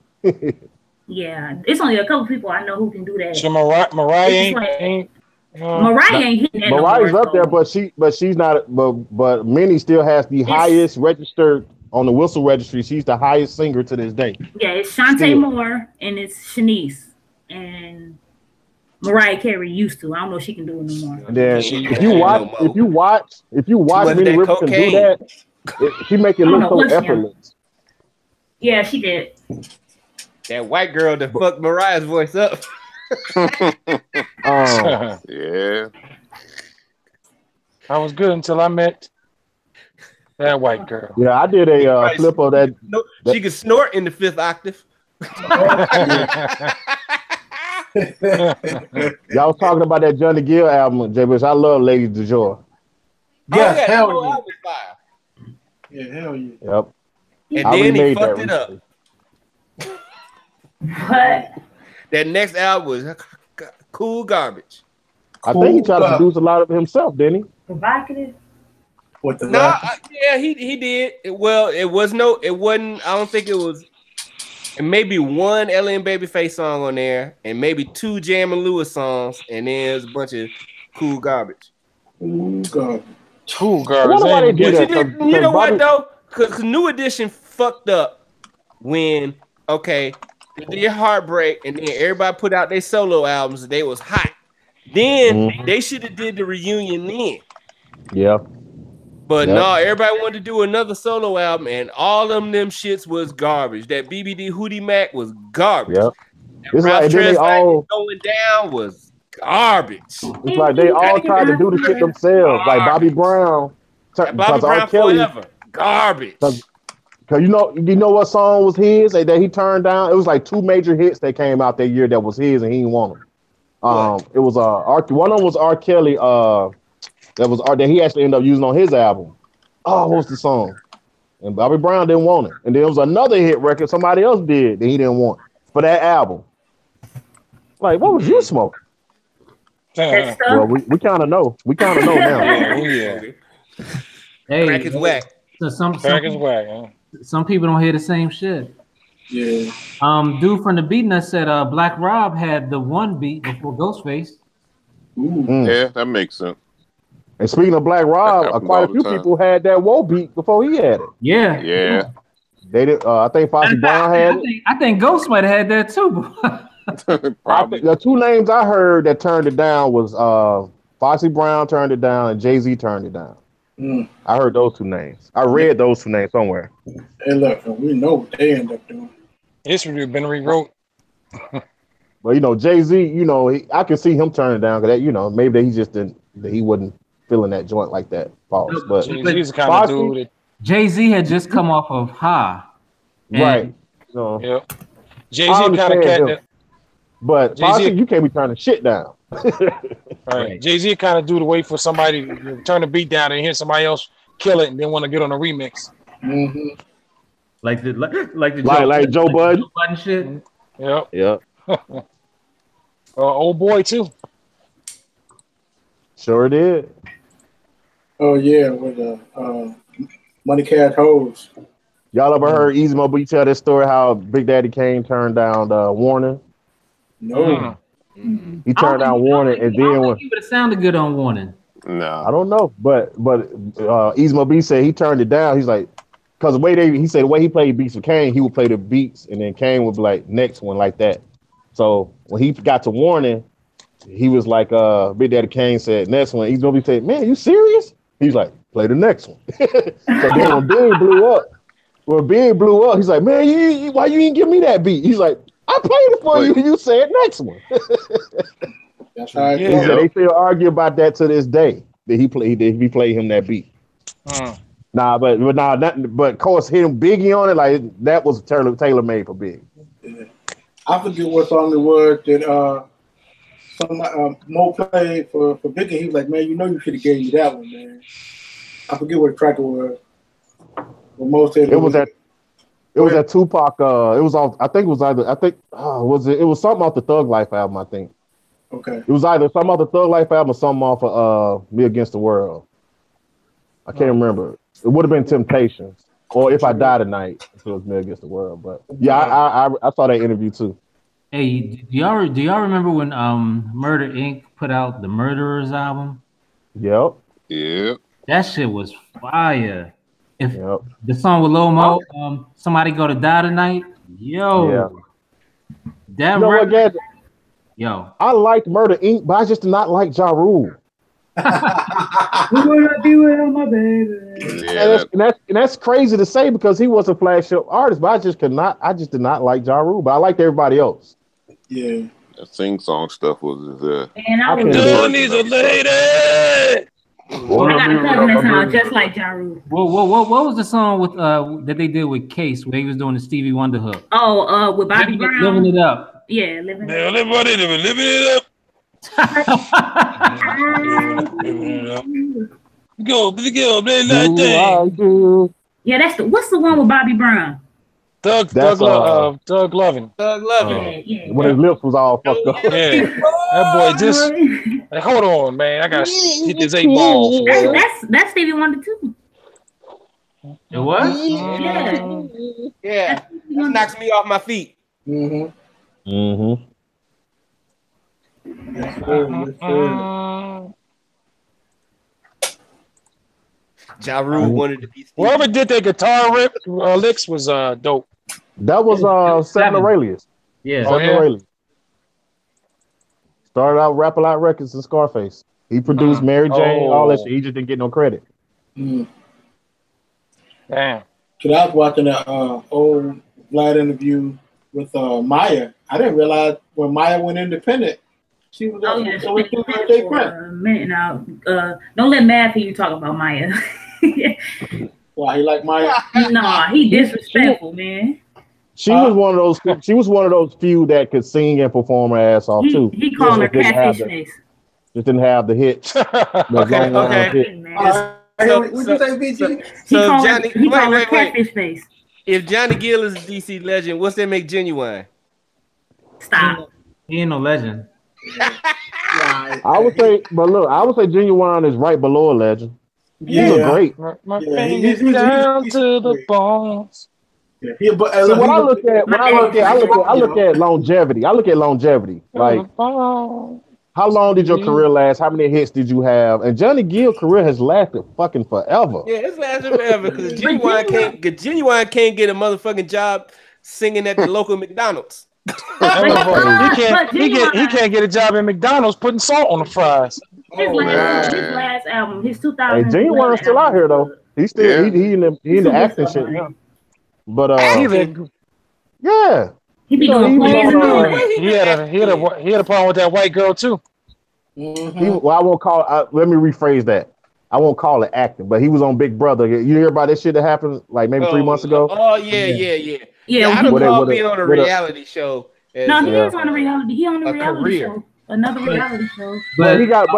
Yeah, it's only a couple people I know who can do that. So Mariah ain't hitting that. Mariah's up there, but she's not. But Minnie still has the highest registered on the whistle registry. She's the highest singer to this day. Yeah, it's Shantae Moore and it's Shanice and Mariah Carey used to. I don't know if she can do it no more. And then if you watch Minnie Riperton do that, she make it look so effortless. Yeah, she did. That white girl that fucked Mariah's voice up. Yeah. I was good until I met that white girl. Yeah, I did a flip of that. She could snort in the 5th octave. Y'all was talking about that Johnny Gill album, J. Bush. I love Lady du Jour. Yes, hell yeah. Yeah, hell yeah. Yep. And then he fucked it up. What? That next album was cool garbage. I think he tried to produce a lot of it himself, didn't he? Provocative. What the? Yeah, he did. Well, it wasn't. I don't think it was. And maybe one Ellen Babyface song on there, and maybe 2 Jam and Lewis songs, and then there's a bunch of cool garbage. Cool garbage. You know what though? Because New Edition fucked up when they did Heartbreak, and then everybody put out their solo albums, and they was hot. Then they should have did the reunion then. Yeah. But no, everybody wanted to do another solo album, and all of them shits was garbage. That BBD Hootie Mac was garbage. Yep. It's like they all going down was garbage. It's like they all tried to do the shit themselves, like Bobby Brown. Bobby Brown forever garbage. Cause you know what song was his that he turned down? It was like 2 major hits that came out that year that was his, and he didn't want them. It was one of them was R. Kelly. That he actually ended up using on his album. Oh, what was the song? And Bobby Brown didn't want it. And there was another hit record somebody else did that he didn't want for that album. Like, what was you smoking? That stuff. Well, we kind of know. We kind of know now. Yeah. Hey, Crack is whack. So Crack is whack, huh? some people don't hear the same shit. Yeah. Dude from the Beat Nut said Black Rob had the one beat before Ghostface. Ooh. Yeah, that makes sense. And speaking of Black That Rob, happens quite all a the few time. people had that Woe beat before he had it. Yeah. Yeah. They did. I think Foxy Brown had it. I think Ghost might have had that too. Probably. The two names I heard that turned it down was Foxy Brown turned it down and Jay-Z turned it down. Mm. I heard those two names. I read those two names somewhere. Hey, look, we know what they end up doing. History has been rewrote. But you know, Jay-Z, you know, I can see him turning down because that, you know, maybe that he just didn't, that he wasn't feeling that joint like that. Pause. But Jay-Z's the kind of dude that, Jay-Z had just come off of Ha. right. So, yeah. I Jay-Z kind of understand cat him. that, But Jay-Z- Foxy, you can't be turning shit down. right. Jay-Z kind of dude to wait for somebody to turn the beat down and hear somebody else kill it and then want to get on a remix. Mm-hmm. Like Joe Budden shit. Yep. Yeah. Old boy too. Sure did. Oh yeah, with Money Cash Hoes. Y'all ever heard Easy Mo B tell this story how Big Daddy Kane turned down Warning? No. He turned down Warning and then when He would have sounded good on Warning. No. I don't know, but Easy Mo B said he turned it down. He's like, because he said the way he played beats with Kane, he would play the beats and then Kane would be like next one like that. So when he got to Warning, he was like, Big Daddy Kane said next one. Easy Mo B said, "Man, you serious?" He's like, "Play the next one." So then when Big blew up, he's like, "Man, why you didn't give me that beat?" He's like, "I played it for you. You said next one." That's how it Yeah. goes. So they still argue about that to this day. That he played him that beat. Nah, but of course him Biggie on it, like that was tailor made for Big. Yeah. I forget what song it was that Mo played for Biggie. He was like, "Man, you know you should have gave me that one, man." I forget what track it was. But Mo said It was that Tupac. It was off. I think it was either. Was it? It was something off the Thug Life album. I think. Okay. It was either something off the Thug Life album or something off of Me Against the World. I can't remember. It would have been Temptations or If I Die Tonight. If it was Me Against the World, but yeah, I saw that interview too. Hey, do y'all remember when Murder Inc. put out the Murderers album? Yep. Yeah. That shit was fire. If the song with Lil Mo, Somebody Go to Die Tonight, yo. That You know what, Gad? Yo. I liked Murder Inc., but I just did not like Ja Rule. my baby. Yeah. And that's crazy to say because he was a flagship artist, but I just did not like Ja Rule, but I liked everybody else. Yeah. That sing song stuff was And I was Done needs a lady. I got a cousin that sounds just like Ja Rule. What was the song with that they did with Case where he was doing the Stevie Wonder hook? Oh, with Bobby Brown. Living It Up. Yeah, living it up. Living it up. Go, man, like that. Yeah, that's what's the one with Bobby Brown? Doug Lovin. Yeah. When his lips was all fucked up. Yeah, that boy just. Like, hold on, man. I gotta hit this 8 ball. That's Stevie Wonder too. It was? Yeah. That knocks me off my feet. Mm-hmm. Mm-hmm. Yes, sir. Yes, sir. Ja Rule wanted to be Stevie. Whoever did that guitar rip licks was dope. That was Seven Aurelius. Yeah. Oh, yeah? Aurelius. Started out Rap A Lot Records and Scarface. He produced Mary Jane, all that shit. He just didn't get no credit. Mm. Damn. Cause I was watching that old Vlad interview with Maya. I didn't realize when Maya went independent, she was with Jay Prince. A minute now. Don't let Matt hear you talk about Maya. Why he like Maya? Nah, he disrespectful, man. She was one of those. She was one of those few that could sing and perform her ass off too. He called her catfish face. Just didn't have the hits. Okay. What'd you say, BG? He called her catfish face. If Johnny Gill is a DC legend, what's that make Genuine? Stop. He ain't no legend. I would say, but look, I would say Genuine is right below a legend. He's a great. My fingers down to the bones. Yeah, but See, what I look at, I look at longevity. I look at longevity. Like, how long did your career last? How many hits did you have? And Johnny Gill's career has lasted fucking forever. Yeah, it's lasted forever because Genuine can't get a motherfucking job singing at the local McDonald's. He can't get a job at McDonald's putting salt on the fries. His last album, his 2000. Hey, Genuine's still out here though. He's still he in the acting shit now. But yeah. He be doing he had a problem with that white girl too. Well, I won't call. Let me rephrase that. I won't call it acting, but he was on Big Brother. You hear about this shit that happened like maybe 3 months ago? Oh yeah. I don't call being on a reality show. No, he is on a reality. He on a reality show. Another reality show. But he got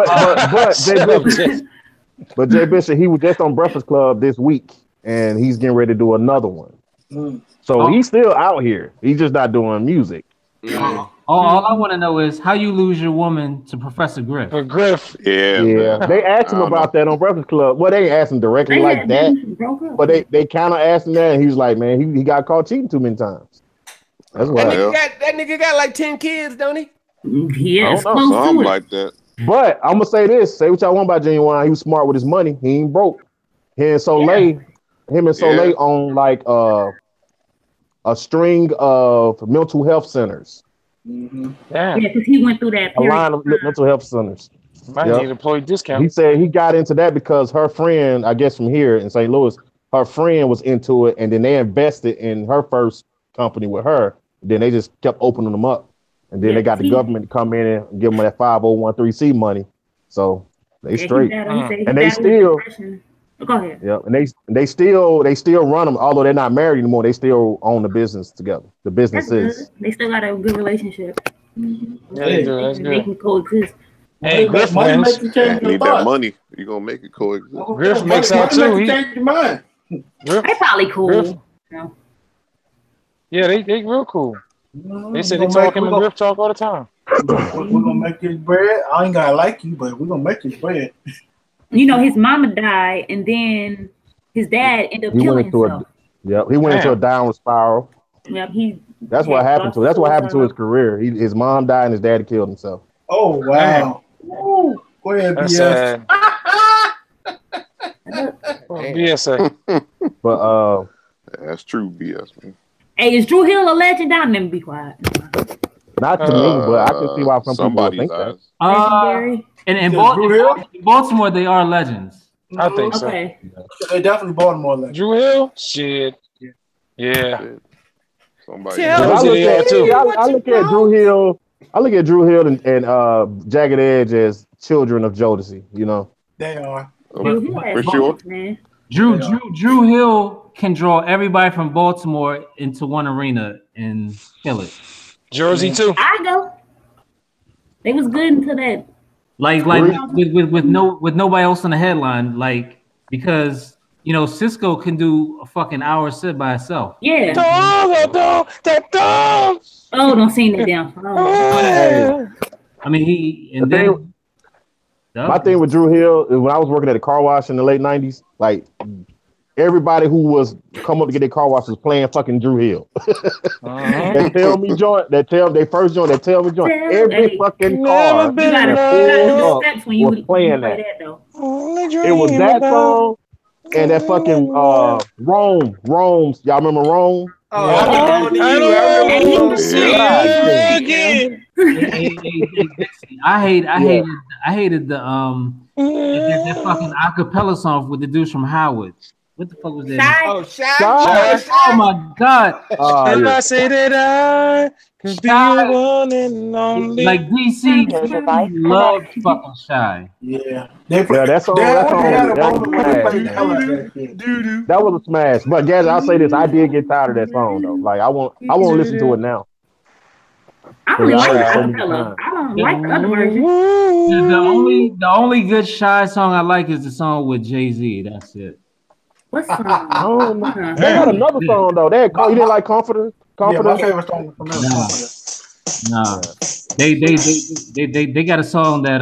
but Jay Bishop, he was just on Breakfast Club this week, and he's getting ready to do another one. So he's still out here. He's just not doing music. All I want to know is how you lose your woman to Professor Griff. Yeah. They asked him about that on Breakfast Club. Well, they ain't asked him directly like that, but they kind of asked him that, and he was like, "Man, he got caught cheating too many times." That's why that nigga got like 10 kids, don't he? Yes, something like that. But I'm gonna say this: say what y'all want about Genuine. He was smart with his money. He ain't broke. Him and Soleil own like a string of mental health centers. Yeah, because he went through that. A line of mental health centers. Might need employee discount. He said he got into that because her friend, I guess from here in St. Louis, her friend was into it, and then they invested in her first company with her. Then they just kept opening them up, and then they got the government to come in and give them that 501(c)(3) money. So they straight, and they still. Go ahead. Yeah, and they still run them, although they're not married anymore. They still own the business together. The businesses. They still got a good relationship. Yeah, they do. That's good. They can coexist. Hey, Griff wins. You need that money. You're gonna make it coexist. Griff makes out too. Change your mind. They probably cool. Yeah, they real cool. They said they talk him and Griff talk all the time. We're gonna make this bread. I ain't gotta like you, but we're gonna make this bread. You know, his mama died, and then his dad ended up killing himself. He went into a downward spiral. Yep, that's what happened to. That's what happened to his career. His mom died, and his dad killed himself. Oh wow! Ooh, go ahead, BS. BS. But that's true, BS, man. Hey, is Drew Hill a legend? I'll never be quiet. Not to me, but I can see why some people think that. Legendary. In Baltimore, they are legends. I think so. Okay. They're definitely Baltimore legends. Drew Hill? Shit. Yeah. Somebody. I look at Drew Hill. I look at Drew Hill and Jagged Edge as children of Jodeci. You know. They are. For sure. Drew Hill can draw everybody from Baltimore into one arena and kill it. Jersey too. I go. They was good until that. Like with nobody else on the headline, like because you know Cisco can do a fucking hour sit by itself. Yeah. Oh, don't sing that down. I mean my thing with Drew Hill is when I was working at a car wash in the late 90s, like everybody who was come up to get their car wash was playing fucking Drew Hill. They tell me joint. They tell me joint. Every fucking car was playing that. It was that song and that fucking Rome. Y'all remember Rome? I hated the fucking acapella song with the dudes from Howard. What the fuck was that? Shy. Oh my god! And I say that I could be the one and only. Like DC loved fucking Shy. Yeah, that song. That was a smash. But guys, I'll say this: I did get tired of that song though. Like I won't listen to it now. I don't like the acapella. I don't like the other version. The only good Shy song I like is the song with Jay-Z. That's it. What song? They had another song though. You didn't like Comforter? Yeah, my favorite song from them. Nah. They got a song that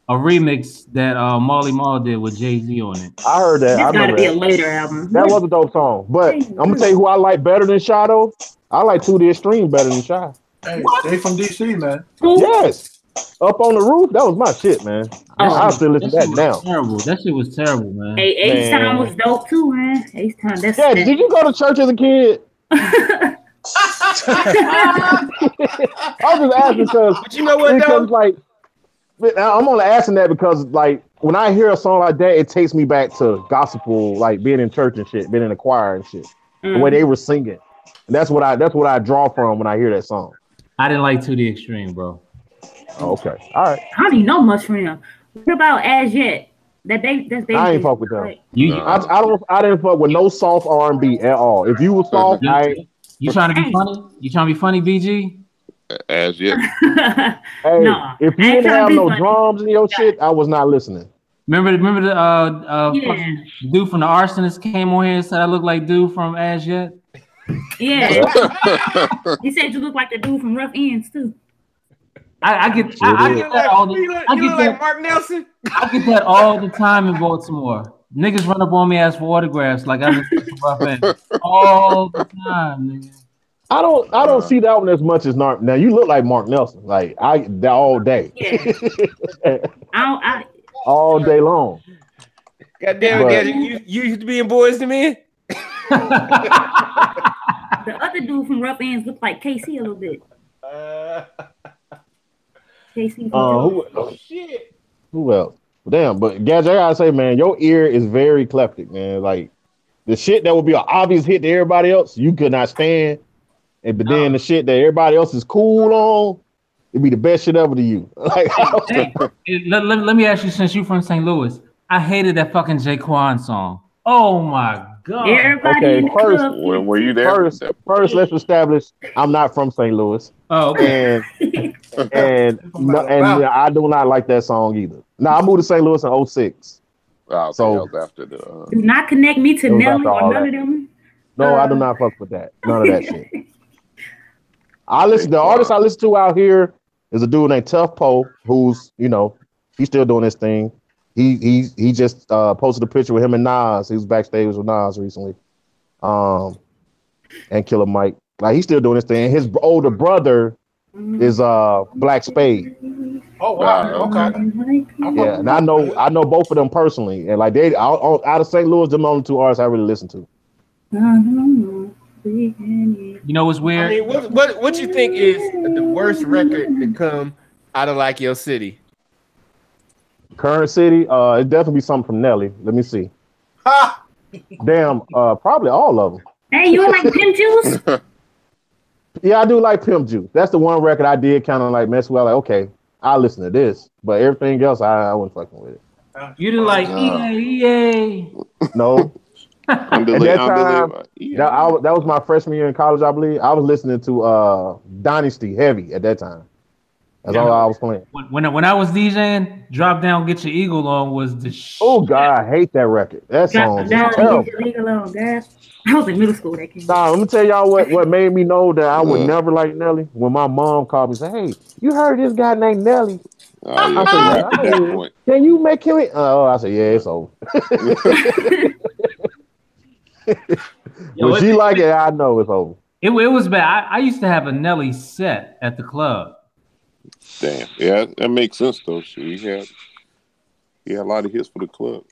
a remix that Marley Marl did with Jay-Z on it. I heard that. I It's got to remember be a that. later album. That was a dope song. But I'm gonna tell you who I like better than Shy though. I like To the Extreme better than Shy. Hey, they from DC, man. Yes. Up on the Roof, that was my shit, man. I still listen to that now. Terrible. That shit was terrible, man. Hey, H-Town was dope too, man. H-Town, that's Yeah, did you go to church as a kid? I was just asking because, but you know what, because like, I'm only asking that because like when I hear a song like that, it takes me back to gospel, like being in church and shit, being in the choir and shit, the way they were singing. And that's what I draw from when I hear that song. I didn't like To the Extreme, bro. Oh, okay, all right. I don't even know much from him. What about As Yet? That's baby. I ain't fuck with them. Right? I didn't fuck with no soft R&B at all. If you was soft, you trying to be funny? You trying to be funny, BG? As Yet. Hey, No, if you didn't have no drums in your shit, I was not listening. Remember the fucking dude from the Arsonist came on here and said I look like dude from As Yet? Yeah. He said you look like the dude from Rough Ends too. I get that all the like Mark Nelson. I get that all the time in Baltimore. Niggas run up on me, ask for autographs like I'm Rough Ends all the time, nigga. I don't see that one as much as Mark. Now you look like Mark Nelson, like that all day. Yeah. All day long. God damn it, you used to be in Boys to Men. The other dude from Rough Ends looked like KC a little bit. KC. Who else? Damn, but Gadget, I gotta say, man, your ear is very eclectic, man. Like the shit that would be an obvious hit to everybody else, you could not stand. But then the shit that everybody else is cool on, it'd be the best shit ever to you. Like, let me ask you, since you from St. Louis, I hated that fucking Jaquan song. Oh my god. Everybody first, were you there? First, let's establish I'm not from St. Louis. Oh, okay. And I do not like that song either. No, I moved to St. Louis in 06. So after the do not connect me to Nelly or none of them. No, I do not fuck with that. None of that shit. The artist I listen to out here is a dude named Tough Poe, who's, he's still doing his thing. He just posted a picture with him and Nas. He was backstage with Nas recently. And Killer Mike. Like, he's still doing his thing. His older brother is Black Spade. Oh wow, okay. Yeah, and I know both of them personally. And like they out of St. Louis, them only two artists I really listen to. You know what's weird? I mean, what you think is the worst record to come out of like your city? Current city, it definitely be something from Nelly. Let me see. Damn, probably all of them. Hey, you like Pimp Juice? Yeah, I do like Pimp Juice. That's the one record I did kind of like mess with. Like, okay, I'll listen to this, but everything else, I wasn't fucking with it. You didn't like EA. No. At that time, that was my freshman year in college, I believe. I was listening to Dynasty heavy at that time. That's all I was playing. When I was DJing, Drop Down, Get Your Eagle On was the shit. Oh God, I hate that record. That song is terrible. Get your eagle on, guys. I was in middle school that came. Nah, let me tell y'all what made me know that I would never like Nelly. When my mom called me and said, "Hey, you heard this guy named Nelly?" I said, "Can you make him?" Oh, I said, "Yeah, it's over." When she like it, I know it's over. It was bad. I used to have a Nelly set at the club. Damn, yeah, that makes sense though. He had a lot of hits for the club.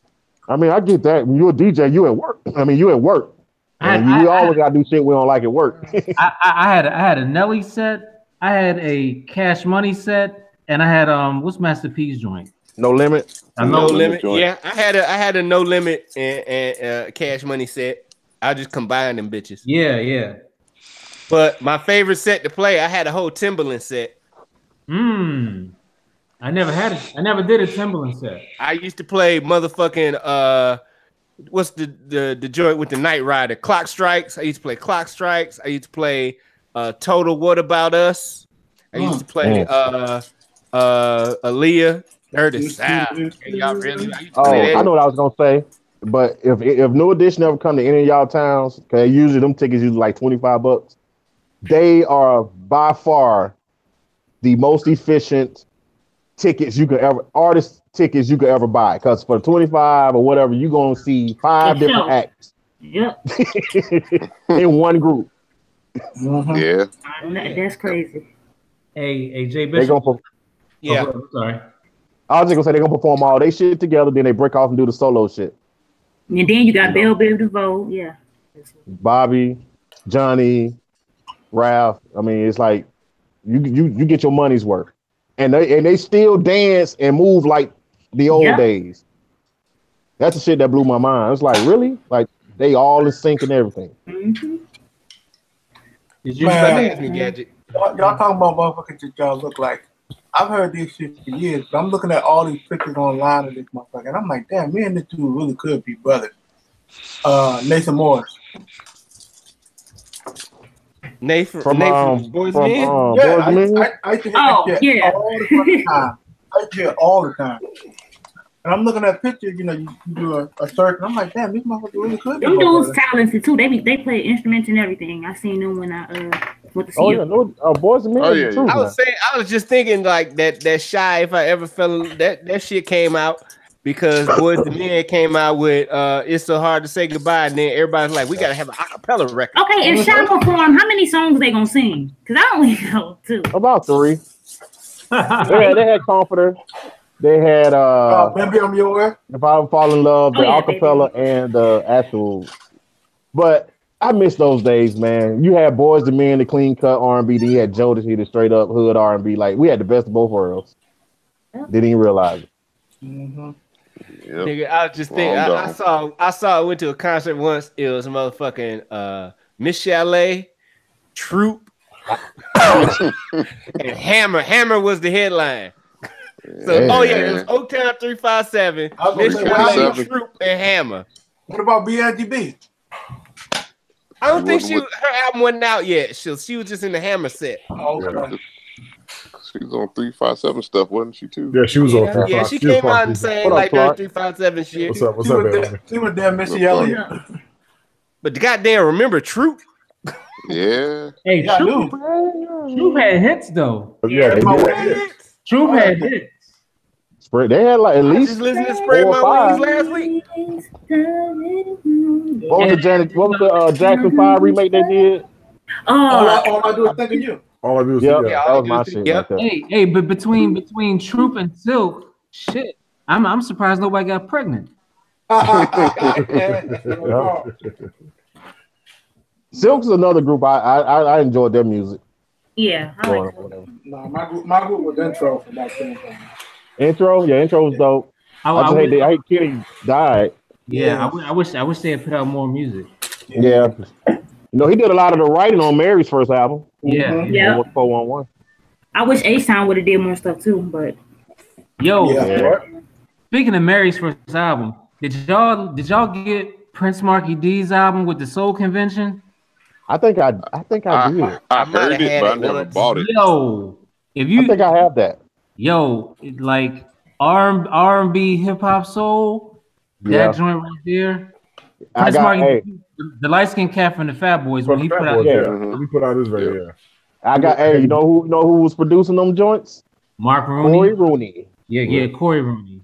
I mean, I get that. When you're a DJ, you at work. I mean, you at work. You always gotta do shit we don't like at work. I had a Nelly set. I had a Cash Money set, and I had what's Master P's joint? No Limit. No Limit. Yeah, I had a No Limit and Cash Money set. I just combined them bitches. Yeah. But my favorite set to play, I had a whole Timberland set. I never had it. I never did a Timberland set. I used to play motherfucking what's the joint with the Night Rider? Clock Strikes. I used to play Clock Strikes. I used to play Total What About Us. I used to play Aaliyah. Dirty South. Y'all really? I know what I was gonna say. But if New Edition ever come to any of y'all towns, because usually them tickets usually like $25, they are by far the most efficient tickets you could ever artist tickets you could ever buy. Because for 25 or whatever, you're gonna see 5 different acts. Yep. In one group. Yeah. That's crazy. Hey, Jay They Bishop. gonna Yeah. Oh, sorry. I was just gonna say they're gonna perform all they shit together, then they break off and do the solo shit. And then you got Bell Biv DeVoe. Yeah. Bobby, Johnny, Ralph. I mean, it's like you get your money's worth. And they still dance and move like the old days. That's the shit that blew my mind. It's like, really? Like they all in sync and everything. Mm-hmm. Did you Gadget? Y'all talking about motherfuckers that y'all look like. I've heard this shit for years, but I'm looking at all these pictures online of this motherfucker, and I'm like, damn, me and this dude really could be brothers. Nathan Morris. Nathan From Boys from Men? Yeah, Boys Men? I used to hear that shit all the fucking time. I used to hear it all the time. And I'm looking at pictures, you know, you do a search, and I'm like, damn, this motherfucker really could be Them dudes brothers. talented too. They play instruments and everything. I seen them when I went to see Oh yeah, no, Boys and Men. Oh, is yeah, the truth, I man. was saying, I was just thinking like that Shy, if I ever fell that shit came out because Boys the Men came out with It's So Hard to Say Goodbye, and then everybody's like, we gotta have an acapella record. Okay, if Shy perform, how many songs they gonna sing? Because I only know 2. About 3. they had Comforter. They had Baby, I'm Yours. If I Fall in Love, the acapella and the actual. But I miss those days, man. You had Boys the Men, the clean cut R&B. Then you had Jodeci, the straight up hood R&B. Like we had the best of both worlds. Didn't even realize it. Mm-hmm. Yep. Nigga, I was just thinking. I saw. I went to a concert once. It was motherfucking Miss Chalet, Troop, and Hammer. Hammer was the headline. So, it was Oaktown 357, Miss Chalet, Troop, and Hammer. What about B.I.G.B.? I don't think her album wasn't out yet. She was just in the Hammer set. Okay. She was on 357 stuff, wasn't she too? Yeah, she was on 357. Yeah, she came out and sang like that 357 shit. What's up, man? She was there, Missy Elliott. But goddamn, remember Troop? Yeah. Hey, Yeah, I Troop had hits though. Yeah, they did. Troop had hits. They had like at I least just listened to Spread 4 or My 5. Wings last week. What was the Jackson 5 remake they did? All I do is think of you. All I do is Yep, yeah. that was my shit. Right there. Hey, but between Troop and Silk, shit, I'm surprised nobody got pregnant. Silk's another group I enjoyed their music. Yeah, I like No, my group was Intro for about 10 times. Intro was dope. I hate Kenny died. Yeah, I wish they had put out more music. Yeah. You know, he did a lot of the writing on Mary's first album. Yeah. Yeah. 411. I wish H-Town would have did more stuff too, but speaking of Mary's first album, did y'all get Prince Marky D's album with the Soul Convention? I think I did. I heard it, but I never bought it. Yo, I think I have that. Yo, like R&B, hip hop, soul, that joint right there. Prince Marky, the light skinned cat from the Fat Boys when he put out he put out his radio. I got you know who was producing them joints? Mark Rooney. Corey Rooney. Yeah, Corey Rooney.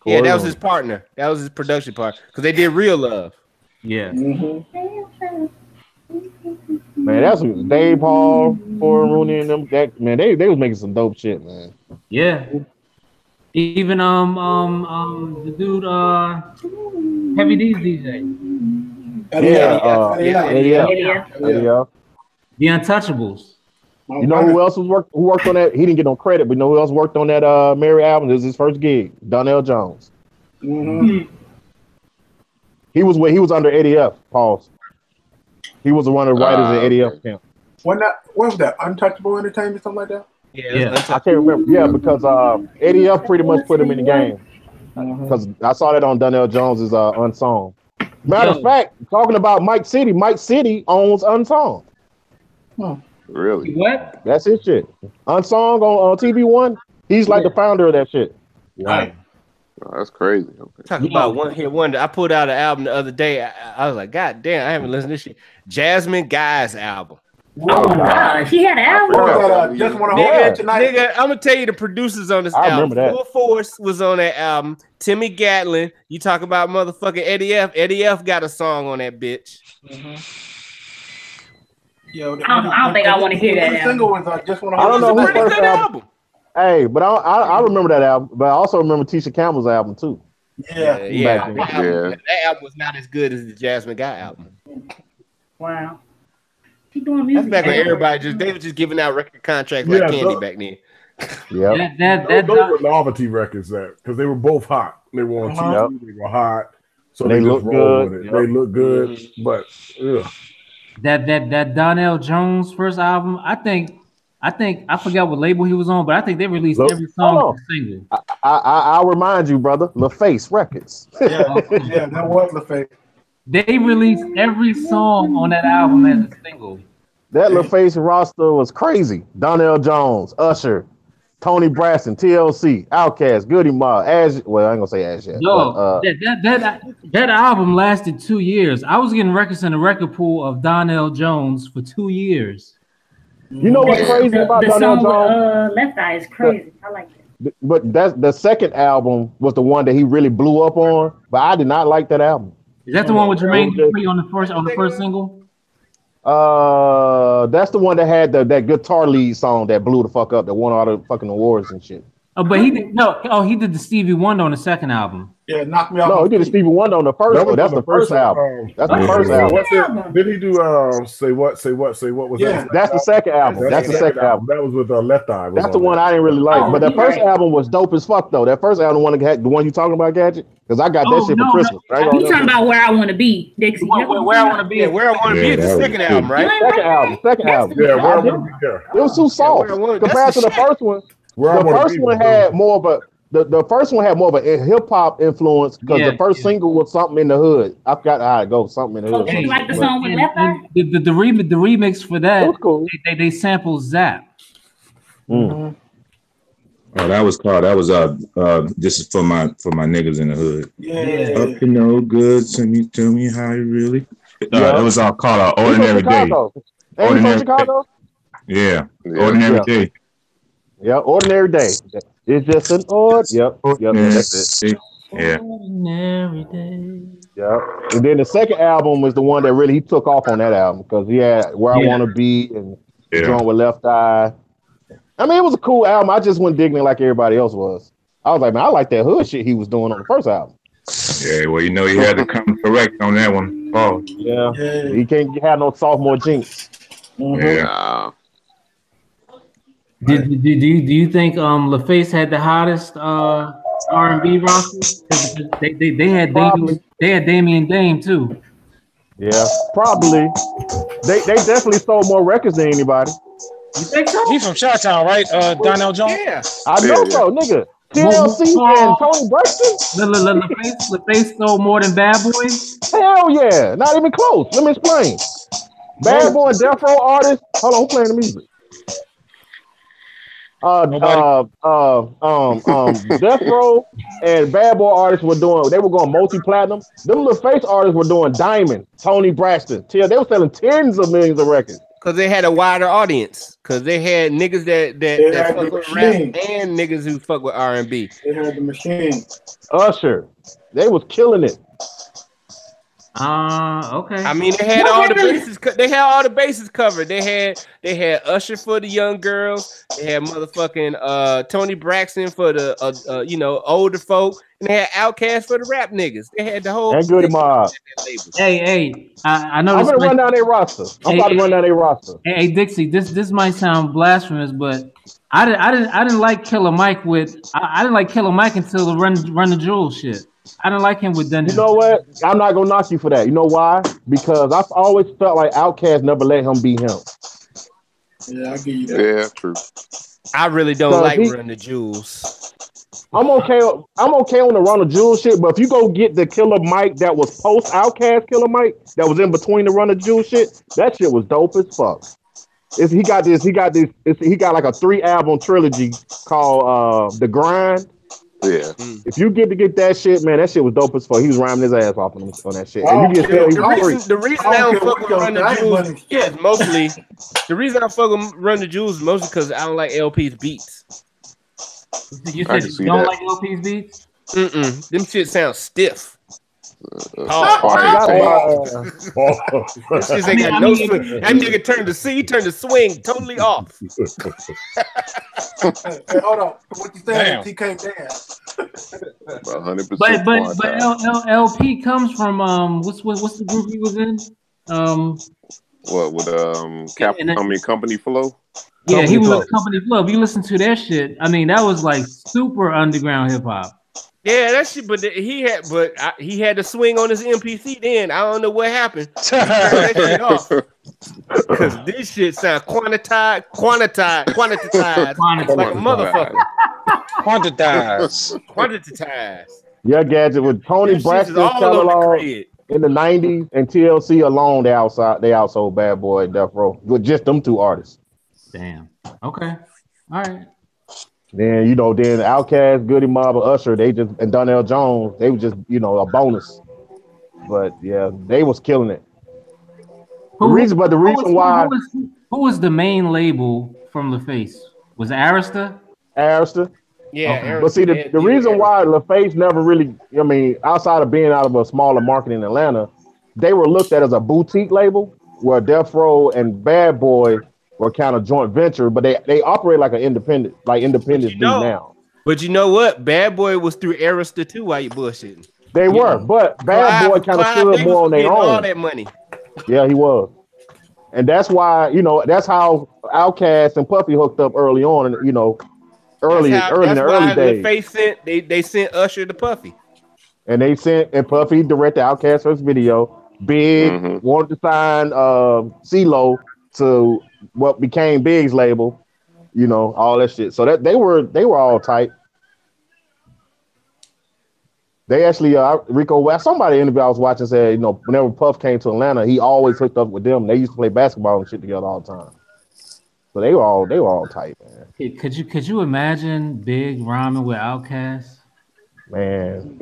Yeah, that was his partner. That was his production partner because they did Real Love. Yeah. Man, that's Dave Hall, Corey Rooney, and them. They was making some dope shit, man. Yeah. Even the dude Heavy D's DJ. Yeah. The Untouchables. You know who else who worked on that? He didn't get no credit, but you know who else worked on that Mary album? This is his first gig. Donnell Jones. Mm-hmm. He was under ADF. Pause. He was one of the writers at ADF camp. What was that? Untouchable Entertainment, something like that? Yeah. I can't remember. Yeah, because ADF pretty much put him in the game. Because I saw that on Donnell Jones's Unsung. Matter of fact, talking about Mike City owns Unsung. Really? What? That's his shit. Unsung on TV One. He's like the founder of that shit. Right. Oh, that's crazy. Okay. Talking about One Hit Wonder. I put out an album the other day. I was like, God damn, I haven't listened to this shit. Jasmine Guy's album. Oh gosh, he had an album. Just Wanna Hold You Tonight. Nigga, I'm gonna tell you the producers on this album. remember that. Full Force was on that album. Timmy Gatlin. You talk about motherfucking Eddie F. Eddie F. got a song on that bitch. Yo, I don't think I want to hear that single was Just Wanna I Hold don't You know Tonight. whose first album. Hey, but I remember that album, but I also remember Tisha Campbell's album too. Yeah. That album was not as good as the Jasmine Guy album. Wow. He doing music. That's back when everybody they were just giving out record contracts like candy back then. Yeah, those were novelty records because they were both hot. They were on TV, they were hot, so they look just rolled good. with it. They look good, but that Donnell Jones first album, I forgot what label he was on, but I think they released every song as a single. I'll remind you, brother, LaFace Records. Yeah, that was LaFace. They released every song on that album as a single. That LaFace roster was crazy. Donnell Jones, Usher, Tony Braxton, TLC, Outkast, Goody Mob, Ash. Well, I ain't gonna say Ash yet. No, that album lasted 2 years. I was getting records in the record pool of Donnell Jones for 2 years. You know what's crazy about the Donnell song Jones? with Left Eye is crazy. I like it. But that's the second album was the one that he really blew up on. But I did not like that album. Is that the one with Jermaine Dupri on the first single? That's the one that had that guitar lead song that blew the fuck up, that won all the fucking awards and shit. Oh, but he did he did the Stevie Wonder on the second album. Yeah, Knock Me Off. No, he did the Stevie Wonder on the first one. That's the first album. That's the first album. What's it? Did he do Say What was that? That's the second album. That's the second album. That was with Left Eye. That's the one I didn't really like. But the first album was dope as fuck though. That first album, the one you talking about, Gadget? Because I got that shit for Christmas. Right? You talking about Where I Want to Be, Dixie? Where I Want to Be. Yeah, Where I Want to Be is the second album, right? Second album. Yeah, Where I Want to Be. It was too soft compared to the first one. The first one had more of a the first one had more of a hip hop influence because the first single was something in the hood. I forgot how it goes. Something in the hood. Did you like the song with Left Eye? The remix for that, was cool. They sampled Zap. Oh, that was called. That was this is for my niggas in the hood. Yeah. Up to no good. Tell me how you really. It was all called Ordinary Day. Ordinary Chicago. Yeah. Ordinary Day. Yeah, Ordinary Day. It's just an Yep, that's it. Yeah. Ordinary Day. Yeah. And then the second album was the one that really he took off on that album because he had Where I Want to Be and Joint with Left Eye. I mean, it was a cool album. I just wasn't digging it like everybody else was. I was like, man, I like that hood shit he was doing on the first album. Yeah, well, you had to come correct on that one. Oh. Yeah. He can't have no sophomore jinx. Yeah. Do you think LaFace had the hottest R&B roster? They had Damian Dame too. Yeah, probably. They definitely sold more records than anybody. You think so? He from Chi-Town, right? Donnell Jones. Yeah, I know so, nigga. TLC and Tony Braxton. LaFace sold more than Bad Boy. Hell yeah, not even close. Let me explain. Bad Boy and Death Row artists. Hold on, who playing the music? Death Row and Bad Boy artists were going multi-platinum. Them LaFace artists were doing diamond. Tony Braxton. They were selling tens of millions of records. because they had a wider audience. Because they had niggas that fuck with rap and niggas who fuck with R&B. They had the machine. Usher, they was killing it. Okay. I mean, they had all the bases. They had all the bases covered. They had Usher for the young girls. They had motherfucking Tony Braxton for the older folk, and they had Outkast for the rap niggas. They had the whole. And Goody Mob. Hey, I know. I'm gonna run down their roster. I'm about to run down their roster. Hey, Dixie, this might sound blasphemous, but I didn't like Killer Mike I didn't like Killer Mike until the Run the Jewels shit. I didn't like him with Dennis. You know what? I'm not gonna knock you for that. You know why? Because I've always felt like Outkast never let him be him. Yeah, I give you that. Yeah, true. I really don't like Run the Jewels. I'm okay on the Run the Jewels shit, but if you go get the Killer Mike that was post Outkast Killer Mike that was in between the Run the Jewels shit, that shit was dope as fuck. He got like a 3-album trilogy called The Grind. Yeah. If you get that shit, man, that shit was dope as fuck. He was rhyming his ass off on that shit. And you can tell he was free. The reason I don't fuck with Run the Jewels is mostly the reason I fuck with Run the Jewels is mostly because I don't like LP's beats. You said you don't like LP's beats? Them shit sound stiff. This shit ain't got no swing. That nigga turned the swing totally off. Hey, hold on. What you saying? TK dance. 100%. But LP comes from what's the group he was in? What with Company Flow? Yeah, he was with Company Flow. If you listen to that shit, I mean, that was like super underground hip hop. Yeah, that shit. But he had the swing on his MPC. Then I don't know what happened. He turned that shit off because this shit sound quantitized like a motherfucker. Quantitized. Yeah, Gadget with Tony Braxton catalog in the '90s and TLC alone, they outsold Bad Boy and Death Row with just them two artists. Damn. Okay. All right. Then then Outkast, Goody Mob, and Usher, and Donnell Jones, they were just a bonus. But yeah, they was killing it. Who was the main label from LaFace? Was it Arista? Arista. Yeah, okay. But see, the reason why LaFace never really, outside of being out of a smaller market in Atlanta, they were looked at as a boutique label, where Death Row and Bad Boy were kind of joint venture, but they operate like an independent do now. But you know what? Bad Boy was through Arista too while you bullshitting. They were, but Bad Boy kind of stood more on their own. All that money. Yeah, he was. And that's why, that's how Outkast and Puffy hooked up early on, early in the early days. They sent Usher to Puffy. And Puffy directed Outkast first video. Big wanted to sign CeeLo to what became Big's label, all that shit. So that they were all tight. They actually Rico West, somebody interview I was watching said, whenever Puff came to Atlanta, he always hooked up with them. They used to play basketball and shit together all the time. So they were all tight, man. Could you imagine Big rhyming with Outkast? Man.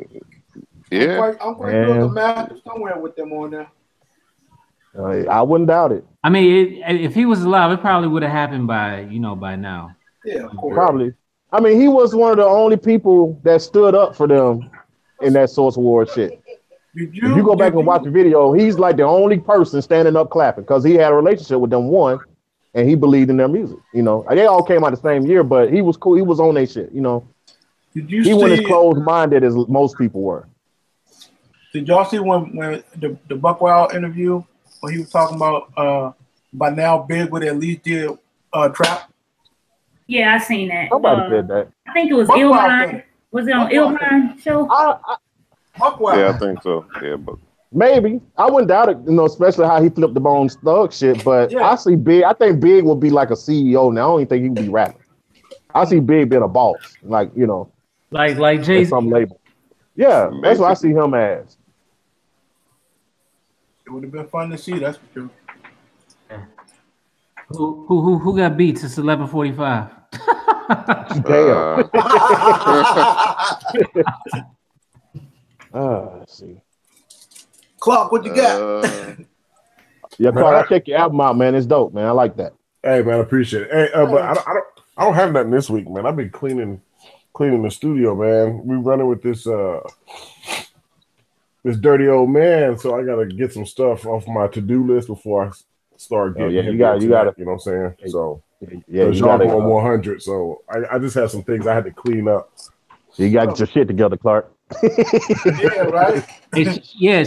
Yeah. I'm quite sure the map somewhere with them on there. I wouldn't doubt it. I mean, if he was alive, it probably would have happened by now. Yeah, of course. Probably. I mean, he was one of the only people that stood up for them in that Source Award shit. If you go back and watch the video, he's like the only person standing up clapping because he had a relationship with them, and he believed in their music. They all came out the same year, but he was cool. He was on their shit. He wasn't as closed-minded as most people were. Did y'all see when the Buck Wild interview when he was talking about by now Big would at least did Trap? Yeah, I seen that. Somebody said that. I think it was Illmind. Was it on Illmind show? Yeah, I think so. Yeah, but maybe I wouldn't doubt it. Especially how he flipped the Bones Thug shit. But I see Big. I think Big would be like a CEO now. I don't even think he would be rapping. I see Big being a boss, like Jay-Z. Some label. Yeah, maybe. That's what I see him as. It would have been fun to see. That's for sure. Who got beats? It's 11:45. Damn. Let's see. Clark, what you got? Yeah, Clark, I check your album out, man. It's dope, man. I like that. Hey, man, I appreciate it. Hey, but I don't have nothing this week, man. I've been cleaning the studio, man. We running with this dirty old man, so I gotta get some stuff off my to-do list before I start getting. You got to. You know what I'm saying? So you got on 100. So I just have some things I had to clean up. You got to get your shit together, Clark. Yeah, right.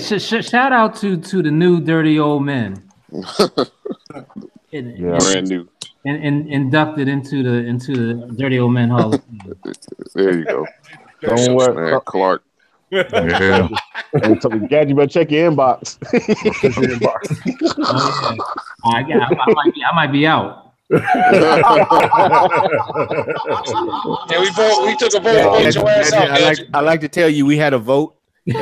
Shout out to the new dirty old men. Brand new. And inducted into the Dirty Old Men Hall of Fame. There you go. Don't worry, man, Clark. Yeah. So, Gad, you better check your inbox. I might be out. Yeah, we took a vote. Vote your ass out. I like to tell you we had a vote. And,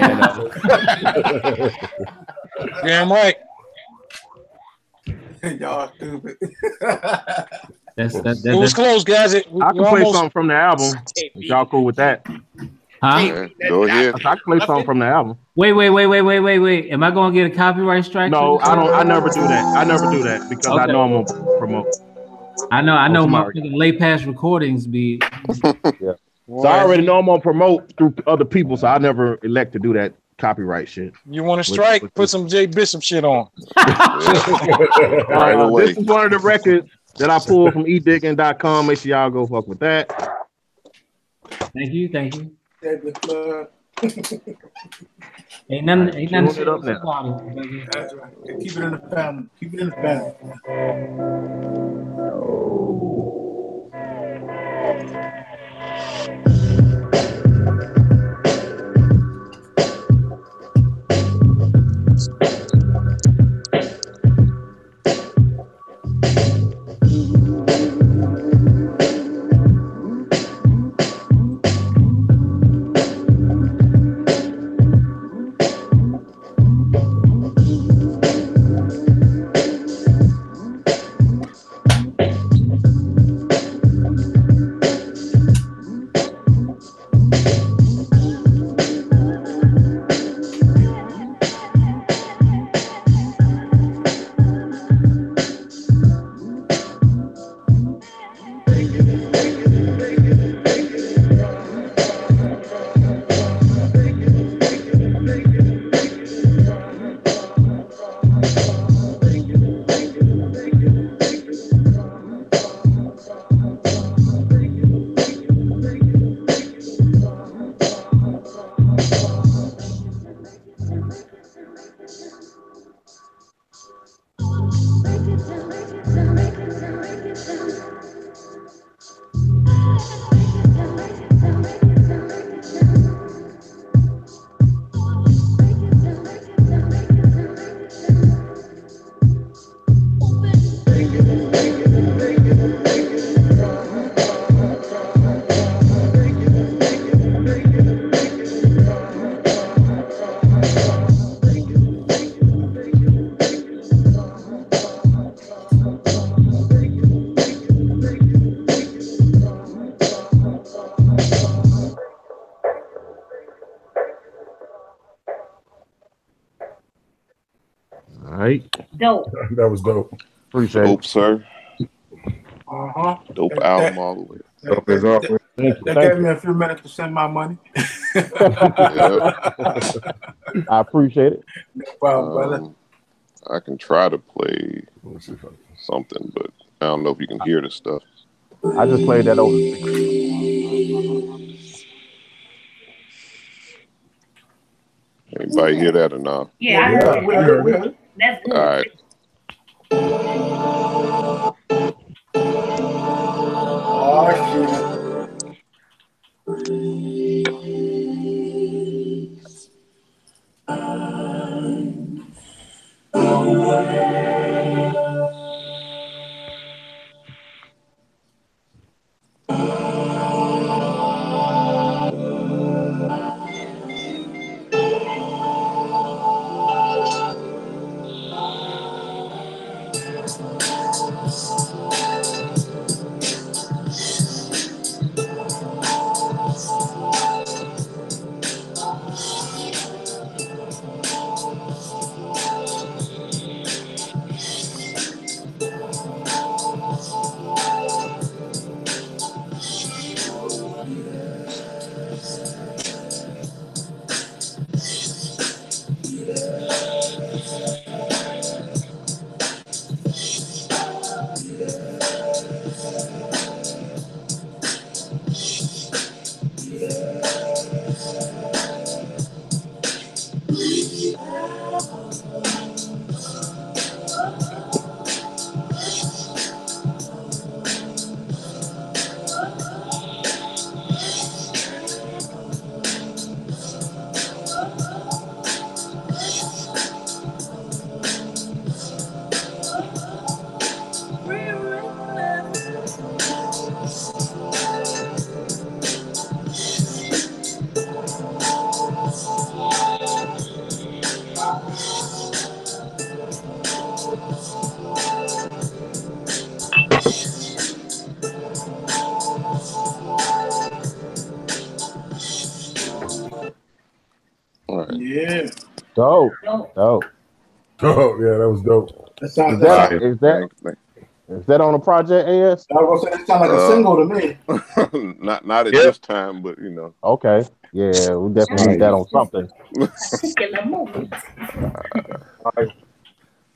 damn right. Y'all stupid. It was close, guys. I can play something from the album. Y'all cool with that? Huh? Go ahead. I can play something from the album. Wait. Am I gonna get a copyright strike? No, I don't. I never do that. I never do that because I know I'm gonna promote. I know my late past recordings be. Yeah. So I already know I'm gonna promote through other people, so I never elect to do that copyright shit. You want to strike? Put some J Bishop shit on. Right away. This is one of the records that I pulled from edigging.com. Make sure y'all go fuck with that. Thank you. Ain't Right, nothing it up now. That's right. Keep it in the family. Keep it in the family. All right. Dope. That was dope. Appreciate Dope, sir. Dope album That, all the way. Dope as always. that gave me a few minutes to send my money. I appreciate it. No problem, brother. I can try to play something, but I don't know if you can hear the stuff. I just played that over. Anybody hear that or not? Yeah, I heard we it. heard it. That's good. All right. Oh, All right. Yeah. Dope. Oh yeah, that was dope. That sounds Is that on a project, AS? I was gonna say that sounds like a single to me. not at this time, but you know. Okay. Yeah, we definitely need that on something.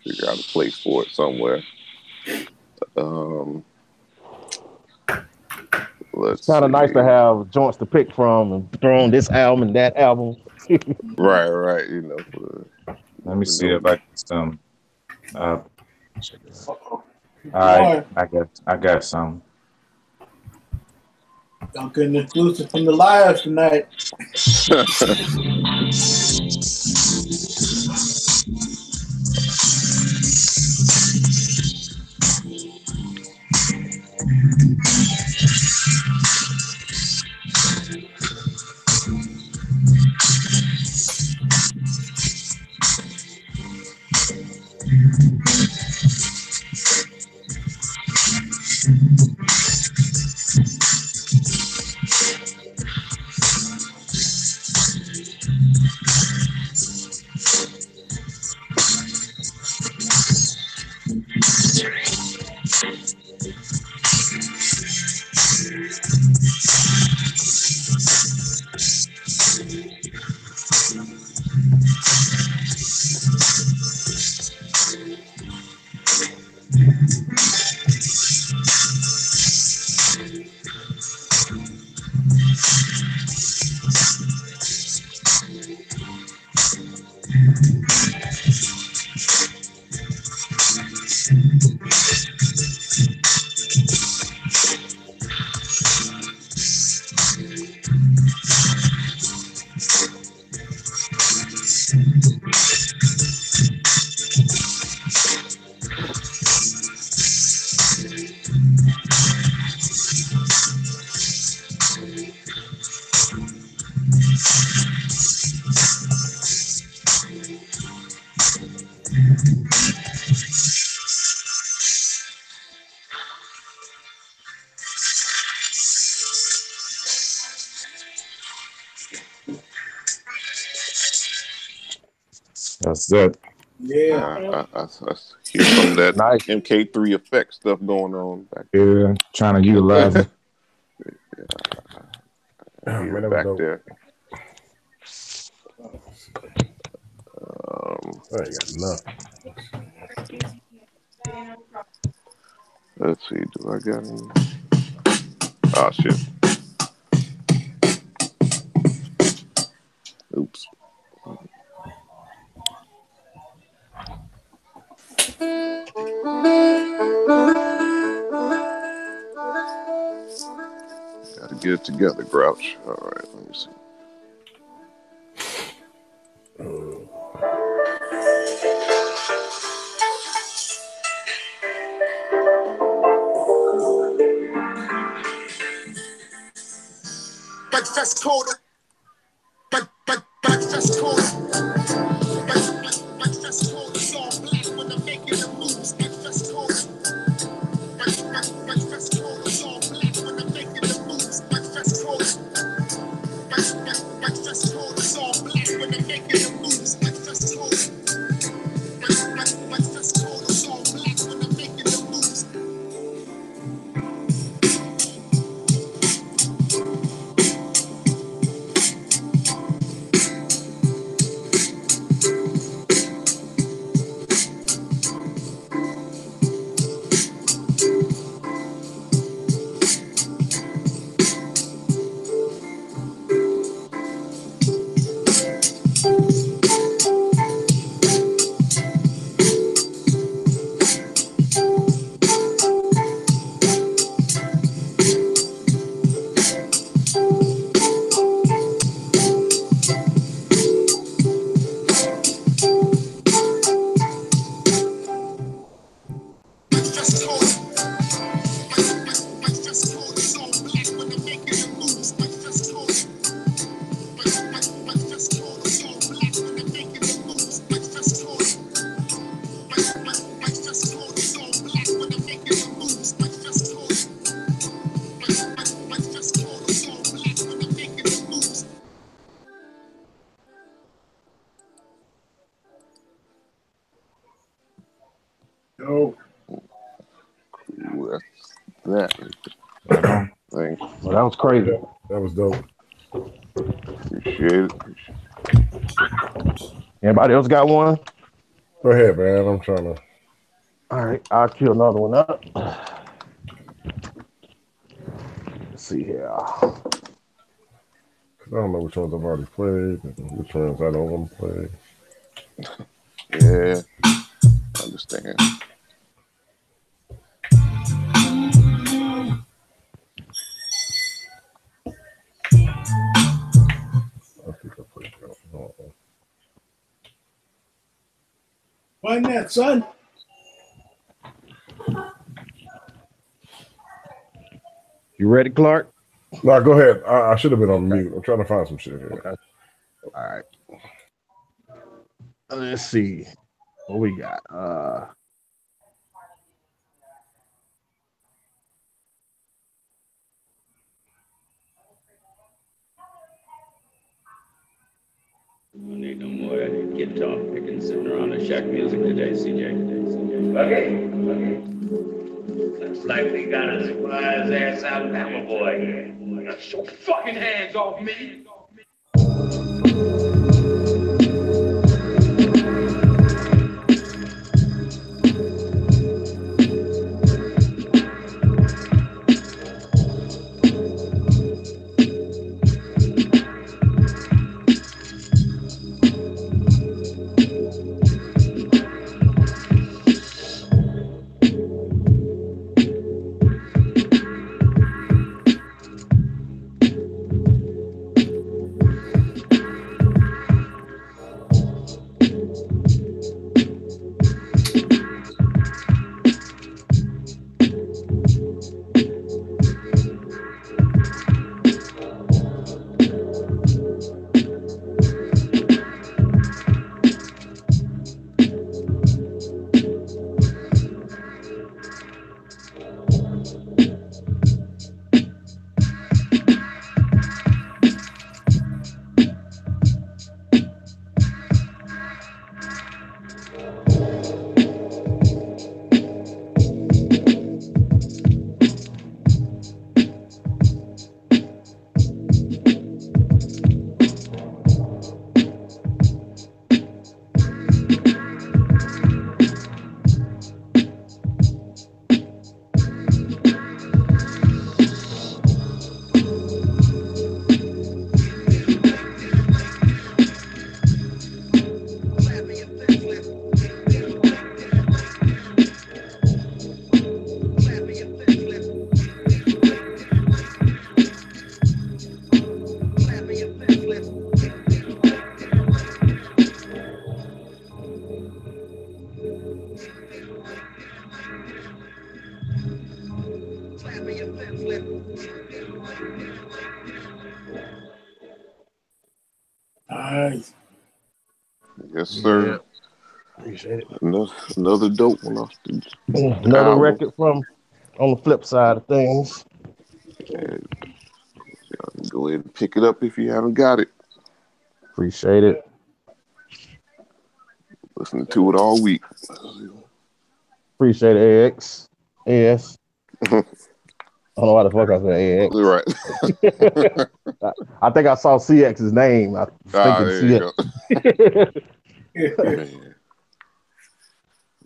Figure out a place for it somewhere. It's kind of nice to have joints to pick from and throw on this album and that album. Right. You know. Let me see if I can some. All right, I got some. I'm getting exclusive from the lives tonight. That's it. Yeah. I hear some of that MK3 effect stuff going on back there. Yeah, trying to utilize it. Back there. I ain't got nothing. Let's see. Do I got any? Oh shit. Oops. Gotta get it together, Grouch. All right, let me see. Breakfast code. Breakfast code. Breakfast code is all black when I'm making the moves. Breakfast code. Breakfast code is all black when I'm making the moves. Breakfast code. Breakfast code is all black when I'm making the moves. Breakfast code. Breakfast code is all black when I'm making the moves. Dope. Ooh, that's that. Thanks. Well, that was crazy. That was dope. Appreciate it. Anybody else got one? Go ahead, man. I'm trying to. All right, I'll queue another one up. Let's see here. I don't know which ones I've already played and which ones I don't want to play. Yeah, I understand. I think I played that. Why not, son? You ready, Clark? No, go ahead. I should have been on mute. I'm trying to find some shit here. Okay. All right. Let's see what we got. Need no more guitar picking sitting around the shack music today, CJ. Okay. Looks like we got a surprise ass Alabama boy here. Get your fucking hands off me! Nice. Yes, sir. Yeah. Appreciate it. Another dope one off the Another album. record from on the flip side of things. And y'all can go ahead and pick it up if you haven't got it. Appreciate it. Listening to it all week. Appreciate it, AX. AS. I don't know why the fuck I said AX. Right. I think I saw CX's name. I was thinking there CX. you go. Man.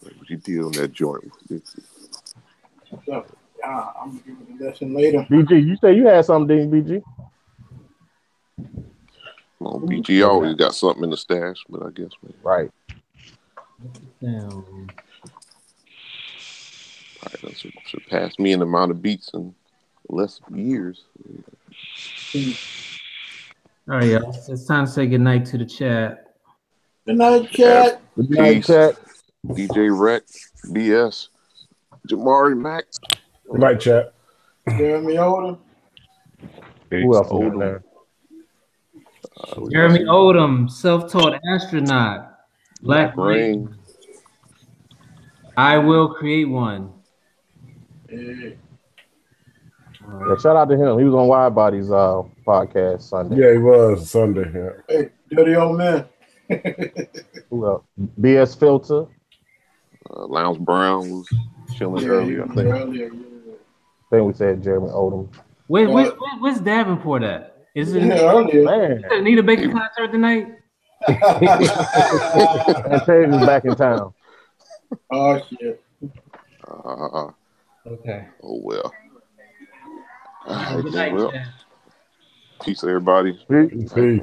What you did on that joint? So, I'm gonna give it a lesson later. BG, you say you had something, didn't you, BG? Well, BG always got something in the stash, but I guess, man. Right. Damn. Probably done surpassed me in the amount of beats in less years. All right, y'all. It's time to say goodnight to the chat. Good night, chat. Good night, chat. DJ Rex, BS, Jamari Mack. Good night, chat. Jeremy Odom. Who else is in there? Jeremy Odom, self-taught astronaut. Black Rain. I will create one. Hey. Yeah, shout out to him. He was on Wide Body's podcast Sunday. Yeah, he was Sunday. Yeah. Hey, dirty old man. Who else? BS Filter. Lounge Brown was chilling earlier. I think. I think we said Jeremy Odom. Where's Davenport at? Is it Man. Anita Baker concert tonight? And Taves is back in town. Oh shit. Okay. Oh well. Good night, Well, peace, everybody. Peace.